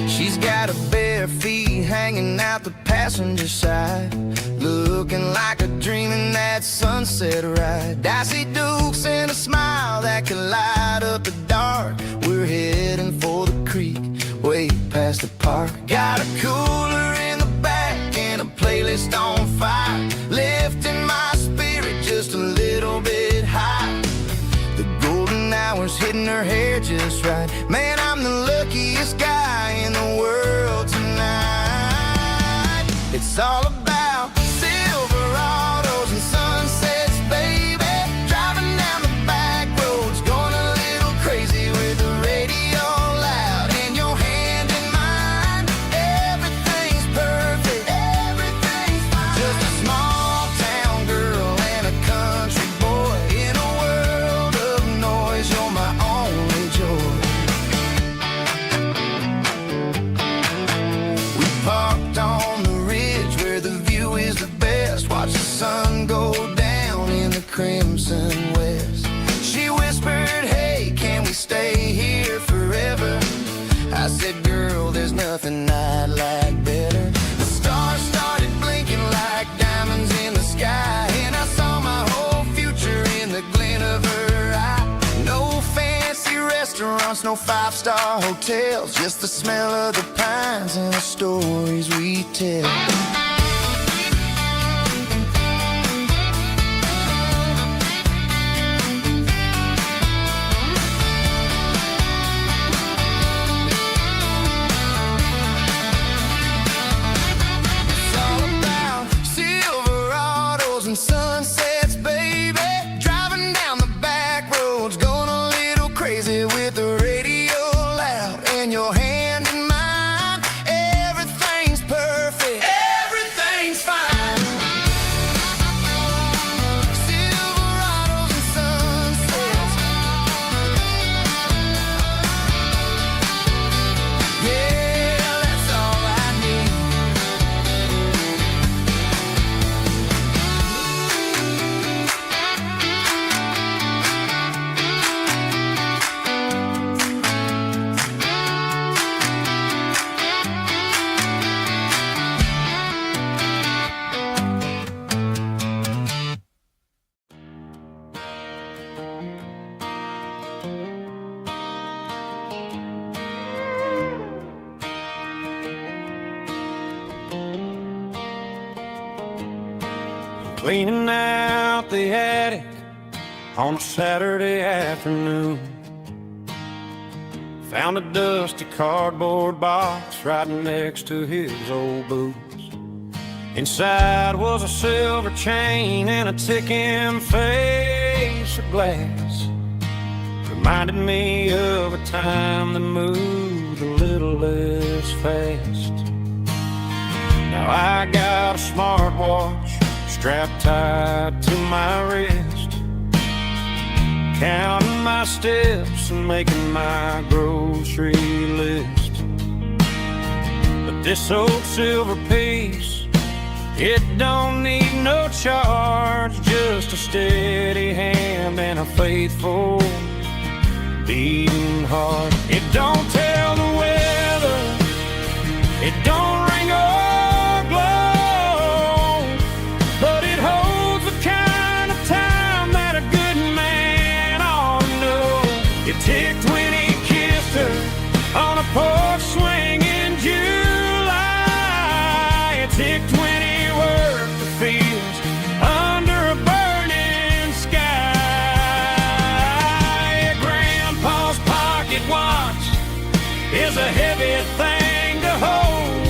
She's got her bare feet hanging out the passenger side, looking like a dream in that sunset ride. Dicey dukes and a smile that can light up the dark. We're heading for the creek, way past the park. Got a cooler in the back and a playlist on fire, lifting my spirit just a little bit high. The golden hours hitting her hair just right. Man, I'm the luckiest guy in the world tonight. It's all about Silverados and sunsets, baby. Driving down the back roads, going a little crazy with the radio loud and your hand in mine. Everything's perfect, everything's fine. Just a small town girl and a country boy in a world of noise. You're my only joy. We parked on the ridge where the view is the best. Watch the sun go down in the crimson west. She whispered, hey, can we stay here forever? I said, girl, there's nothing I'd like better. The stars started blinking like diamonds in the sky, and I saw my whole future in the glint of her eye. No fancy restaurants, no five-star hotels, just the smell of the pines and the stories we tell. It's all about Silverados and sunsets, baby. Driving down the back roads, going a little crazy with the radio loud and your hand in mine. Everything's perfect, everything's fine. Silverados and sunsets. Yeah, that's all I need. Cleaning out the attic on a Saturday afternoon. Found a dusty cardboard box right next to his old boots. Inside was a silver chain and a ticking face of glass. Reminded me of a time that moved a little less fast. Now I got a smartwatch strapped tight to my wrist. counting my steps and making my grocery list. But this old silver piece, it don't need no charge, just a steady hand and a faithful beating heart. It don't tell the weather, it don't ring or glow, but it holds the kind of time that a good man ought to know. It ticked when he kissed her on a porch swing in July. It ticked when he worked the fields under a burning sky. Grandpa's pocket watch is a heavy thing to hold,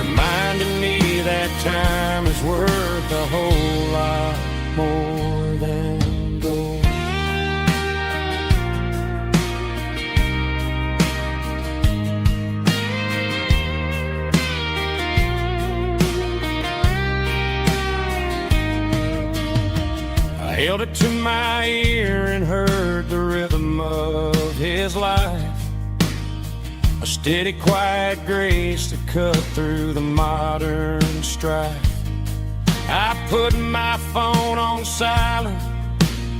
reminding me that time is worth a whole lot more than gold. I held it to my ear and heard the rhythm of his life, a steady, quiet grace that cut through the modern strife. I put my phone on silent,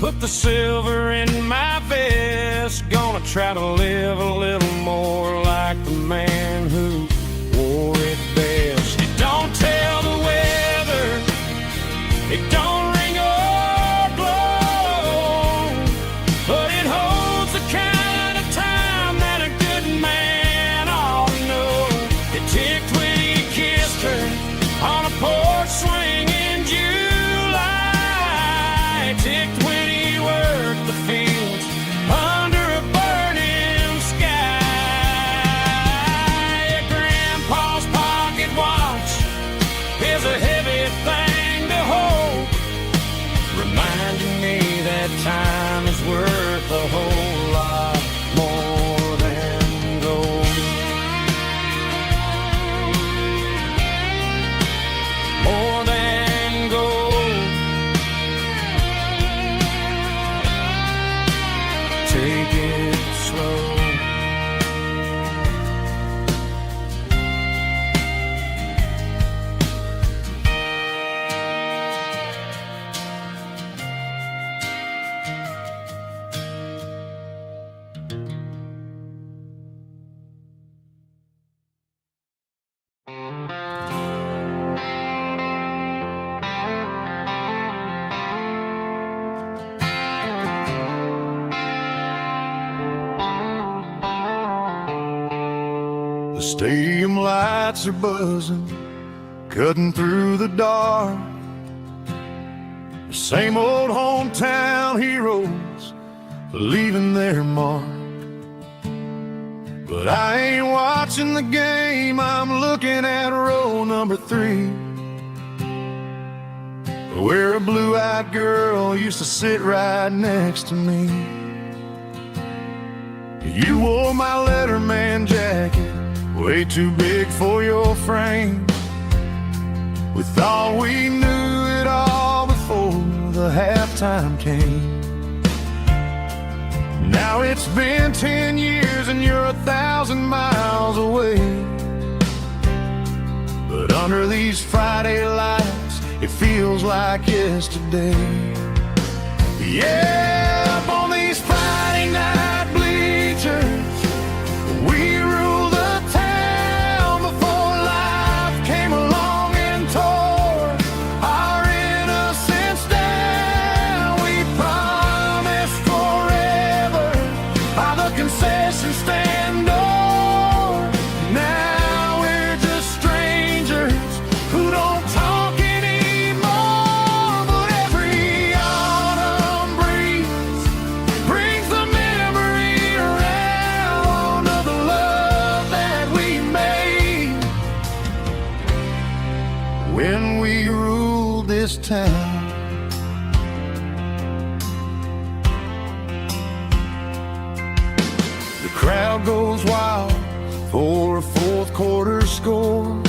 put the silver in my vest, gonna try to live a little more like the man who wore it best. It don't tell the weather, it don't ring or glow, but it holds the kind of time that a good man ought to know. It ticked when he kissed her on a porch swing in July. It ticked when he worked the fields under a burning sky. Grandpa's pocket watch is a heavy thing to hold, reminding me that time is worth a whole lot more than gold. More than gold. Take it slow. The stadium lights are buzzing, cutting through the dark. The same old hometown heroes leaving their mark. But I ain't watching the game, I'm looking at row number 3, where a blue-eyed girl used to sit right next to me. You wore my Letterman jacket, way too big for your frame. We thought we knew it all before the halftime came. Now it's been 10 years and you're 1,000 miles away. But under these Friday lights, it feels like yesterday. Yeah, up on these Friday night bleachers, we rule the town before life came along and tore our innocence down. We promised forever by the concession stand door. Now we're just strangers who don't talk anymore. But every autumn breeze brings the memory around of the love that we made when we ruled this town. The crowd goes wild for a fourth quarter score,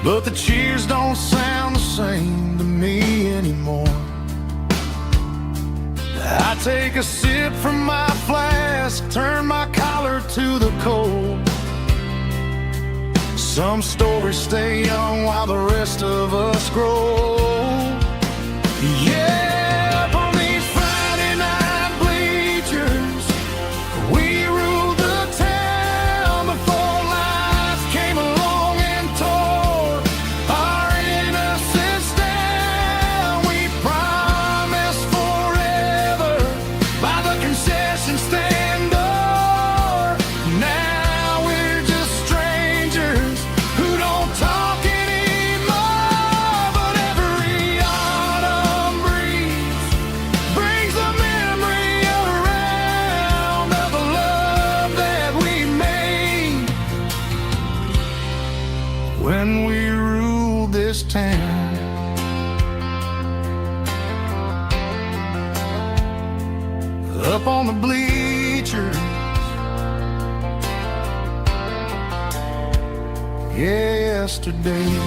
but the cheers don't sound the same to me anymore. I take a sip from my flask, turn my collar to the cold. Some stories stay young while the rest of us grow. Yeah, up on these Friday night bleachers, we ruled the town before life came along and tore our innocence down. We promised forever by the concession stand door. Now we're just strangers who don't talk anymore. But every autumn breeze brings the memory around of the love that we made when we ruled this town. Up on the bleachers, yesterday.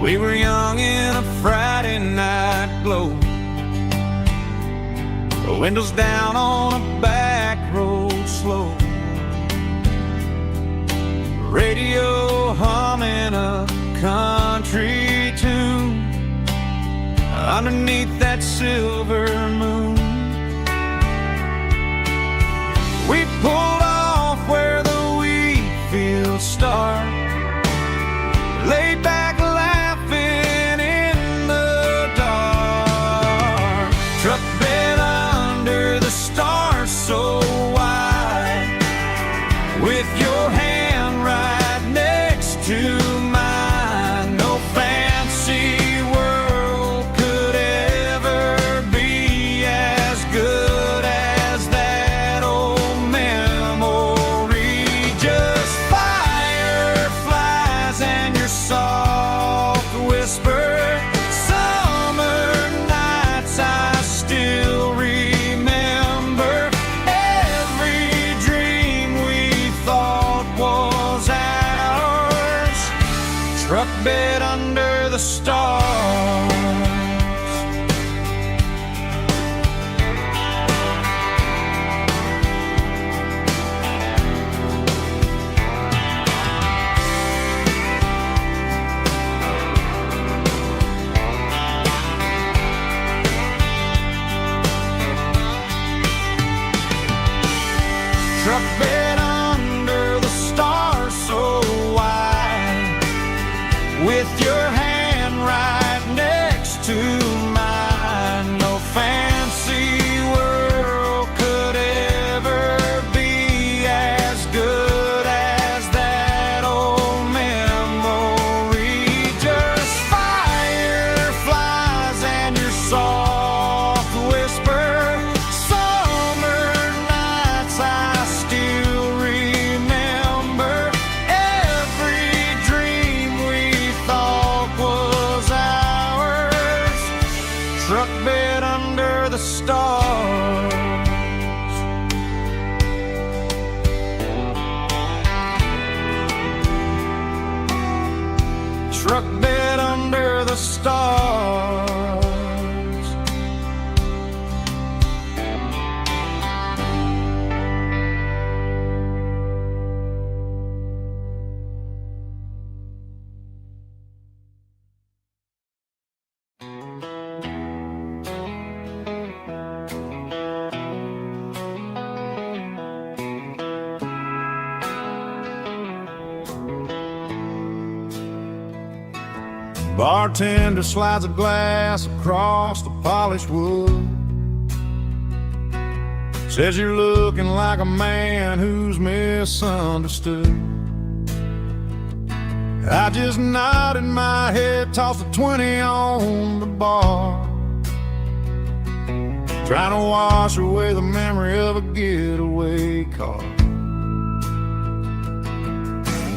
We were young in a Friday night glow, the windows down on a back road slow, radio humming a country tune underneath that silver moon. We pulled off where the wheat fields start, laid back laughing in the dark. Truck bed under the stars so wide, with your hand right next to mine. No fancy world could ever be as good as that old memory. Just fireflies and your soft whisper. Summer nights I still remember. Every dream we thought was ours. Truck bed under the stars. Truck bed under the stars so wide, with your hand right next to mine. No fancy world could ever be as good as that old memory. Just fireflies and your soft whisper. Summer nights I still remember. Every dream we thought was ours. Truck bed under the stars. Truck bed under the stars. Bartender slides a glass across the polished wood. Says you're looking like a man who's misunderstood. I just nodded my head, tossed a 20 on the bar. trying to wash away the memory of a getaway car.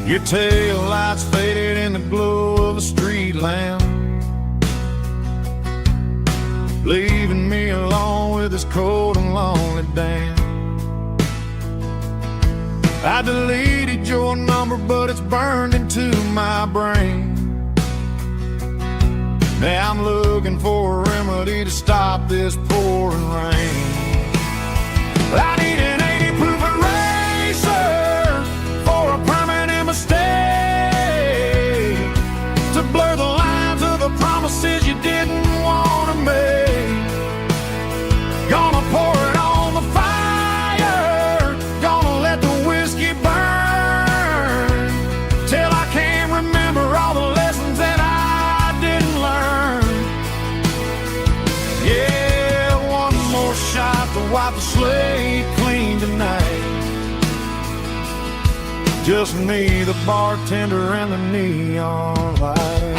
Your tail lights faded in the glow of a street lamp, leaving me alone with this cold and lonely damn. I deleted your number, but it's burned into my brain. Now I'm looking for a remedy to stop this pouring rain. I need an 80 proof eraser for a permanent mistake, to blur the lines of the promises you didn't want to make. Gonna pour it on the fire, gonna let the whiskey burn, till I can't remember all the lessons that I didn't learn. Yeah, one more shot to wipe the slate clean tonight. Just me, the bartender, and the neon light.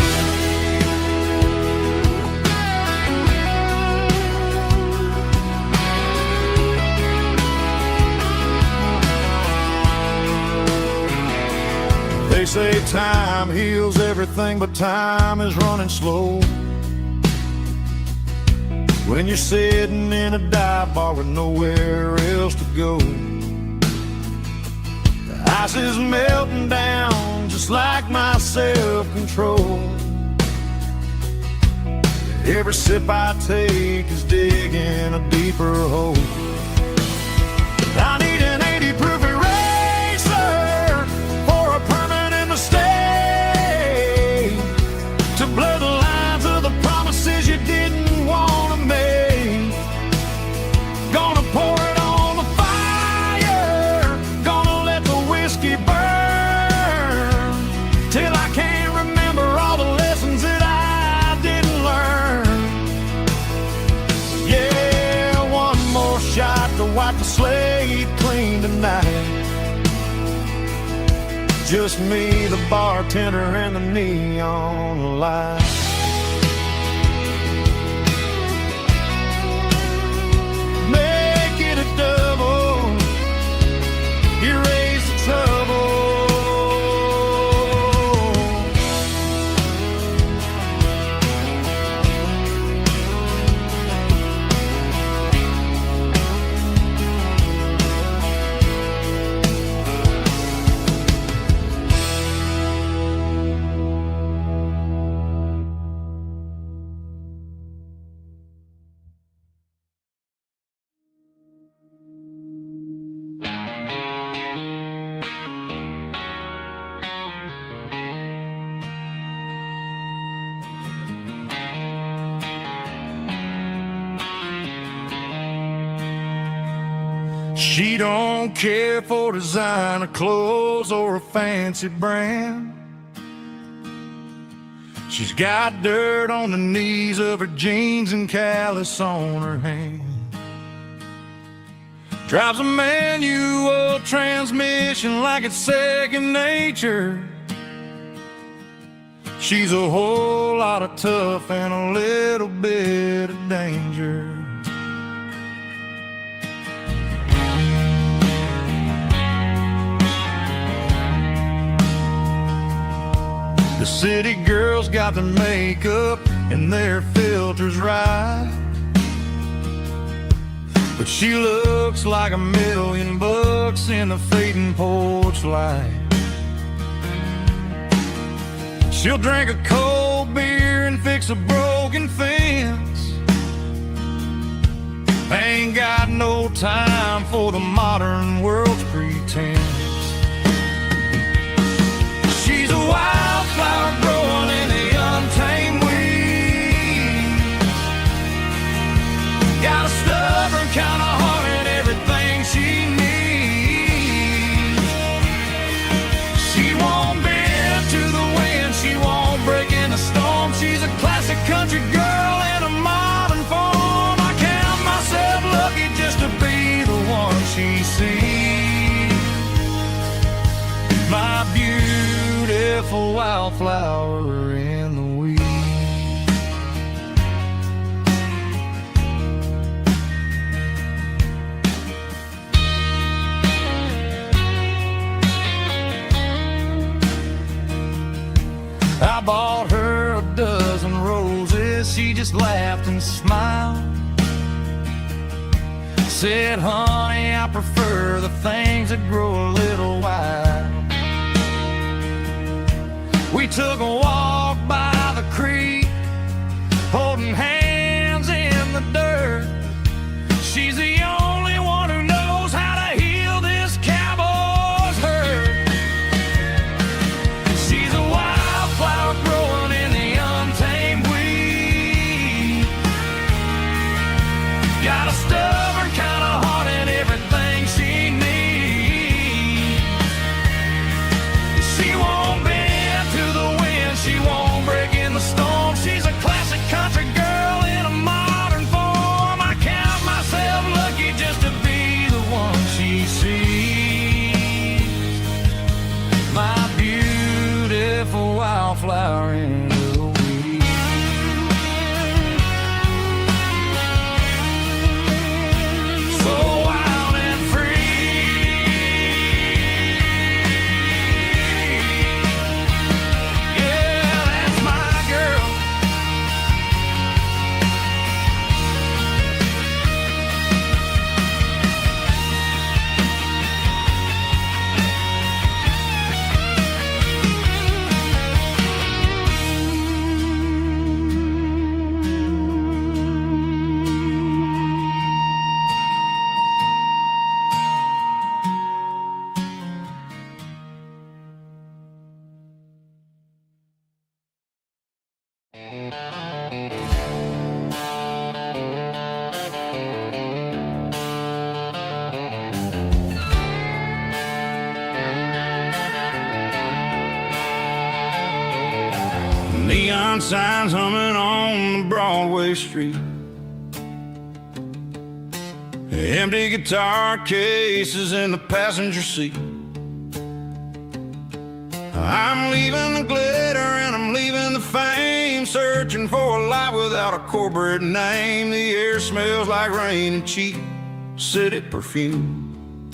They say time heals everything, but time is running slow. When you're sitting in a dive bar with nowhere else to go, the ice is melting down just like my self-control. Every sip I take is digging a deeper hole. I need an 80 proof eraser for a permanent mistake, to blur the lines of the promises you didn't want to make. Gonna pour it on the fire, gonna let the whiskey burn, till I can't remember all the lessons that I didn't learn. Yeah, one more shot to wipe the slate clean tonight. Just me, the bartender, and the neon light. Make it a double, erase the trouble. She don't care for designer clothes or a fancy brand. She's got dirt on the knees of her jeans and callus on her hand. Drives a manual transmission like it's second nature. She's a whole lot of tough and a little bit of danger. The city girls got their makeup and their filters right, but she looks like $1,000,000 in the fading porch light. She'll drink a cold beer and fix a broken fence. Ain't got no time for the modern world's pretense. She's a wildflower growing in the untamed weeds. Got a stubborn kind of heart and everything she needs. She won't bend to the wind, she won't break in the storm. She's a classic country girl in a modern form. I count myself lucky just to be the one she sees. My beautiful wildflower in the weeds. she just laughed and smiled. Said, honey, I prefer the things that grow a little wild. We took a walk by the creek, holding hands in the dirt. She's the only one who knows how to heal this cowboy's hurt. She's a wildflower growing in the untamed weed. Got a stubborn kind of heart and everything she needs. She won't bend to the wind, she won't break in the storm. She's a classic country girl in a modern form. I count myself lucky just to be the one she sees. My beautiful wildflower in the weed. So wild and free. Yeah, that's my girl. Neon signs humming on the Broadway street. Empty guitar cases in the passenger seat. I'm leaving the glitter and I'm leaving the fame, searching for a life without a corporate name. The air smells like rain and cheap city perfume.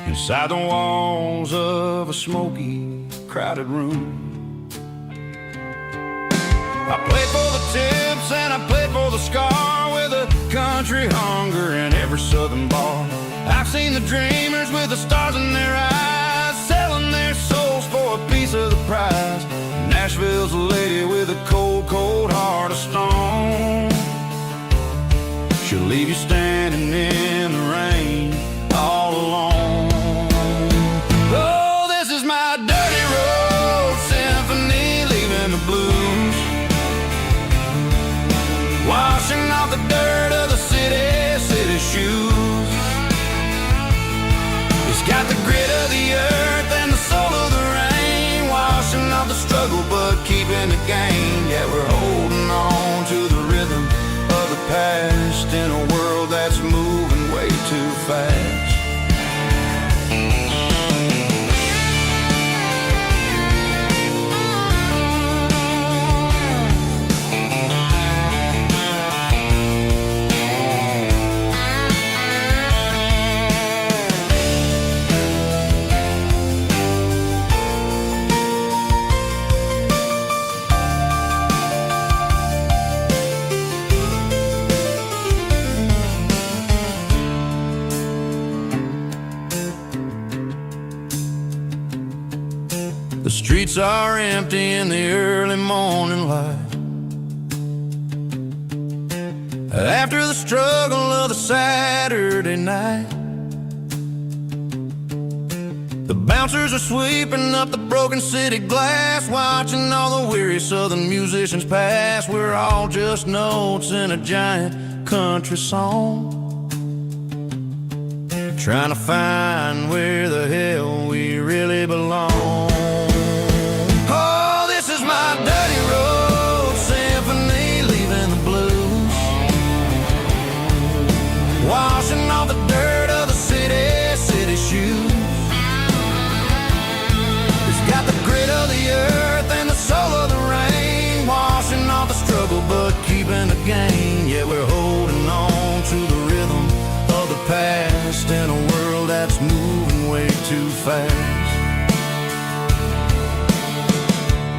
Inside the walls of a smoky, crowded room. I played for the tips and I played for the scar, with a country hunger in every southern bar. I've seen the dreamers with the stars in their eyes, selling their souls for a piece of the prize. Nashville's a lady with a cold, cold heart of stone. She'll leave you standing in the rain all alone. Oh, this is my dirty road symphony, leaving the blues, washing off the dirt of the city shoes. It's got the grit of the earth and the soul of the rain, washing off the struggle but keeping the gain. Yeah, we're holding on to the rhythm of the past in a world that's moving way too fast. The streets are empty in the early morning light, after the struggle of the Saturday night. The bouncers are sweeping up the broken city glass, watching all the weary southern musicians pass. We're all just notes in a giant country song, trying to find where the hell we really belong. Oh, this is my dirty road symphony, leaving the blues, washing off the dirt of the city shoes. It's got the grit of the earth and the soul of the rain, washing off the struggle but keeping the gain. Yeah, we're holding on to the rhythm of the past in a world that's moving way too fast.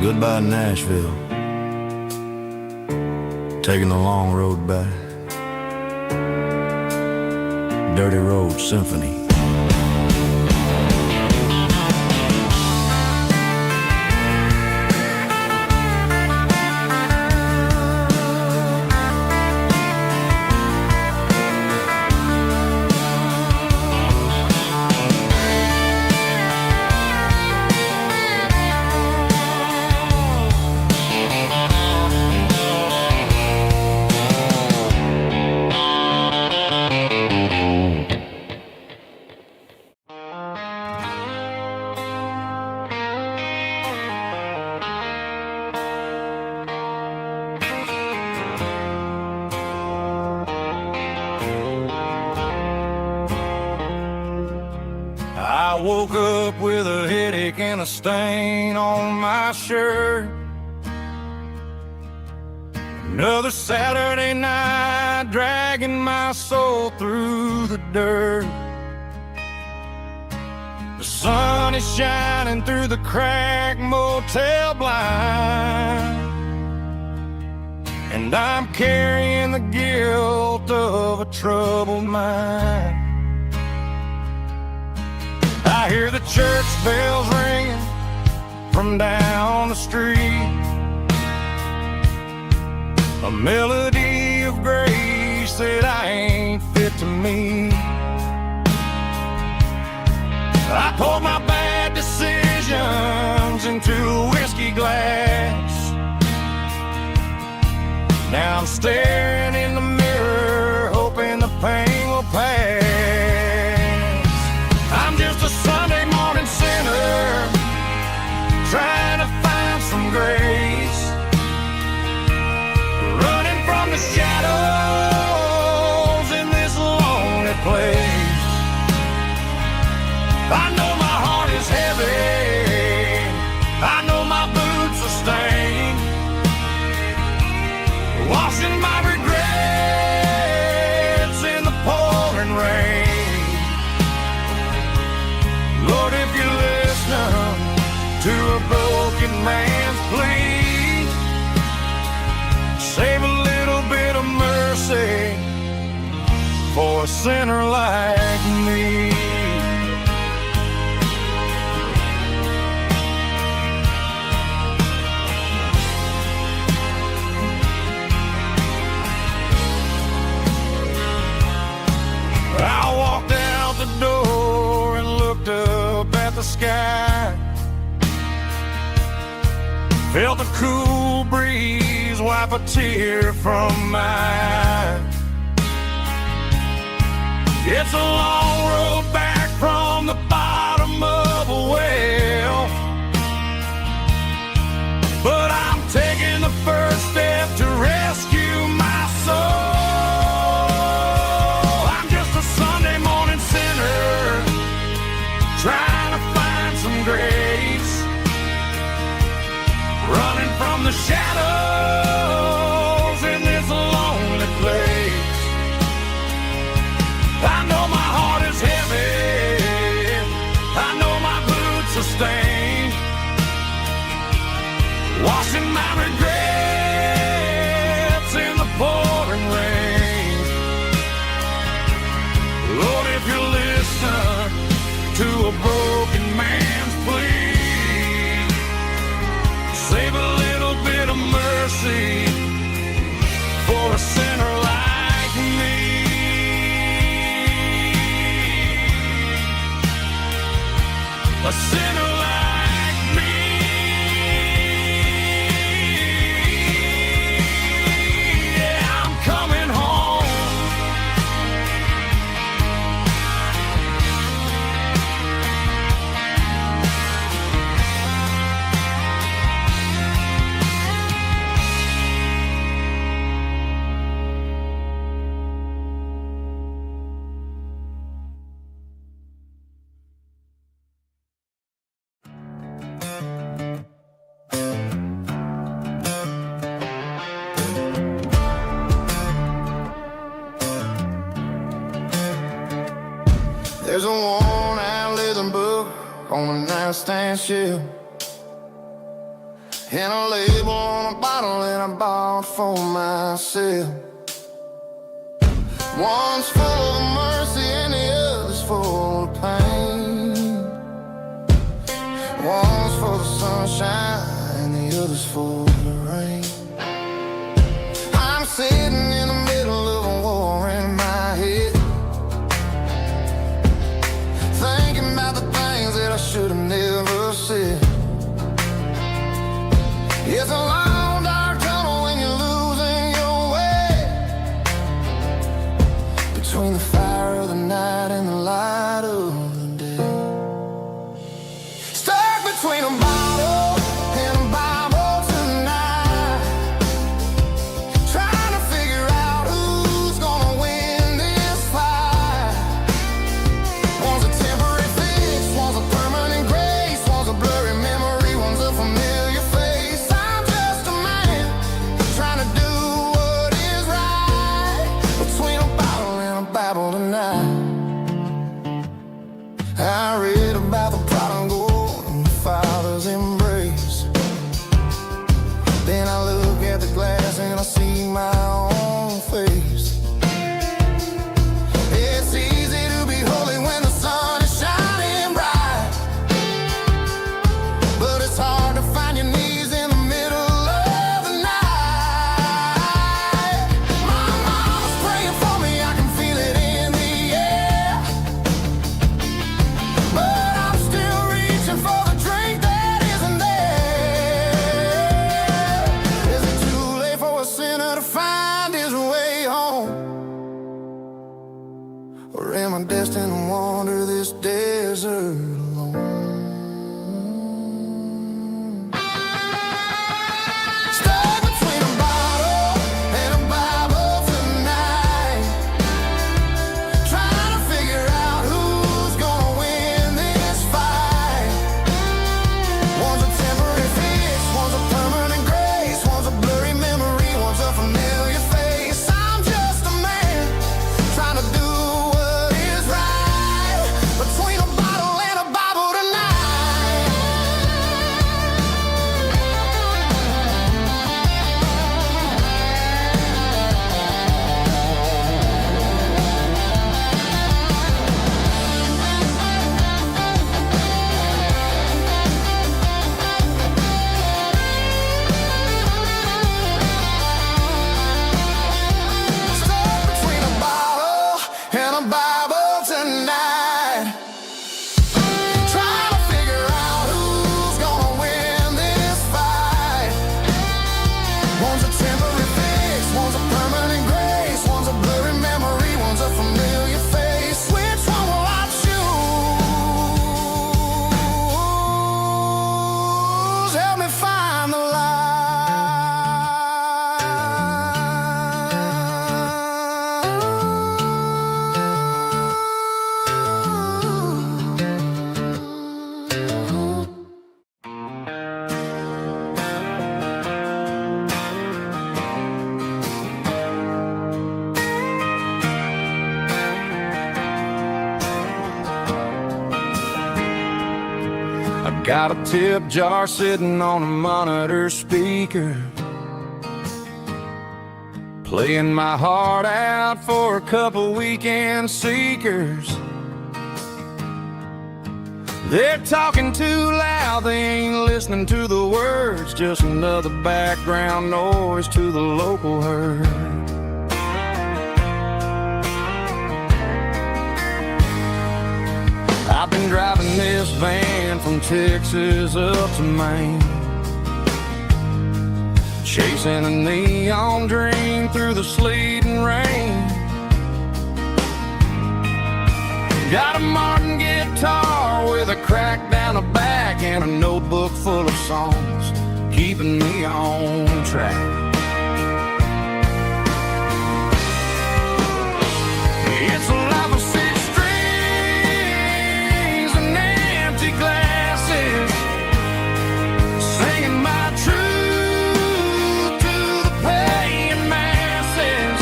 Goodbye, Nashville. Taking the long road back. Dirty Road Symphony. I woke up with a headache and a stain on my shirt. Another Saturday night dragging my soul through the dirt. The sun is shining through the cracked motel blind, and I'm carrying the guilt of a troubled mind. I hear the church bells ringing from down the street, a melody of grace that I ain't fit to meet. I poured my bad decisions into a whiskey glass. Now I'm staring in the mirror, hoping the pain will pass. I'm just a Sunday morning sinner, trying to find some grace, running from the shadows in this lonely place. I know my heart is heavy, I know my boots are stained, washing my regrets in the pouring rain. Lord, if you listen to a broken man's plea, save a little bit of mercy for a sinner like me. I walked out the door and looked up at the sky, felt the cool breeze wipe a tear from my eye. It's a long road back from the bottom of a well, but I'm taking the first step to rescue my soul. Trying to find some grace, running from the shadows in this lonely place. I know my heart is heavy, I know my boots are stained, washing my regrets in the pouring rain. Lord, if you listen to a broken man's plea, save a little bit of mercy for a sinner like me. A sinner like me. Yeah, I'm coming home. There's a worn-out little book on the nightstand shelf, and a label on a bottle that I bought for myself. One's full of mercy and the other's full of pain. One's for the sunshine and the other's for the rain. I'm sitting in the middle of a war in my head, thinking about the things that I should have never said. It's a long dark tunnel when you're losing your way, between the fire of the night and the light of the day. Stuck between a bottle and a Bible tonight, trying to figure out who's gonna win this fight. One's a temporary fix, one's a permanent grace, one's a blurry memory, one's a familiar face. I'm just a man trying to do what is right, between a bottle and a Bible tonight. I read about the prodigal and the father's embrace. Then I look at the glass and I see my own face. It's easy to be holy when the sun is shining bright, but it's hard to find your knees in the middle of the night. My mama's praying for me, I can feel it in the air, but I'm still reaching for the drink that isn't there. Is it too late for a sinner to find his way home? Or am I destined to wander this desert alone? Stuck between a bottle and a Bible tonight, trying to figure out who's gonna win this fight. One's a temporary fix, one's a permanent grace, one's a blurry memory, one's a familiar face. I'm just a man trying to do what is right, between a bottle and a Bible tonight. Stuck between a bottle and a Bible tonight, trying to figure out who's gonna win this fight. One's a temporary fix, one's a permanent grace, one's a blurry memory, one's a familiar face. Which one will I choose? Help me find the light. I got a tip jar sitting on a monitor speaker, playing my heart out for a couple weekend seekers. They're talking too loud, they ain't listening to the words, just another background noise to the local herd. I've been driving this van from Texas up to Maine, chasing a neon dream through the sleet and rain. Got a Martin guitar with a crack down the back and a notebook full of songs, keeping me on track. It's a life of six strings and empty glasses, singing my truth to the paying masses.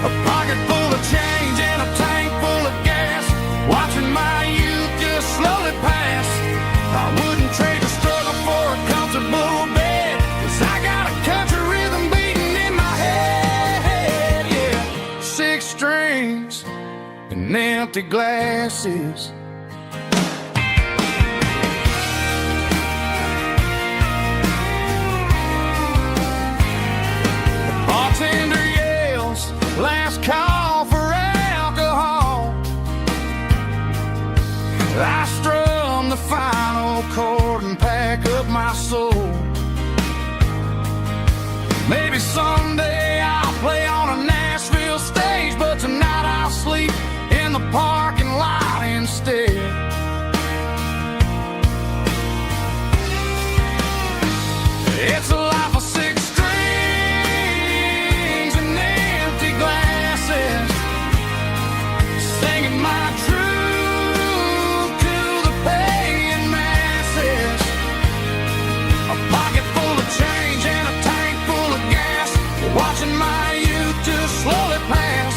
A pocket full of change and a tank full of gas, watching my youth just slowly pass. I wouldn't trade the struggle for a comfortable empty glasses. The bartender yells, last call for alcohol. I strum the final chord and pack up my soul. Maybe someday I'll play on a Nashville stage, but tonight I'll sleep in the parking lot instead. It's a life of six strings and empty glasses, singing my truth to the paying masses. A pocket full of change and a tank full of gas, watching my youth just slowly pass.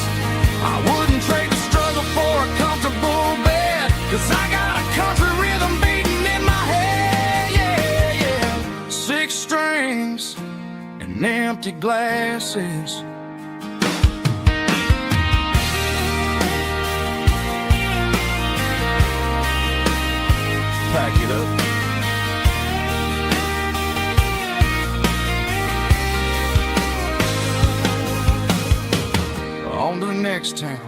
I wouldn't trade the struggle for a comfortable bed, 'cause I got a country rhythm beating in my head, yeah, yeah. Six strings and empty glasses. Pack it up. On to the next town.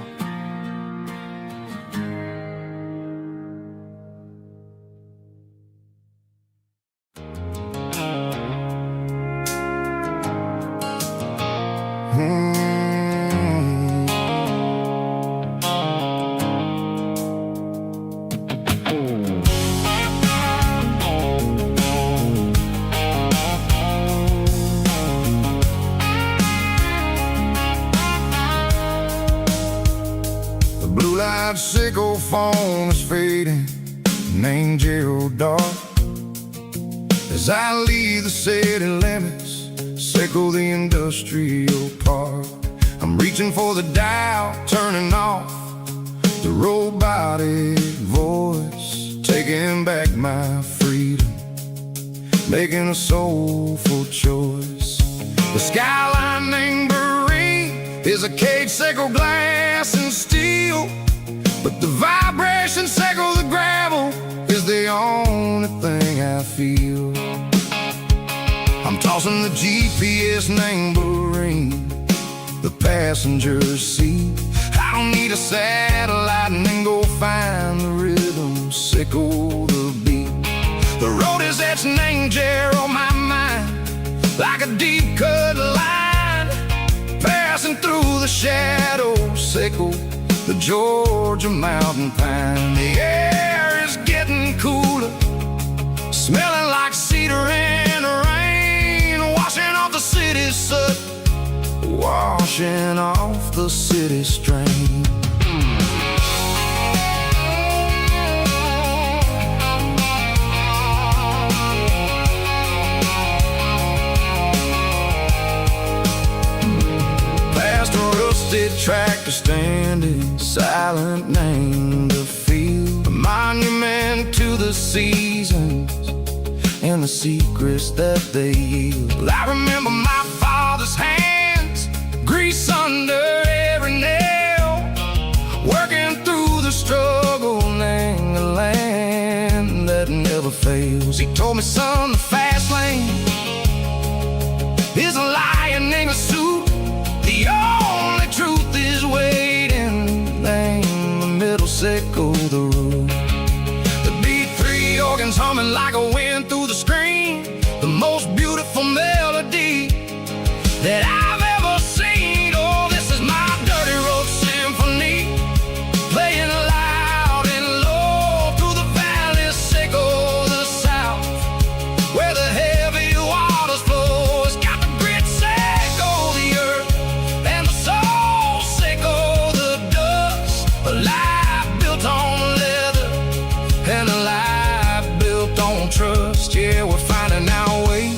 Blue-light sickle phone is fading, name Gerald dark. As I leave the city limits, sickle the industrial park. I'm reaching for the dial, turning off the robotic voice, taking back my freedom, making a soulful choice. The skyline named Bryan is a cage, sickle glass and steel, but the vibration sickle the gravel is the only thing I feel. I'm tossing the GPS named Bryan, the passenger seat. I don't need a satellite and then go find the rhythm, sickle the beat. The road is etched named Gerald on my mind, like a deep cut line, passing through the shadows, sickle the Georgia mountain pine. The air is getting cooler, smelling like cedar and rain, washing off the city's soot, washing off the city strain. Past a rusted tractor standing silent, named the field, a monument to the seasons and the secrets that they yield. I remember my father's hands, grease under every nail, working through the struggle, name the land that never fails. He told me, son, the fast lane is a lion in a suit. The only truth is waiting, name the middle, sickle the root. The beat, three organs humming like a wind through the screen, the most beautiful melody that I've ever seen. Oh, this is my dirty road symphony, playing loud and low through the valleys, sickle the south, where the heavy waters flow. It's got the grit, sickle the earth, and the soul, sickle the dust. A life built on leather and a life built on trust. Yeah, we're finding our way,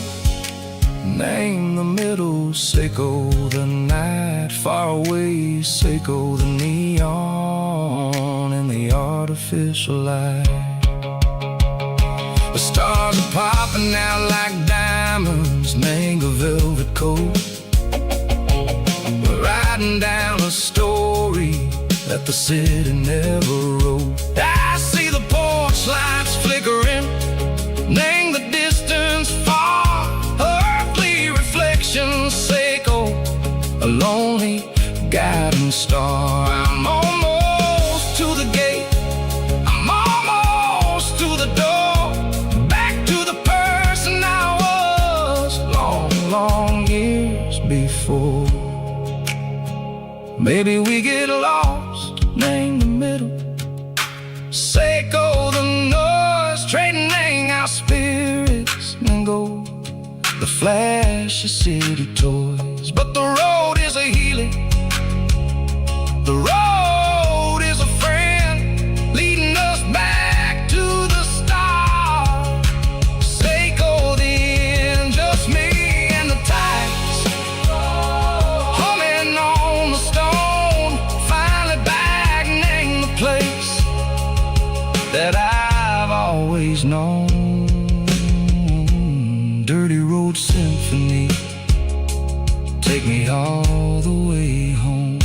name the middle, sickle the night, far away, sickle the neon and the artificial light. The stars are popping out like diamonds, mango velvet coat. We're riding down a story that the city never wrote. I see the porch lights flickering, name the distance far, earthly reflections echo, a lonely guiding star. I'm almost to the gate, I'm almost to the door, back to the person I was long, long years before. Maybe we get lost, name the middle, Seiko the noise, trading our spirits and gold, the flash of city toys. But the road is a healing, the road is a friend, leading us back to the start. Seiko the end, just me and the tides, humming on the stone, finally back, name the place that I've always known. Dirty road symphony, take me all the way home.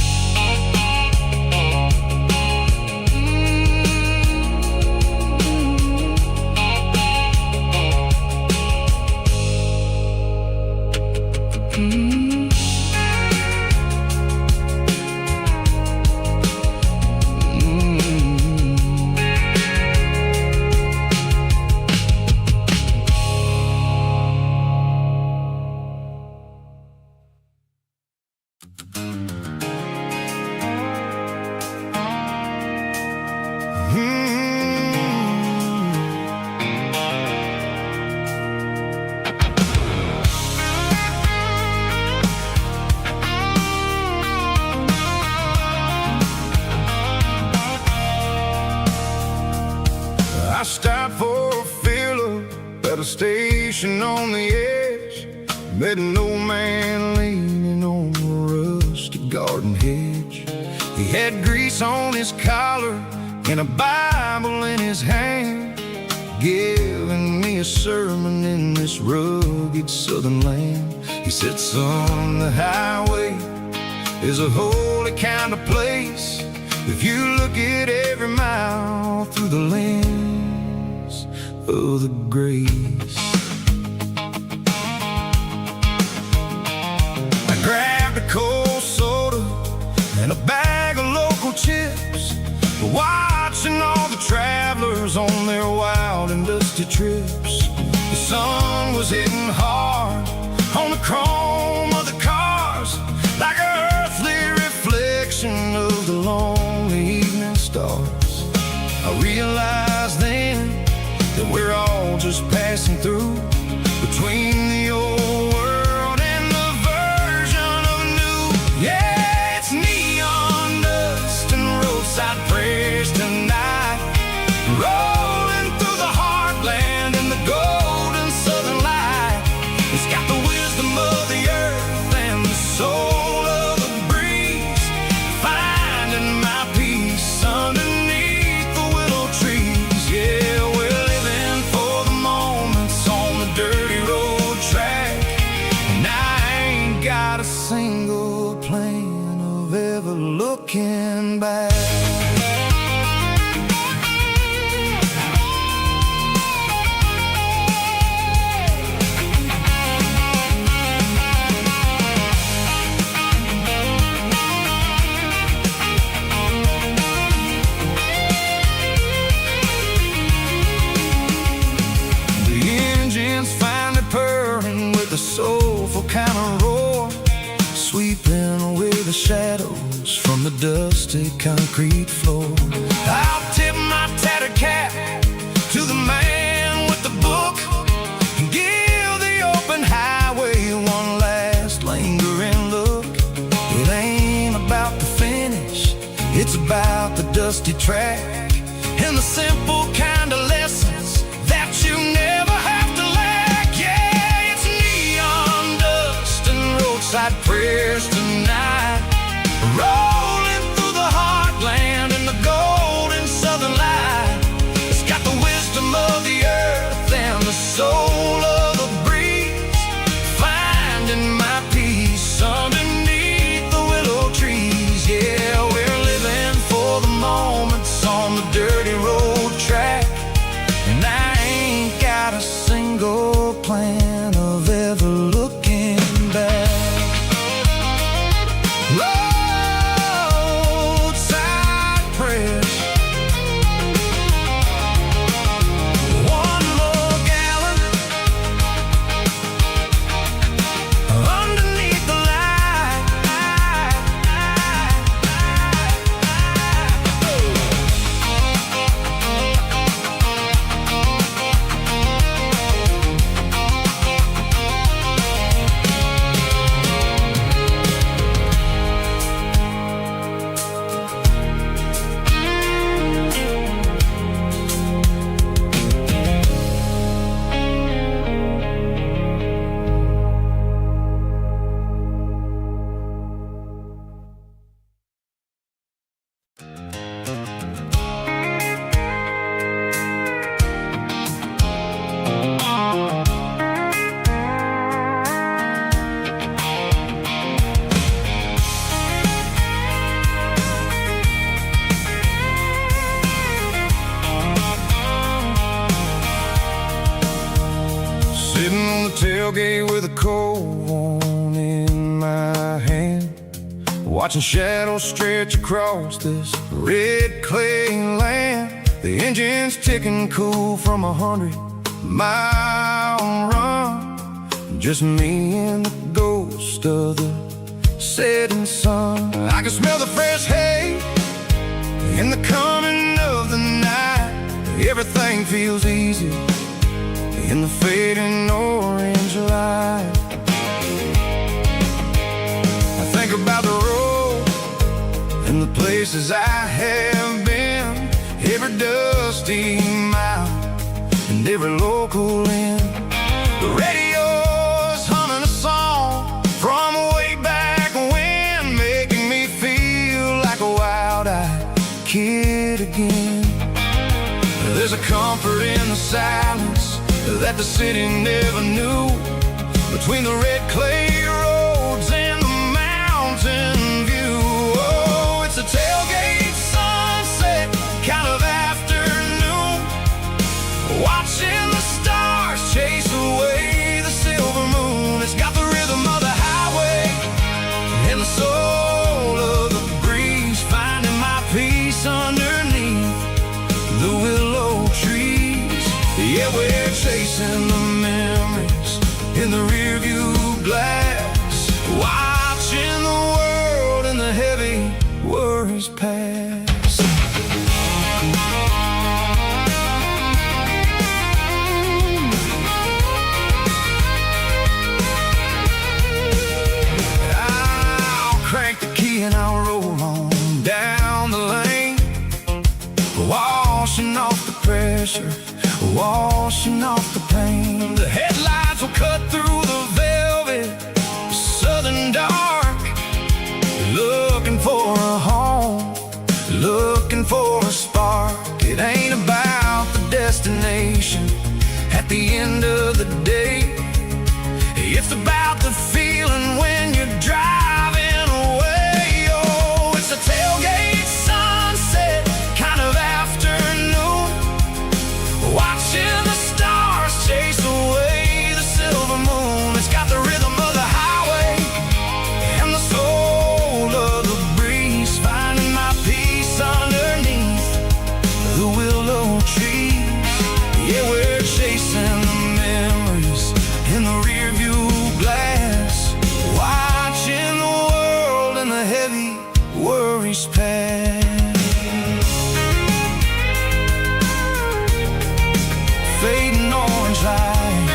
I stopped for a filler at a station on the edge, met an old man leaning on a rusty garden hedge. He had grease on his collar and a Bible in his hand, giving me a sermon in this rugged southern land. He said, son, the highway is a holy kind of place if you look at every mile through the lens of the grace. I grabbed a cold soda and a bag of local chips, watching all the travelers on their wild and dusty trips. The sun was hitting hard on the chrome of the cars, like an earthly reflection of the lonely evening stars. I realized then that we're all just passing through, between the old world and the version of new. Yeah, it's neon dust and roadside prayers tonight, rolling through the heartland in the golden southern light. It's got the wisdom of the earth and the soul of the breeze, finding my peace underneath the willow trees. Yeah, we're living for the moments on the dirty road track, and I ain't got a single plan of ever looking back. Finally purring with a soulful kind of roar, sweeping away the shadows from the dusty concrete floor. I'll tip my tattered cap to the man with the book and give the open highway one last lingering look. It ain't about the finish, it's about the dusty track and the simple kind of lessons that you never have to lack. Yeah, it's neon dust and roadside prayers tonight, rolling through the heartland in the golden southern light. It's got the wisdom of the earth and the soul of the breeze, finding my peace underneath the willow trees. Yeah, we're living for tailgate with a cold one in my hand, watching shadows stretch across this red clay land. The engine's ticking cool from 100-mile run, just me and the ghost of the setting sun. I can smell the fresh hay in the coming of the night. Everything feels easy in the fading orange light. I think about the road and the places I have been, every dusty mile and every local inn. The radio's humming a song from way back when, making me feel like a wild-eyed kid again. There's a comfort in the silence that the city never knew, between the red clay roads and the mountain view. Oh, it's a tailgate sunset kind of afternoon, watching the stars chase away the silver moon. It's got the rhythm of the highway and the soul of the breeze, finding my peace underneath the willow trees. Yeah, we're chasing the memories in the rearview glass, watching the world and the heavy worries pass. I'll crank the key and I'll roll on down the lane, washing off the pressure, washing off the pain. The headlights will cut through the velvet southern dark, looking for a home, looking for a spark. It ain't about the destination at the end of the day, it's about the feeling when you're driving away. Oh, it's a tailgate sunset kind of afternoon, watching the stars chase away the silver moon. It's got the rhythm of the highway and the soul of the breeze, finding my peace underneath the willow trees. Yeah, we're chasing the memories in the rearview glass, watching the world and the heavy worries pass. Fading orange light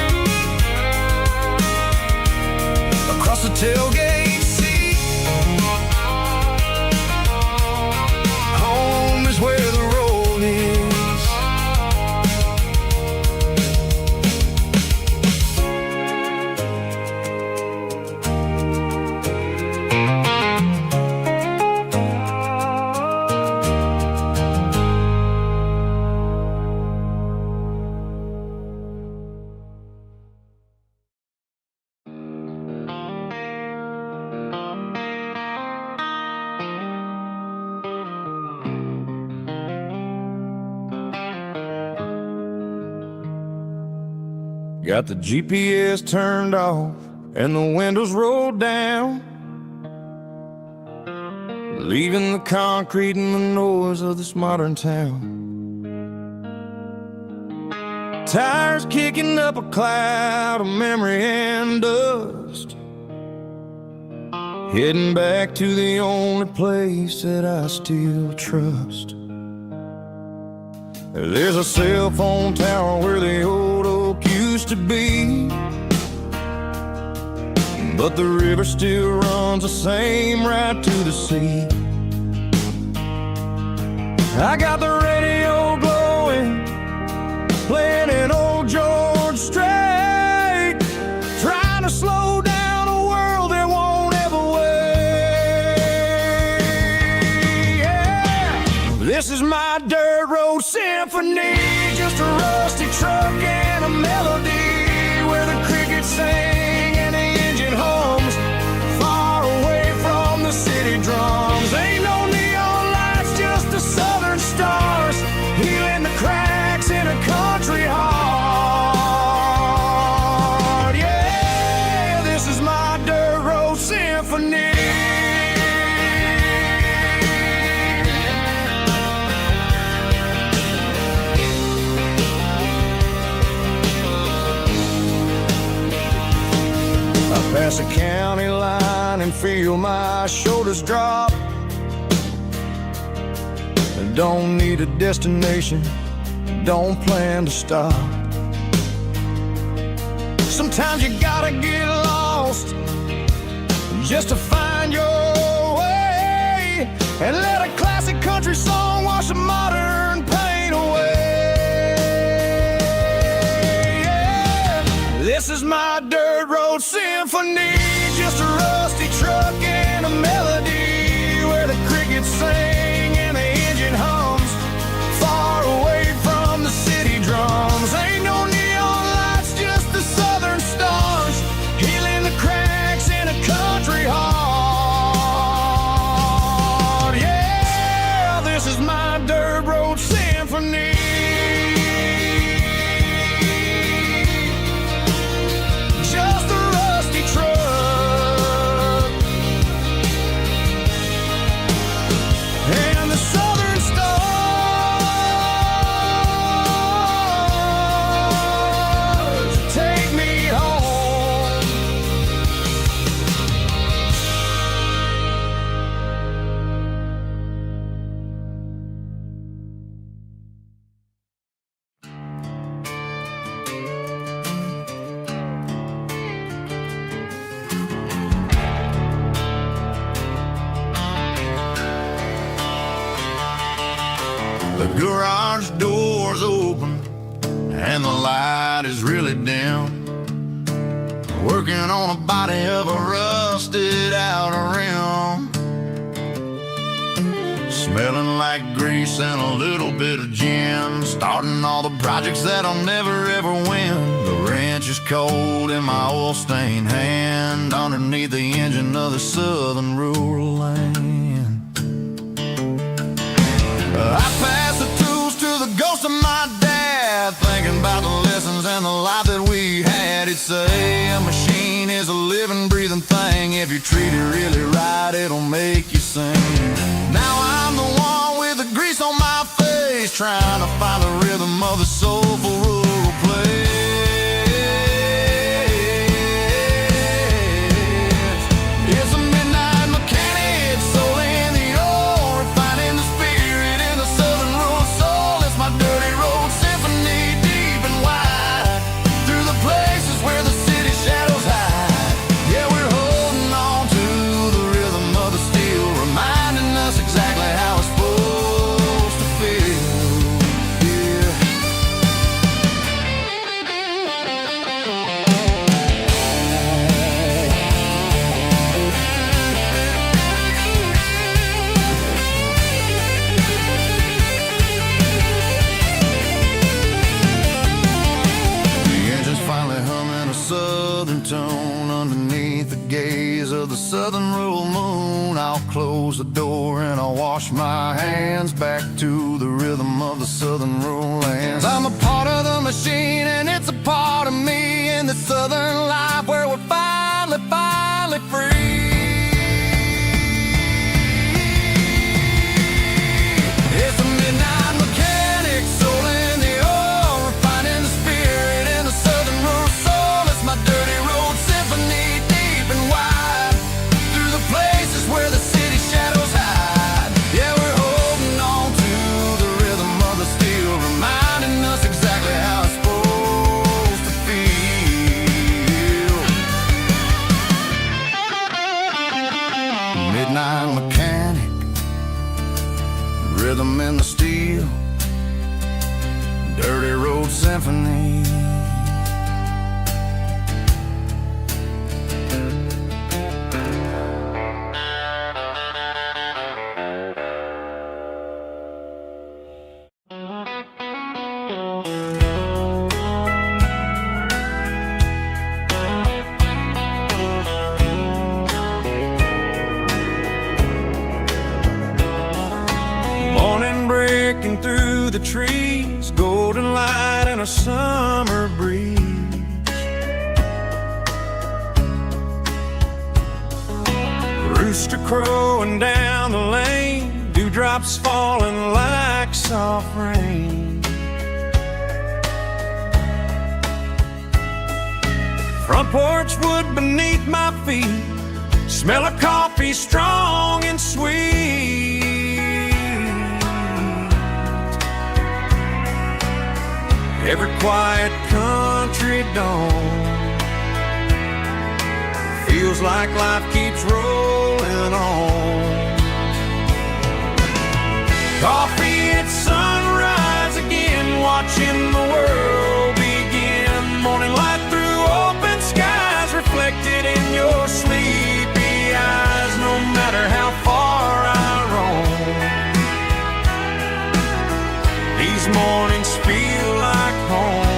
across the tailgate seat. Home is where the road is. Got the GPS turned off and the windows rolled down, leaving the concrete and the noise of this modern town. Tires kicking up a cloud of memory and dust, heading back to the only place that I still trust. There's a cell phone tower where the old oak used to be, but the river still runs the same right to the sea. I got the radio glowing, playing an old George Strait, trying to slow down a world that won't ever wait. Yeah. This is my dirt road symphony, just a rusty truck and a melody, where the crickets sing and the engine hums, far away from the city drums. Ain't no neon lights, just the southern stars, healing the cracks in a country heart. Yeah. across the county line and feel my shoulders drop. Don't need a destination, don't plan to stop. Sometimes you gotta get lost just to find your way, and let a classic country song wash a modern pain away. Yeah. This is my dirt road symphony, just a rusty truck and a melody where the crickets sing and the engine hums, far away from the city drums. Ain't no neon lights, just the southern stars, healing the cracks in a country heart. Yeah, this is my dirt road symphony. Just a rusty truck and the southern stars take me home. The garage door's open and the light is really dim. Working on a body of a rusted out rim, smelling like grease and a little bit of gin. Starting all the projects that I'll never ever win. The wrench is cold in my oil-stained hand, underneath the engine of the southern rural land. I pass the tools to the ghost of my dad, thinking about the lessons and the life that we had. He'd say a machine is a living, breathing thing. If you treat it really right, it'll make you sing. Now I'm the one with the grease on my face, trying to find the rhythm of the soulful rural place. It's a midnight mechanic, soul in the ore, refining the spirit in the southern rural soul. It's my dirty road symphony, deep and wide, through the places where the city shadows hide. Yeah, we're holding on to the rhythm of the steel, reminding us exactly how it's supposed to feel. Yeah. The engine's finally humming a southern tone underneath the gaze of the southern rural moon. I'll close the door and I'll wash my hands, back to the rhythm of the southern rural lands. I'm a part of the machine and it's a part of me, in the southern life where we're finally free. It's a midnight mechanic, soul in the ore, refining the spirit in the southern rural soul. It's my dirty road symphony, deep and wide, through the places where the city shadows hide. Yeah, we're holding on to the rhythm of the steel, reminding us exactly how it's supposed to feel. Midnight mechanic, rhythm in the steel, dirty road symphony. Morning breaking through the trees, golden light and a summer breeze. Rooster crowing down the lane, dewdrops falling like soft rain. Front porch wood beneath my feet, smell of coffee strong and sweet. Every quiet country dawn feels like life keeps rolling on. Coffee at sunrise again, watching the world begin. Morning light through open skies, reflected in your sleepy eyes. No matter how far I roam, these mornings feel like home.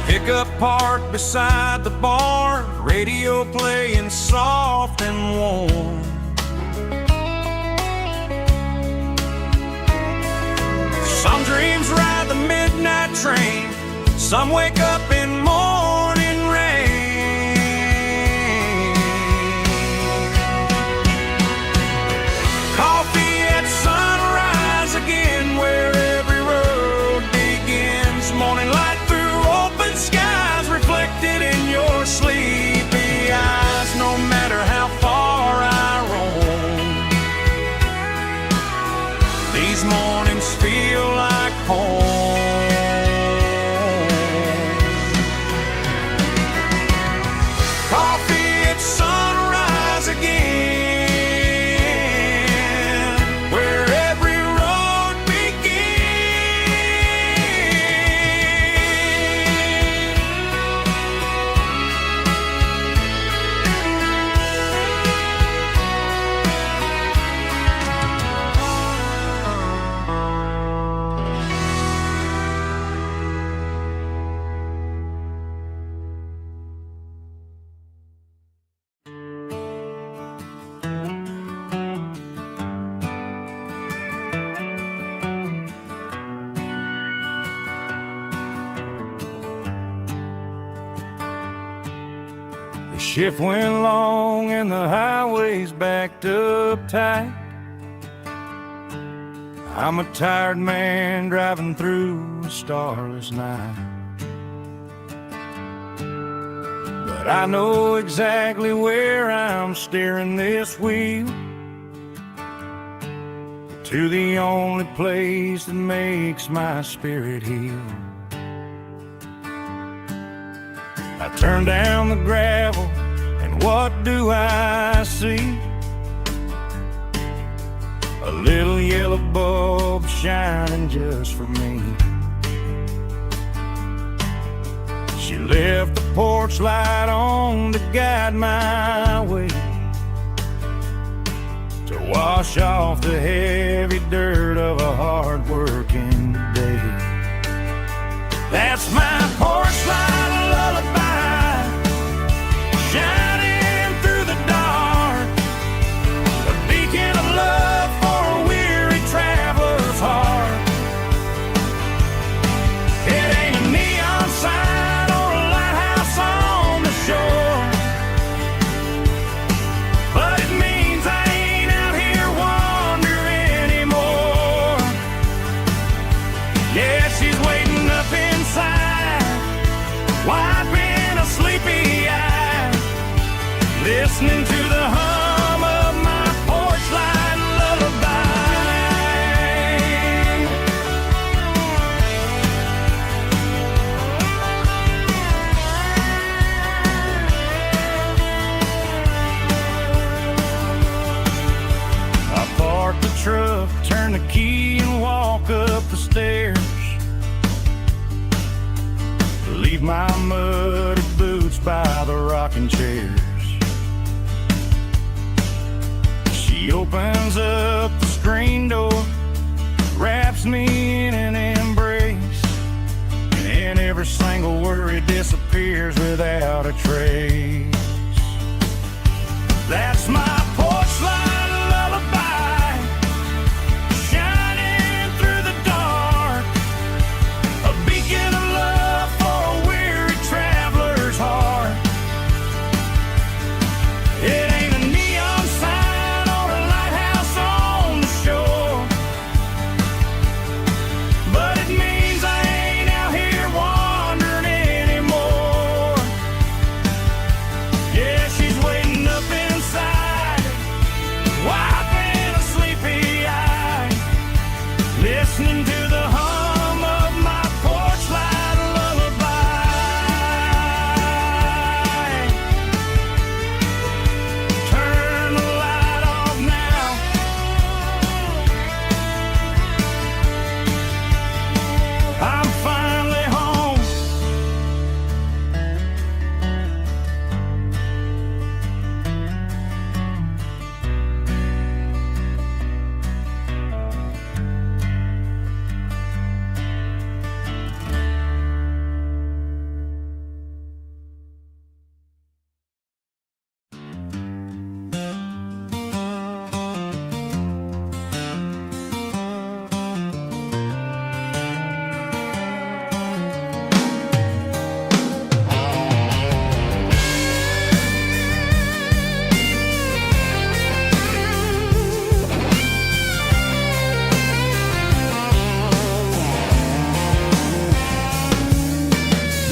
Pickup parked beside the barn, radio playing soft and warm. Some dreams ride the midnight train, some wake up in morning rain. Coffee at sunrise again, where every road begins. Morning light through open skies, reflected in your sleepy eyes. No matter how far I roam, these mornings feel like home. Coffee at sunrise again, where every road The shift went long and the highway's backed up tight. I'm a tired man driving through a starless night. But I know exactly where I'm steering this wheel, to the only place that makes my spirit heal. I turn down the gravel, and what do I see? A little yellow bulb shining just for me. She left the porch light on to guide my way, to wash off the heavy dirt of a hard-working day. That's my porch light lullaby, shining through the dark, a beacon of love for a weary traveler's heart. It ain't a neon sign or a lighthouse on the shore, but it means I ain't out here wandering anymore. Yeah, she's waiting up inside, wiping a sleepy eye, listening to the hum of my porch light lullaby. I park the truck, turn the key and walk up the stairs, leave my muddy boots by the rocking chairs. She opens up the screen door, wraps me in an embrace, and every single worry disappears without a trace. That's my porch light lullaby, shining through the dark, a beacon of love for a weary traveler's heart.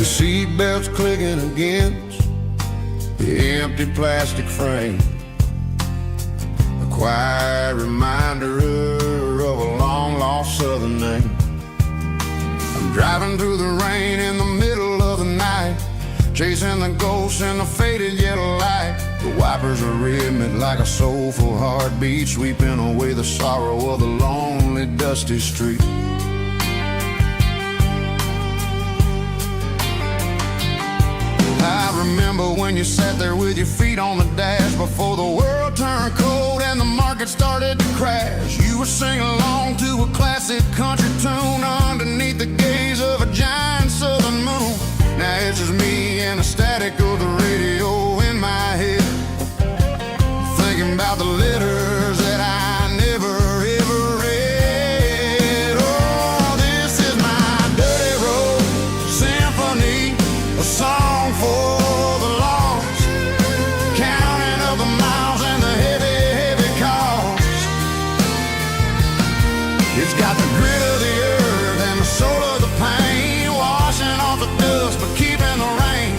The seatbelts clicking against the empty plastic frame, a quiet reminder of a long-lost southern name. I'm driving through the rain in the middle of the night, chasing the ghosts in the faded yellow light. The wipers are rhythmic like a soulful heartbeat, sweeping away the sorrow of the lonely, dusty street. I remember when you sat there with your feet on the dash, before the world turned cold and the market started to crash. You were singing along to a classic country tune underneath the gaze of a giant southern moon. Now it's just me and the static of the radio in my head, thinking about the letters that I never ever read. Oh, this is my dirty road symphony, a song for the lost, counting up the miles and the heavy, heavy cost. It's got the grit of the earth and the soul of the pain, washing off the dust but keeping the rain.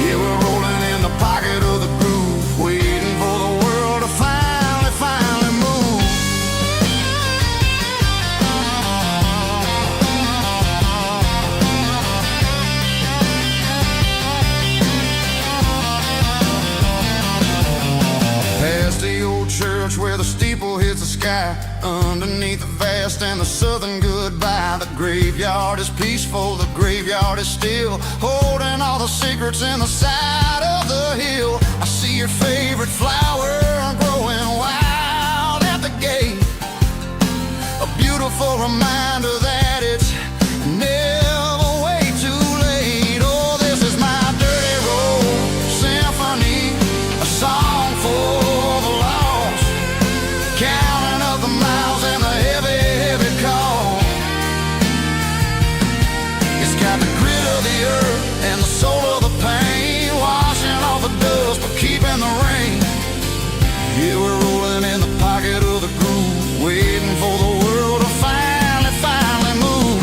Yeah, we're rolling in the pocket of the groove, waiting for the world to finally move. Past the old church where the steeple hits the sky, underneath the vast and the southern goodbye. The graveyard is peaceful, the graveyard is still, holding all the secrets in the side of the hill. I see your favorite flower growing wild at the gate, a beautiful reminder that it's never way too late. Oh, this is my dirty road symphony, a song for the lost, counting up the miles and the heavy, heavy call. It's got the grit of the earth and the soul of the pain, washing off the dust but keeping the rain. Yeah, we're rolling in the pocket of the groove, waiting for the world to finally move.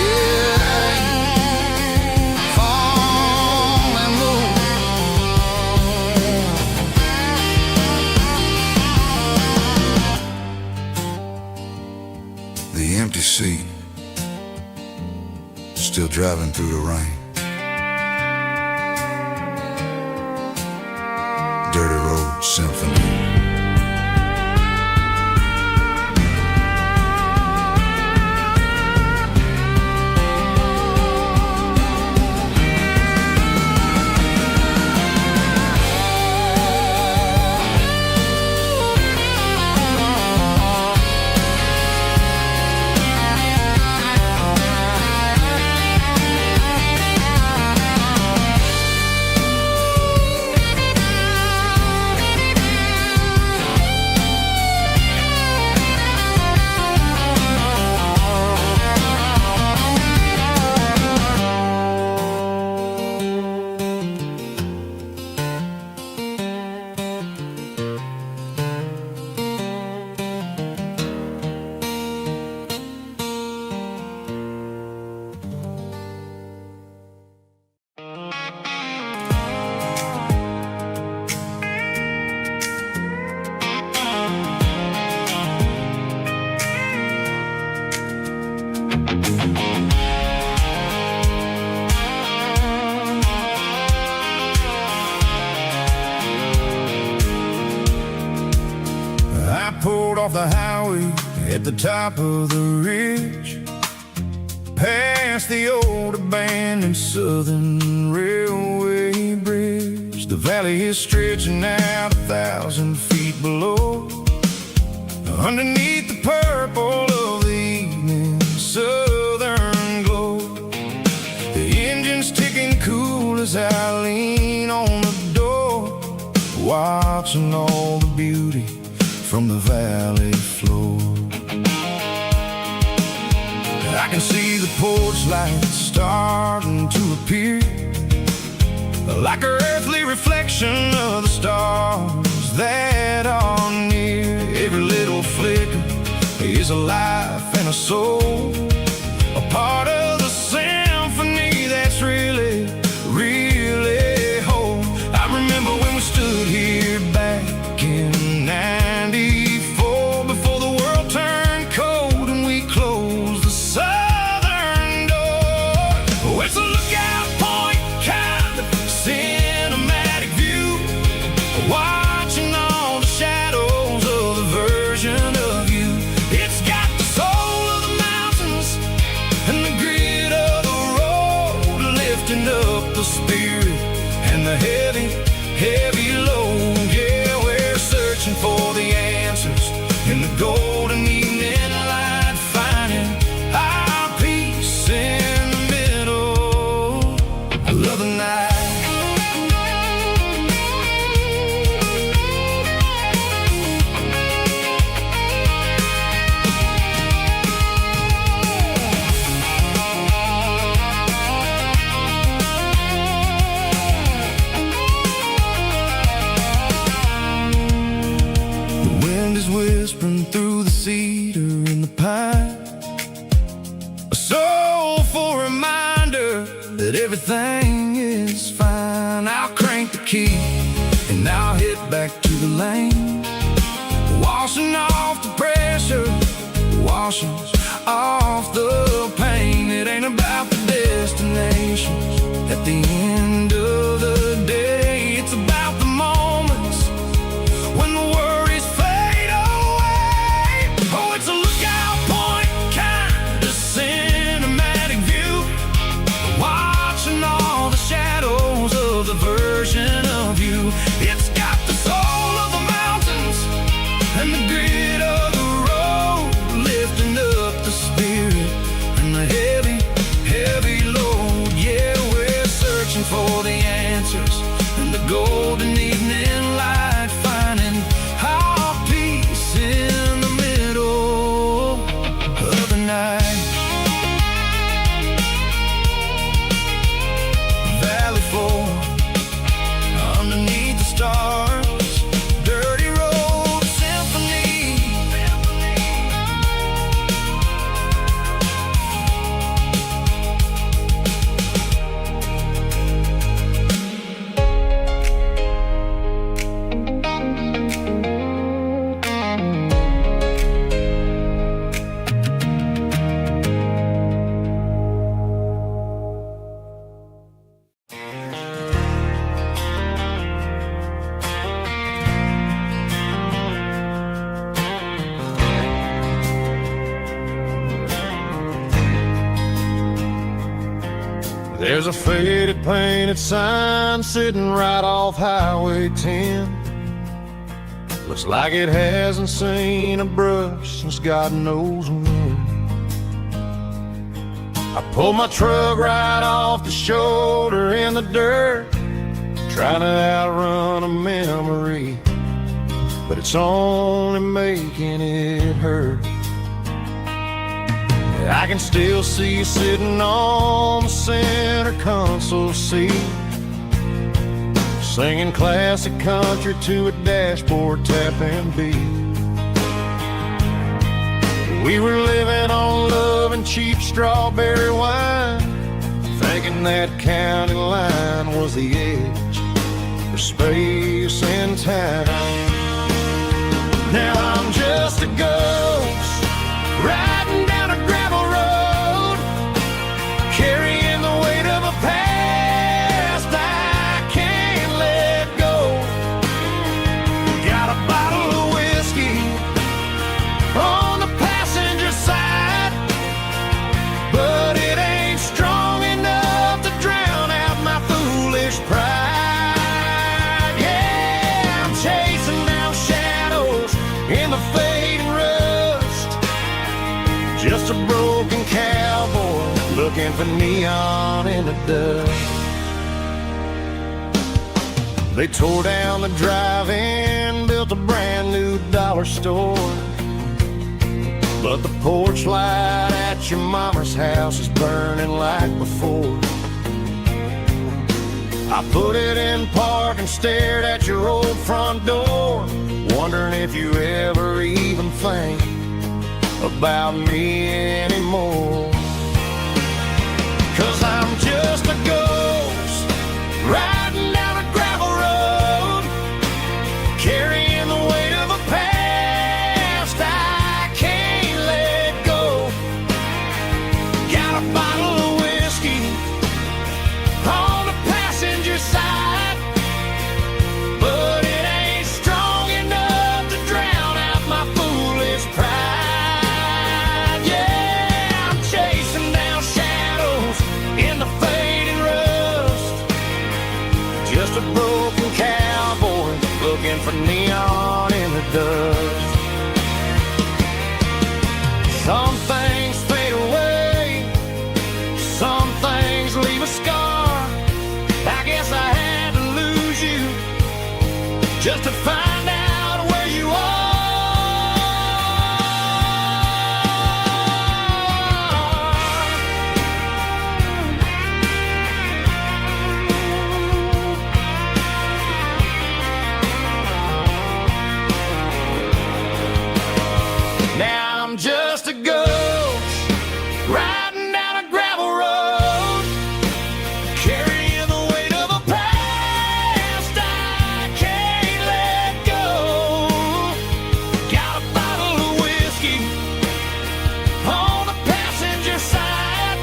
Yeah, finally move. The empty seat, still driving through the rain. Dirty road symphony. I pulled off the highway at the top of the ridge, past the old abandoned southern railway bridge. The valley is stretching out 1,000 feet below, underneath the purple of the evening southern glow. The engine's ticking cool as I lean on the door, watching all the beauty from the valley floor. I can see the porch lights starting to appear, like an earthly reflection of the stars that are near. Every little flicker is a life and a soul, a part of the spirit and the heavy, heavy load. Yeah, we're searching for the answers in the golden evening light, finding our peace in the middle of the night. Whispering through the cedar and the pine, a soulful reminder that everything is fine. I'll crank the key and I'll hit back to the lane, washing off the pressure, washing off the pain. It ain't about the destinations at the end of the day. It's about the moments when the worries fade away. Oh, it's a lookout point, kind of cinematic view, watching all the shadows of the version of you. It's got the soul of the mountains and the grit of the road, lifting up the spirit and the heavy, heavy load. Yeah, we're searching for the answers in the golden evening light, finding our peace in the middle of the night. Valley floor, underneath the stars, dirty road symphony. There's a faded painted sign sitting right off Highway 10. Looks like it hasn't seen a brush since God knows when. I pulled my truck right off the shoulder in the dirt, trying to outrun a memory, but it's only making it hurt. I can still see you sitting on the center console seat, singing classic country to a dashboard tapping beat. We were living on love and cheap strawberry wine, thinking that county line was the edge for space and time. Now I'm just a ghost riding down a gravel road, carrying the weight of a past I can't let go. Got a bottle of whiskey on the passenger side, but it ain't strong enough to drown out my foolish pride. Yeah, I'm chasing down shadows in the fading rust, just a broken cowboy looking for neon in the dust. They tore down the drive-in, built a brand new dollar store, but the porch light at your mama's house is burning like before. I put it in park and stared at your old front door, wondering if you ever even think about me anymore. 'Cause I'm just a ghost riding down a gravel road, carrying the weight of a past I can't let go. Got a bottle of whiskey on the passenger side, but it ain't strong enough to drown out my foolish pride. Yeah, for neon in the dust. Some things fade away, some things leave a scar. I guess I had to lose you just to find out where you are. Now I'm just a ghost riding down a gravel road, carrying the weight of a past I can't let go. Got a bottle of whiskey on the passenger side,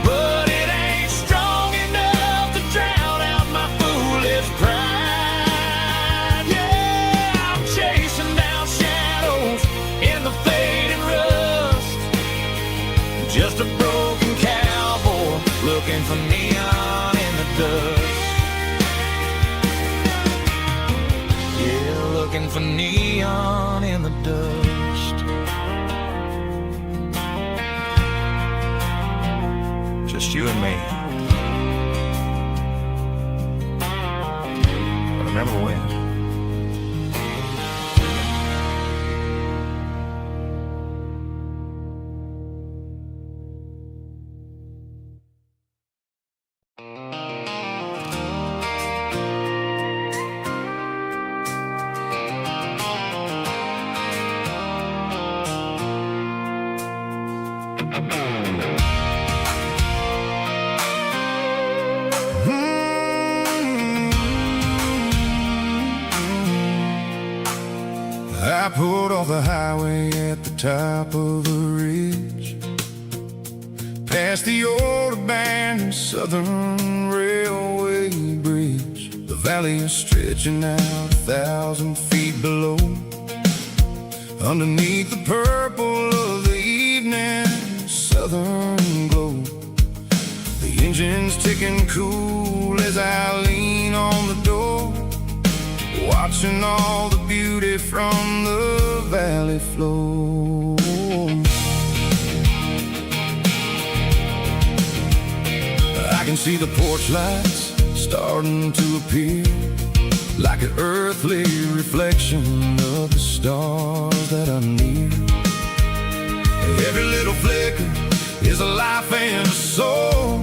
but it ain't strong enough to drown out my foolish pride. Yeah, I'm chasing down shadows in the fading rust, just a broken cowboy looking for neon in the dust. Yeah, looking for neon in the dust. Just you and me. But remember when? I pulled off the highway at the top of a ridge, past the old abandoned Southern Railway bridge. The valley is stretching out 1,000 feet below, underneath the purple of the evening southern glow. The engine's ticking cool as I lean on the door, watching all the beauty from the valley flow. I can see the porch lights starting to appear, like an earthly reflection of the stars that are near. Every little flicker is a life and a soul,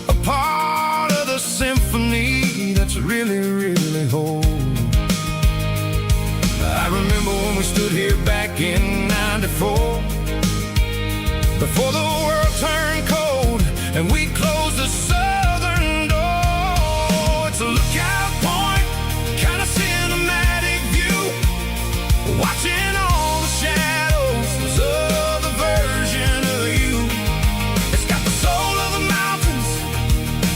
a part of the symphony that's really, really whole. I remember when we stood here back in '94, before the world turned cold and we closed the southern door. It's a lookout point, kind of cinematic view, watching all the shadows of the version of you. It's got the soul of the mountains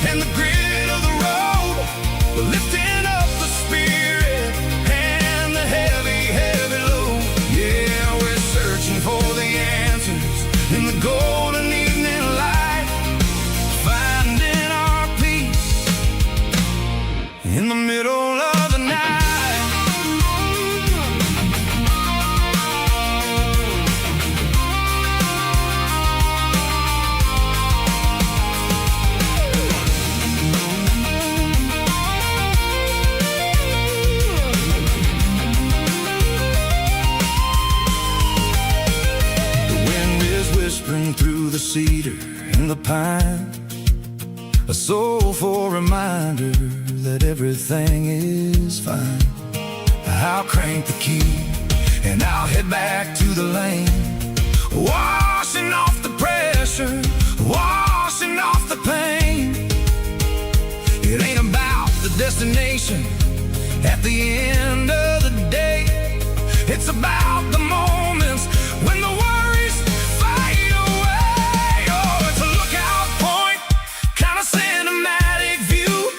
and the grit of the road, lifting up the spirit and the heavy, heavy load. Yeah, we're searching for the answers in the golden evening light, finding our peace in the middle of the night. Whispering through the cedar and the pine, a soulful reminder that everything is fine. I'll crank the key and I'll head back to the lane, washing off the pressure, washing off the pain. It ain't about the destination at the end of the day, it's about the moments when the worries fade away. Oh, it's a lookout point, kind of cinematic view,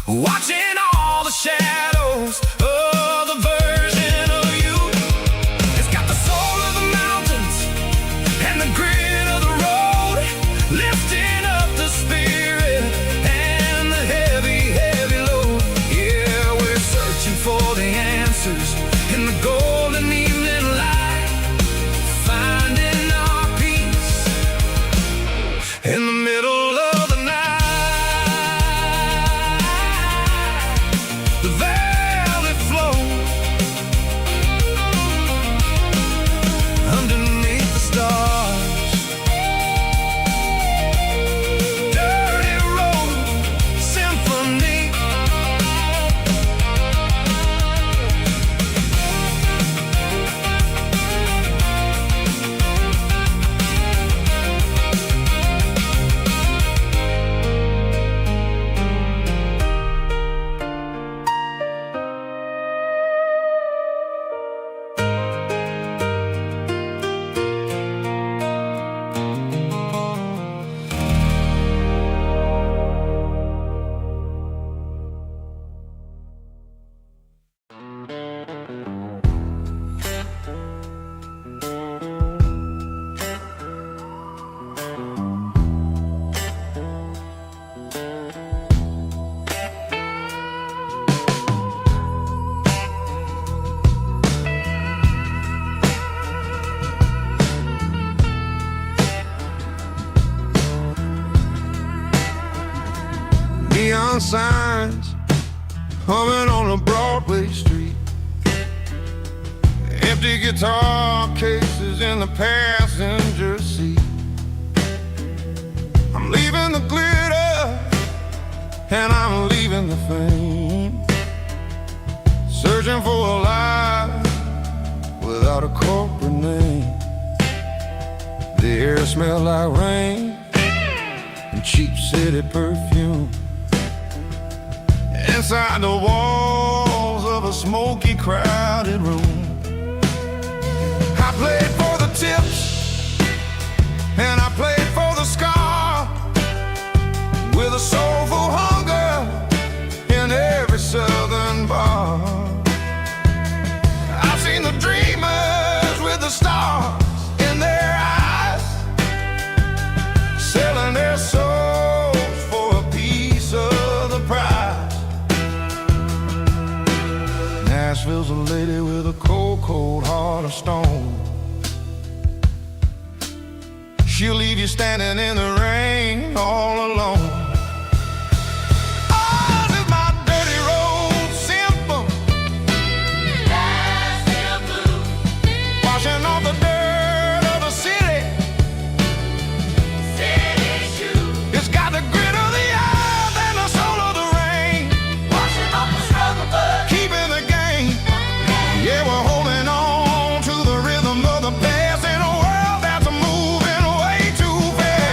watching all the shadows of the version of you. It's got the soul of the mountains and the grit of the road, lifting up the spirit and the heavy, heavy load. Yeah, we're searching for neon signs humming on a Broadway street. Empty guitar cases in the passenger seat. I'm leaving the glitter and I'm leaving the fame, searching for a life without a corporate name. The air smelled like rain and cheap city perfume. Inside the walls of a smoky, crowded room, I played for the tips and I played for the scar, with a soulful hunger in every southern bar. I've seen the dreamers with the stars in their eyes, selling their souls for a piece of the prize. Nashville's a lady with a cold, cold heart of stone. She'll leave you standing in the rain all alone. Oh, this is my dirty road symphony, Nashville blues, washing off the dirt of the city. City shoes. It's got the grit of the earth and the soul of the rain, washing off the struggle but keeping the game. Yeah, we're holding on to the rhythm of the past in a world that's moving way too fast.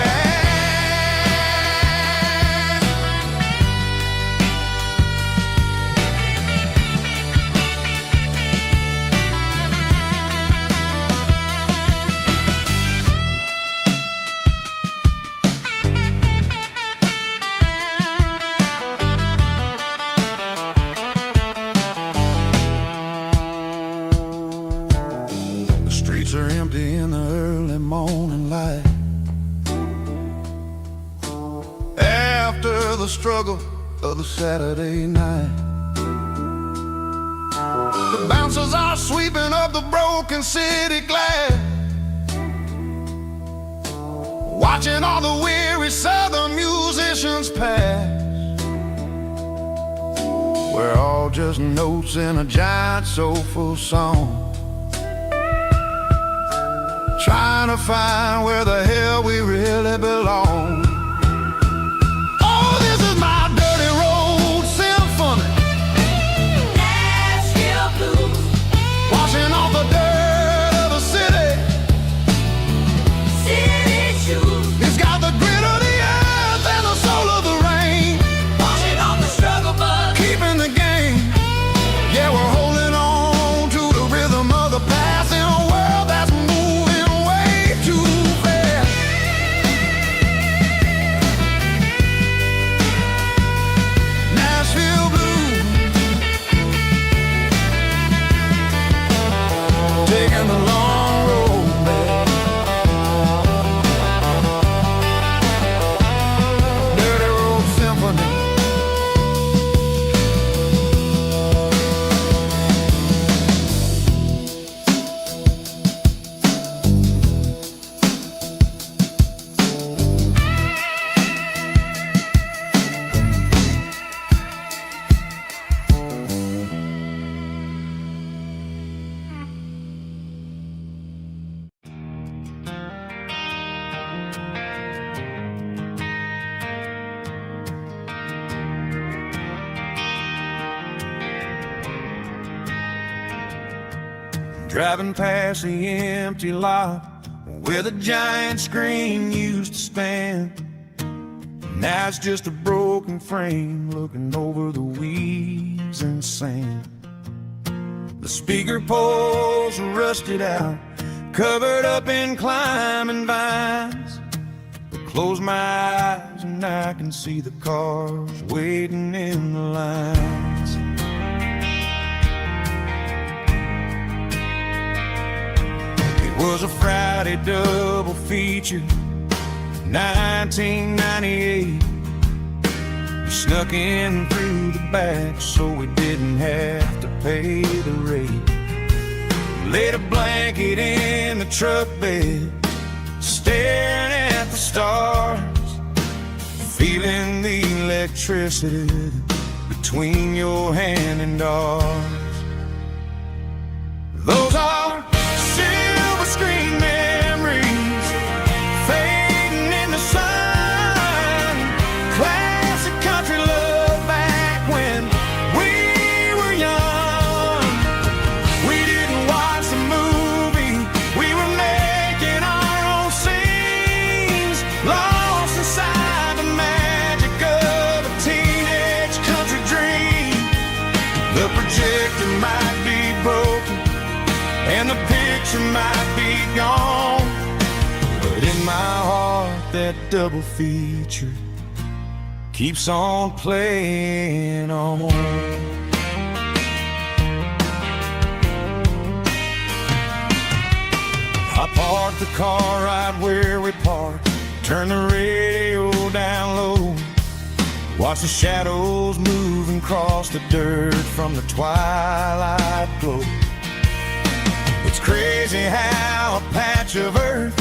The streets are empty in the early morning light, after the struggle of the Saturday night. The bouncers are sweeping up the broken city glass, watching all the weary southern musicians pass. We're all just notes in a giant soulful song, trying to find where the hell we really belong. Oh, this is my dirty road symphony, Nashville blues, washing off the dirt of the city. City shoes. It's got the grit of the earth and the soul of the rain, washing off the struggle but keeping the game. Yeah, we're holding on to the rhythm of the past in a world that's moving way too fast. Nashville blues, taking the long road back. Dirty road symphony. Driving past the empty lot where the giant screen used to stand. Now it's just a broken frame looking over the weeds and sand. The speaker poles are rusted out, covered up in climbing vines. But close my eyes and I can see the cars waiting in the lines. It was a Friday double feature, 1998. We snuck in through the back so we didn't have to pay the rate. Laid a blanket in the truck bed, staring at the stars, feeling the electricity between your hand and ours. Those are silver screen memories fading in the sun. Classic country love back when we were young. We didn't watch the movie, we were making our own scenes, lost inside the magic of a teenage country dream. The projector might be broken and the picture might be gone, but in my heart that double feature keeps on playing on. I parked the car right where we parked, turn the radio down low, watch the shadows move and cross the dirt from the twilight glow. It's crazy how a patch of earth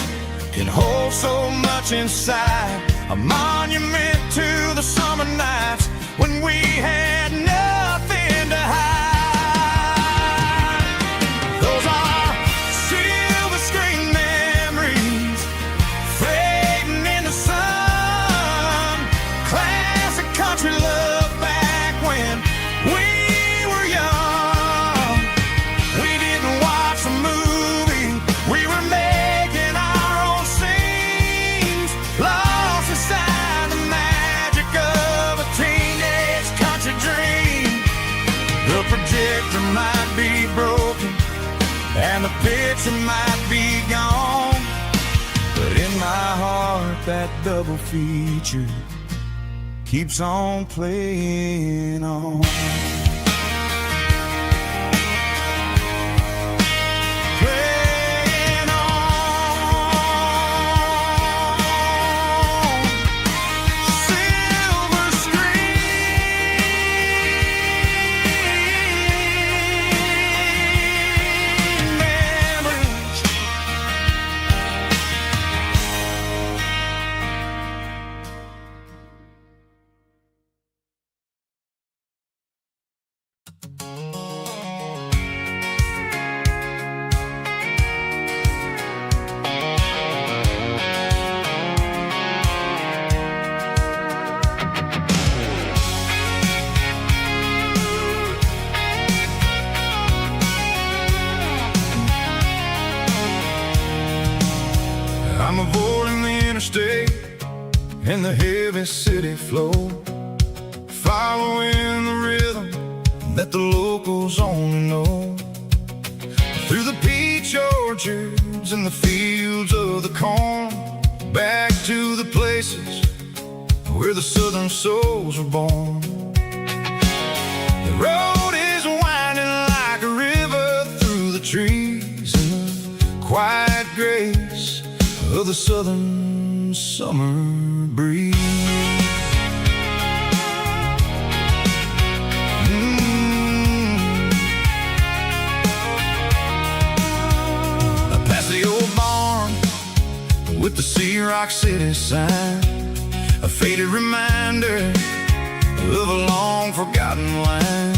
can hold so much inside, a monument to the summer nights when we had nothing to hide. Those are silver screen memories fading in the sun. Classic country love back when we were young. We didn't watch a movie, we were making our own scenes, lost inside the magic of a teenage country dream. The projector might be broken and the picture might be gone, but in my heart that double feature keeps on playing on. Playing on. Silver screen memories. I'm avoiding the interstate and the heavy city flow, following the rhythm that the locals only know. Through the peach orchards and the fields of the corn, back to the places where the southern souls were born. The road is winding like a river through the trees in the quiet grace of the southern summer breeze. Past the old barn with the Sea Rock City sign, a faded reminder of a long forgotten line.